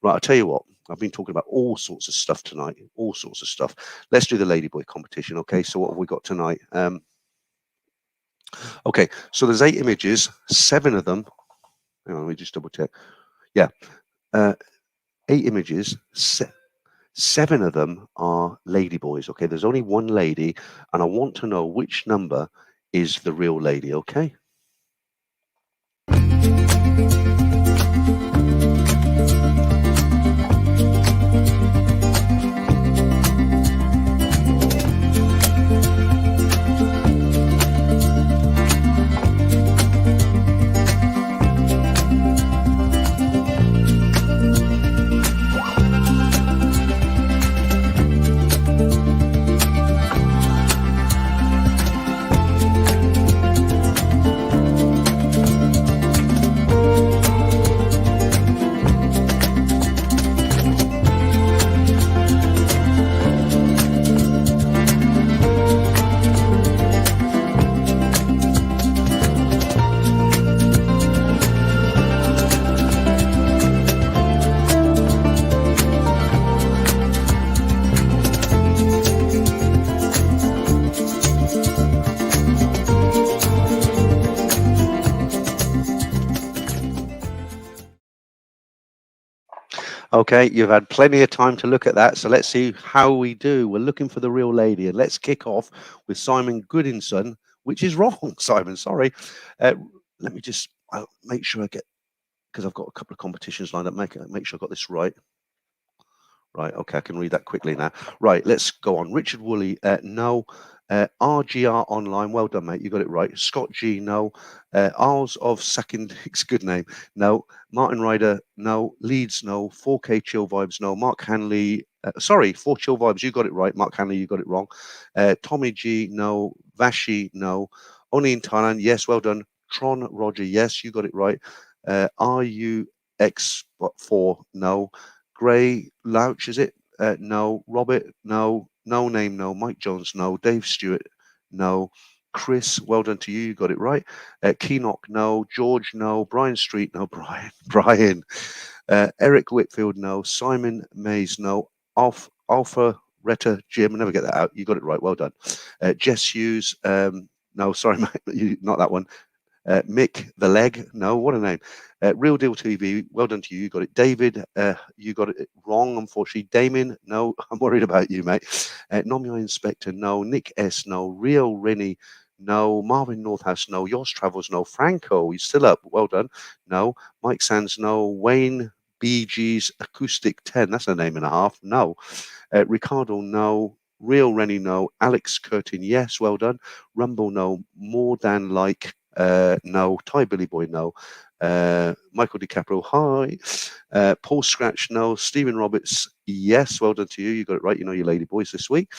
Right, I'll tell you what, I've been talking about all sorts of stuff tonight, all sorts of stuff. Let's do the Ladyboy competition, okay? So what have we got tonight? Okay, so there's 8 images, 7 of them. Hang on, let me just double check. Yeah, 8 images, 7 of them are ladyboys. Okay, there's only one lady, and I want to know which number is the real lady. Okay. Okay, you've had plenty of time to look at that, so let's see how we do. We're looking for the real lady, and let's kick off with Simon Goodinson, which is wrong, Simon, sorry. Let me just make sure I get, because I've got a couple of competitions lined up, make sure I got this right. Right, okay, I can read that quickly now. Right, let's go on. Richard Woolley, no. RGR Online, well done, mate. You got it right. Scott G, no. Isles of Sakindix, good name, no. Martin Ryder, no. Leeds, no. 4K Chill Vibes, no. Mark Hanley, sorry, 4 Chill Vibes, you got it right. Mark Hanley, you got it wrong. Tommy G, no. Vashi, no. Only in Thailand, yes, well done. Tron Roger, yes, you got it right. RUX4, no. Gray Louch, is it? No. Robert, no. No Name, no. Mike Jones, no. Dave Stewart, no. Chris, well done to you. You got it right. Keenock, no. George, no. Brian Street, no. Brian. Eric Whitfield, no. Simon Mays, no. Alpha Retta Jim, I never get that out. You got it right. Well done. Jess Hughes, no, sorry, mate, not that one. Mick the Leg, no, what a name. Real Deal TV, well done to you. You got it. David, you got it wrong, unfortunately. Damien, no, I'm worried about you, mate. Nomio Inspector, no. Nick S, no. Rio Rennie, no. Marvin Northhouse, no. Yours Travels, no. Franco, he's still up, well done. No. Mike Sands, no. Wayne BG's Acoustic 10, that's a name and a half, no. Ricardo, no. Real Rennie, no. Alex Curtin, yes, well done. Rumble, no. More than like, no. Thai Billy Boy, no. Michael DiCaprio, hi. Paul Scratch, no. Stephen Roberts, yes, well done to you. You got it right. You know your lady boys this week.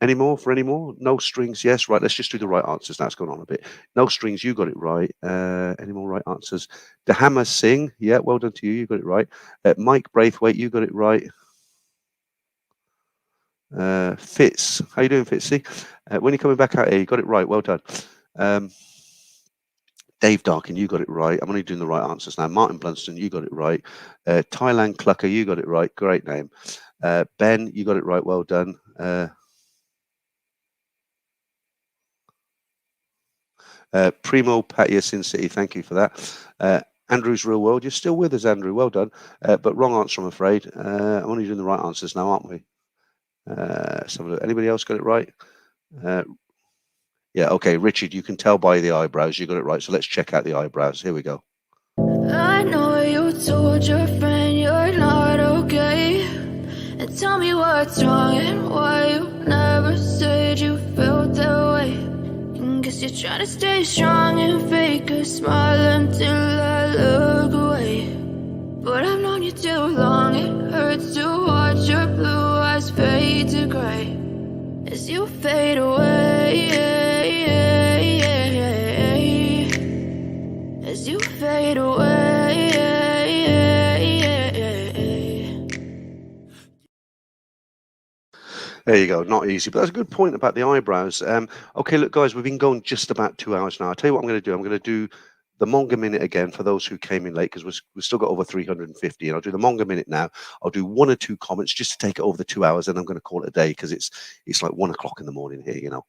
Any more for any more? No strings, yes. Right, let's just do the right answers. That's gone on a bit. No strings, you got it right. Any more right answers? The Hammer Sing, yeah, well done to you. You got it right. Mike Braithwaite, you got it right. Fitz, how you doing, Fitzy? When you're coming back out here, you got it right. Well done. Dave Darkin, you got it right. I'm only doing the right answers now. Martin Blunston, you got it right. Thailand Clucker, you got it right. Great name. Ben, you got it right. Well done. Primo Patia Sin City, thank you for that. Andrew's Real World, you're still with us, Andrew. Well done. But wrong answer, I'm afraid. I'm only doing the right answers now, aren't we? So anybody else got it right? Yeah, okay. Richard, you can tell by the eyebrows you got it right. So let's check out the eyebrows. Here we go. I know you told your friend you're not okay, and tell me what's wrong and why you never said you felt that way. And guess you're trying to stay strong and fake a smile until I look away. But I've known you too long, it hurts to watch your blue eyes fade to gray as you fade away, as you fade away. There you go. Not easy, but that's a good point about the eyebrows. Okay, look, guys, we've been going just about 2 hours now. I'll tell you what I'm going to do. I'm going to do the Monga Minute again for those who came in late, because we've still got over 350. And I'll do the Monga Minute now. I'll do 1 or 2 comments just to take it over the 2 hours, and I'm going to call it a day, because it's like 1 o'clock in the morning here, you know.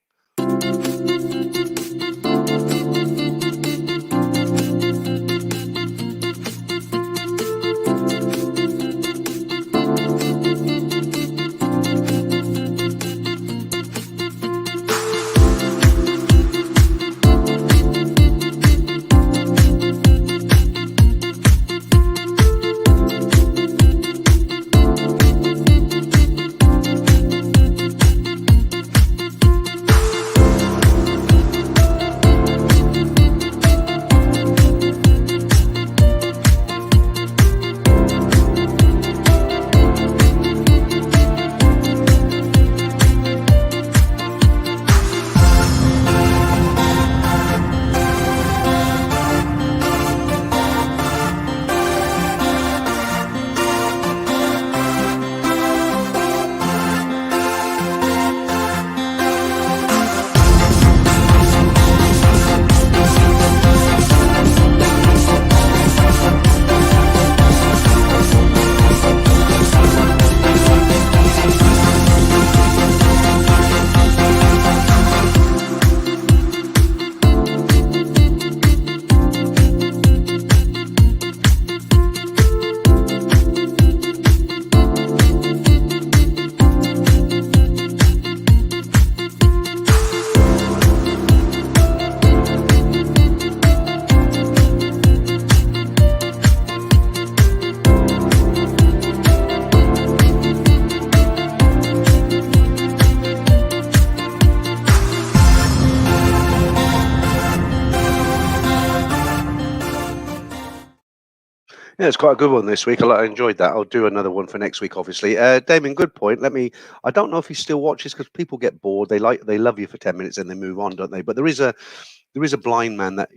Yeah, it's quite a good one this week. I enjoyed that. I'll do another one for next week, obviously. Damien, good point. I don't know if he still watches, because people get bored. They love you for 10 minutes and they move on, don't they? But there is a blind man that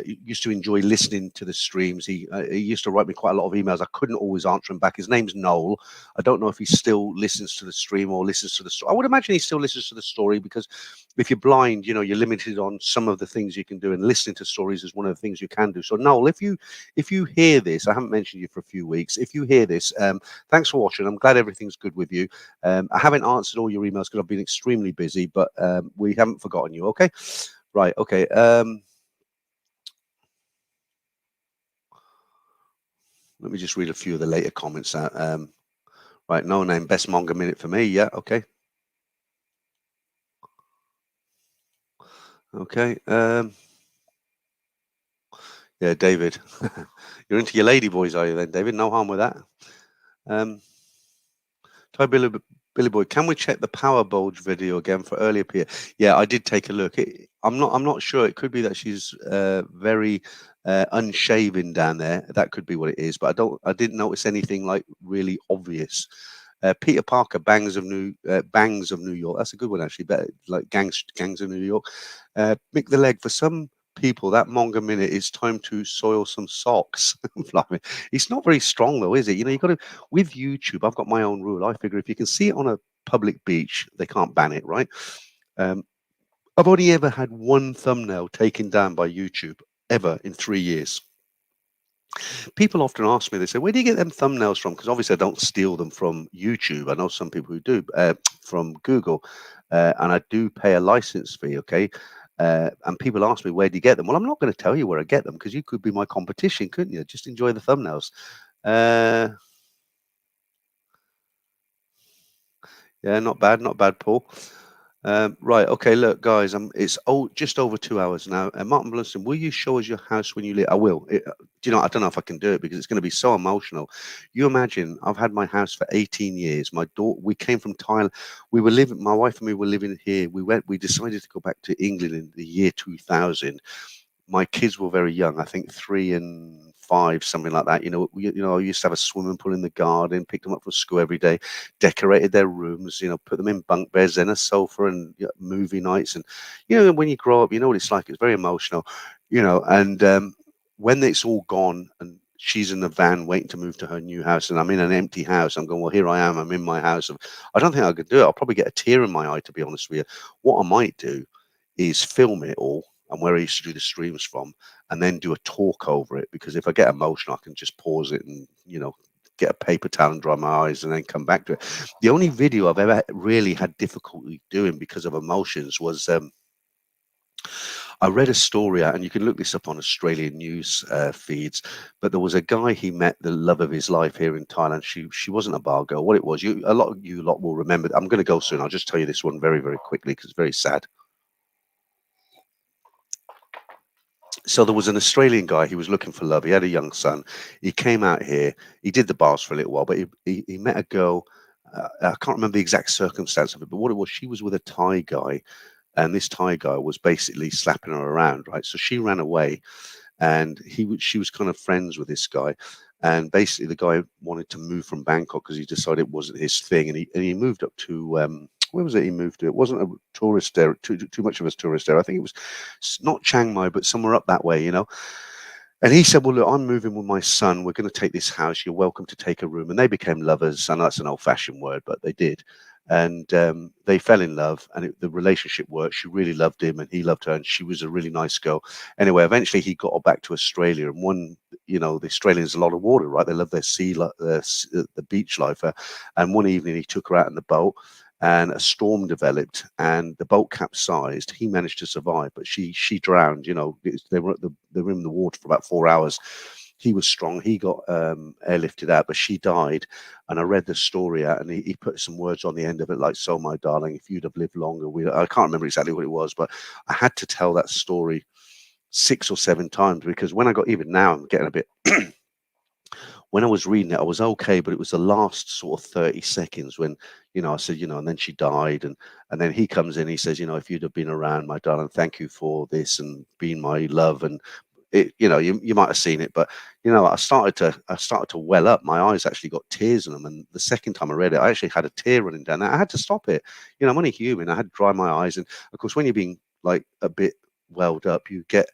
used to enjoy listening to the streams. He used to write me quite a lot of emails. I couldn't always answer him back. His name's Noel. I don't know if he still listens to the stream or listens to the story. I would imagine he still listens to the story, because if you're blind, you're limited on some of the things you can do, and listening to stories is one of the things you can do. So Noel, if you hear this, I haven't mentioned you for a few weeks. If you hear this, thanks for watching. I'm glad everything's good with you. I haven't answered all your emails because I've been extremely busy, but we haven't forgotten you. Okay. Right, okay. Let me just read a few of the later comments out. Right, no name, best manga minute for me. Yeah, okay. Okay. Yeah, David. You're into your lady boys, are you then, David? No harm with that. Thai Billy Billy Boy, can we check the power bulge video again for earlier, Peter? Yeah, I did take a look. I'm not sure. It could be that she's very unshaven down there. That could be what it is. But I didn't notice anything like really obvious. Peter Parker, Bangs of New York. That's a good one actually. Better like Gangs of New York. Mick the Leg. For some people, that manga minute is time to soil some socks. Blimey. It's not very strong though, is it? You know, you got to with YouTube. I've got my own rule. I figure if you can see it on a public beach, they can't ban it, right? Um, I've only ever had one thumbnail taken down by YouTube ever in 3 years. People often ask me, they say, where do you get them thumbnails from? Because obviously I don't steal them from YouTube. I know some people who do from Google, and I do pay a license fee, okay? And people ask me, where do you get them? Well, I'm not going to tell you where I get them because you could be my competition, couldn't you? Just enjoy the thumbnails. Uh, yeah, not bad, Paul. Right, okay, look, guys, it's just over 2 hours now. Martin Blunstone, will you show us your house when you leave? I will. Do you know, I don't know if I can do it because it's going to be so emotional. You imagine, I've had my house for 18 years. My daughter, we came from Thailand. My wife and me were living here. We decided to go back to England in the year 2000. My kids were very young, I think 3 and 5, something like that. I used to have a swimming pool in the garden, picked them up from school every day, decorated their rooms, put them in bunk beds, then a sofa and movie nights. And, when you grow up, you know what it's like. It's very emotional, and when it's all gone and she's in the van waiting to move to her new house and I'm in an empty house, I'm going, well, here I am, I'm in my house. I don't think I could do it. I'll probably get a tear in my eye, to be honest with you. What I might do is film it all and where I used to do the streams from, and then do a talk over it. Because if I get emotional, I can just pause it and get a paper towel and dry my eyes, and then come back to it. The only video I've ever really had difficulty doing because of emotions was I read a story out, and you can look this up on Australian news feeds. But there was a guy, he met the love of his life here in Thailand. She wasn't a bar girl. What it was, a lot of you lot will remember. I'm going to go soon. I'll just tell you this one very, very quickly because it's very sad. So there was an Australian guy. He was looking for love. He had a young son. He came out here. He did the bars for a little while, but he met a girl. I can't remember the exact circumstance of it, but what it was, she was with a Thai guy, and this Thai guy was basically slapping her around, right? So she ran away, and she was kind of friends with this guy, and basically the guy wanted to move from Bangkok because he decided it wasn't his thing, and he moved up to where was it he moved to? It wasn't a tourist area, too much of a tourist area. I think it was not Chiang Mai, but somewhere up that way, And he said, well, look, I'm moving with my son. We're going to take this house. You're welcome to take a room. And they became lovers. I know that's an old-fashioned word, but they did. And they fell in love, and the relationship worked. She really loved him, and he loved her, and she was a really nice girl. Anyway, eventually he got her back to Australia, and the Australians a lot of water, right? They love their the beach life. And one evening he took her out in the boat, and a storm developed, and the boat capsized. He managed to survive, but she drowned. They were in the water for about 4 hours. He was strong. He got airlifted out, but she died. And I read the story out, and he put some words on the end of it, like, "So, my darling, if you'd have lived longer." I can't remember exactly what it was, but I had to tell that story 6 or 7 times because when I got, even now, I'm getting a bit. When I was reading it, I was okay, but it was the last sort of 30 seconds when, I said, and then she died. And then he comes in, he says, if you'd have been around, my darling, thank you for this and being my love. And you might have seen it, but I started to well up. My eyes actually got tears in them. And the second time I read it, I actually had a tear running down. I had to stop it. I'm only human. I had to dry my eyes. And of course, when you're being like a bit welled up, you get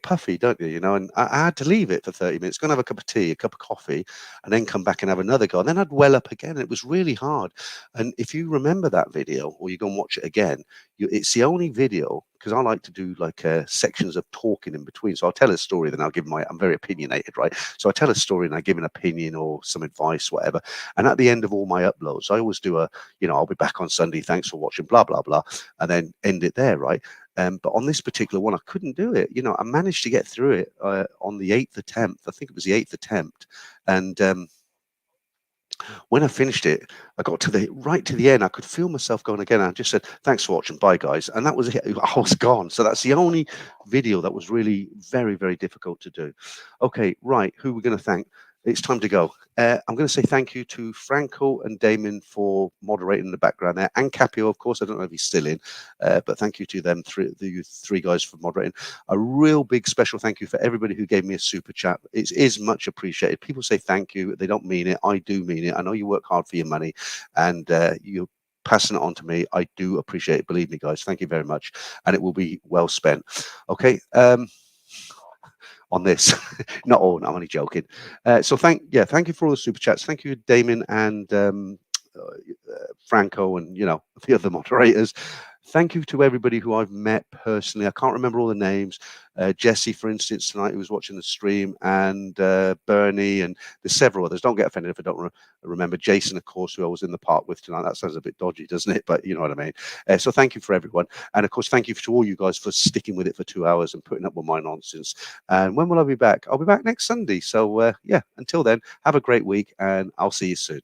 puffy, don't you? And I had to leave it for 30 minutes, go and have a cup of tea, a cup of coffee, and then come back and have another go. And then I'd well up again. It was really hard. And if you remember that video, or you go and watch it again, it's the only video, because I like to do like sections of talking in between. So I'll tell a story, then I'll give I'm very opinionated, right? So I tell a story and I give an opinion or some advice, whatever. And at the end of all my uploads, I always do I'll be back on Sunday. Thanks for watching, blah, blah, blah. And then end it there, right? But on this particular one, I couldn't do it. I managed to get through it on the 8th attempt. I think it was the 8th attempt. And when I finished it, I got right to the end. I could feel myself going again. I just said, thanks for watching. Bye, guys. And that was it. I was gone. So that's the only video that was really very, very difficult to do. Okay, right. Who are we going to thank? It's time to go. I'm going to say thank you to Franco and Damon for moderating the background there, and Capio, of course. I don't know if he's still in, but thank you to them, the three guys, for moderating. A real big special thank you for everybody who gave me a super chat. It is much appreciated. People say thank you. They don't mean it. I do mean it. I know you work hard for your money, and you're passing it on to me. I do appreciate it. Believe me, guys. Thank you very much. And it will be well spent. Okay. On this. Not all, no, I'm only joking. So thank you for all the super chats. Thank you, Damon and Franco, and the other moderators. Thank you to everybody who I've met personally. I can't remember all the names. Jesse, for instance, tonight, who was watching the stream, and Bernie, and there's several others. Don't get offended if I don't remember. Jason, of course, who I was in the park with tonight. That sounds a bit dodgy, doesn't it? But you know what I mean. So thank you for everyone. And of course, thank you to all you guys for sticking with it for 2 hours and putting up with my nonsense. And when will I be back? I'll be back next Sunday. So yeah, until then, have a great week, and I'll see you soon.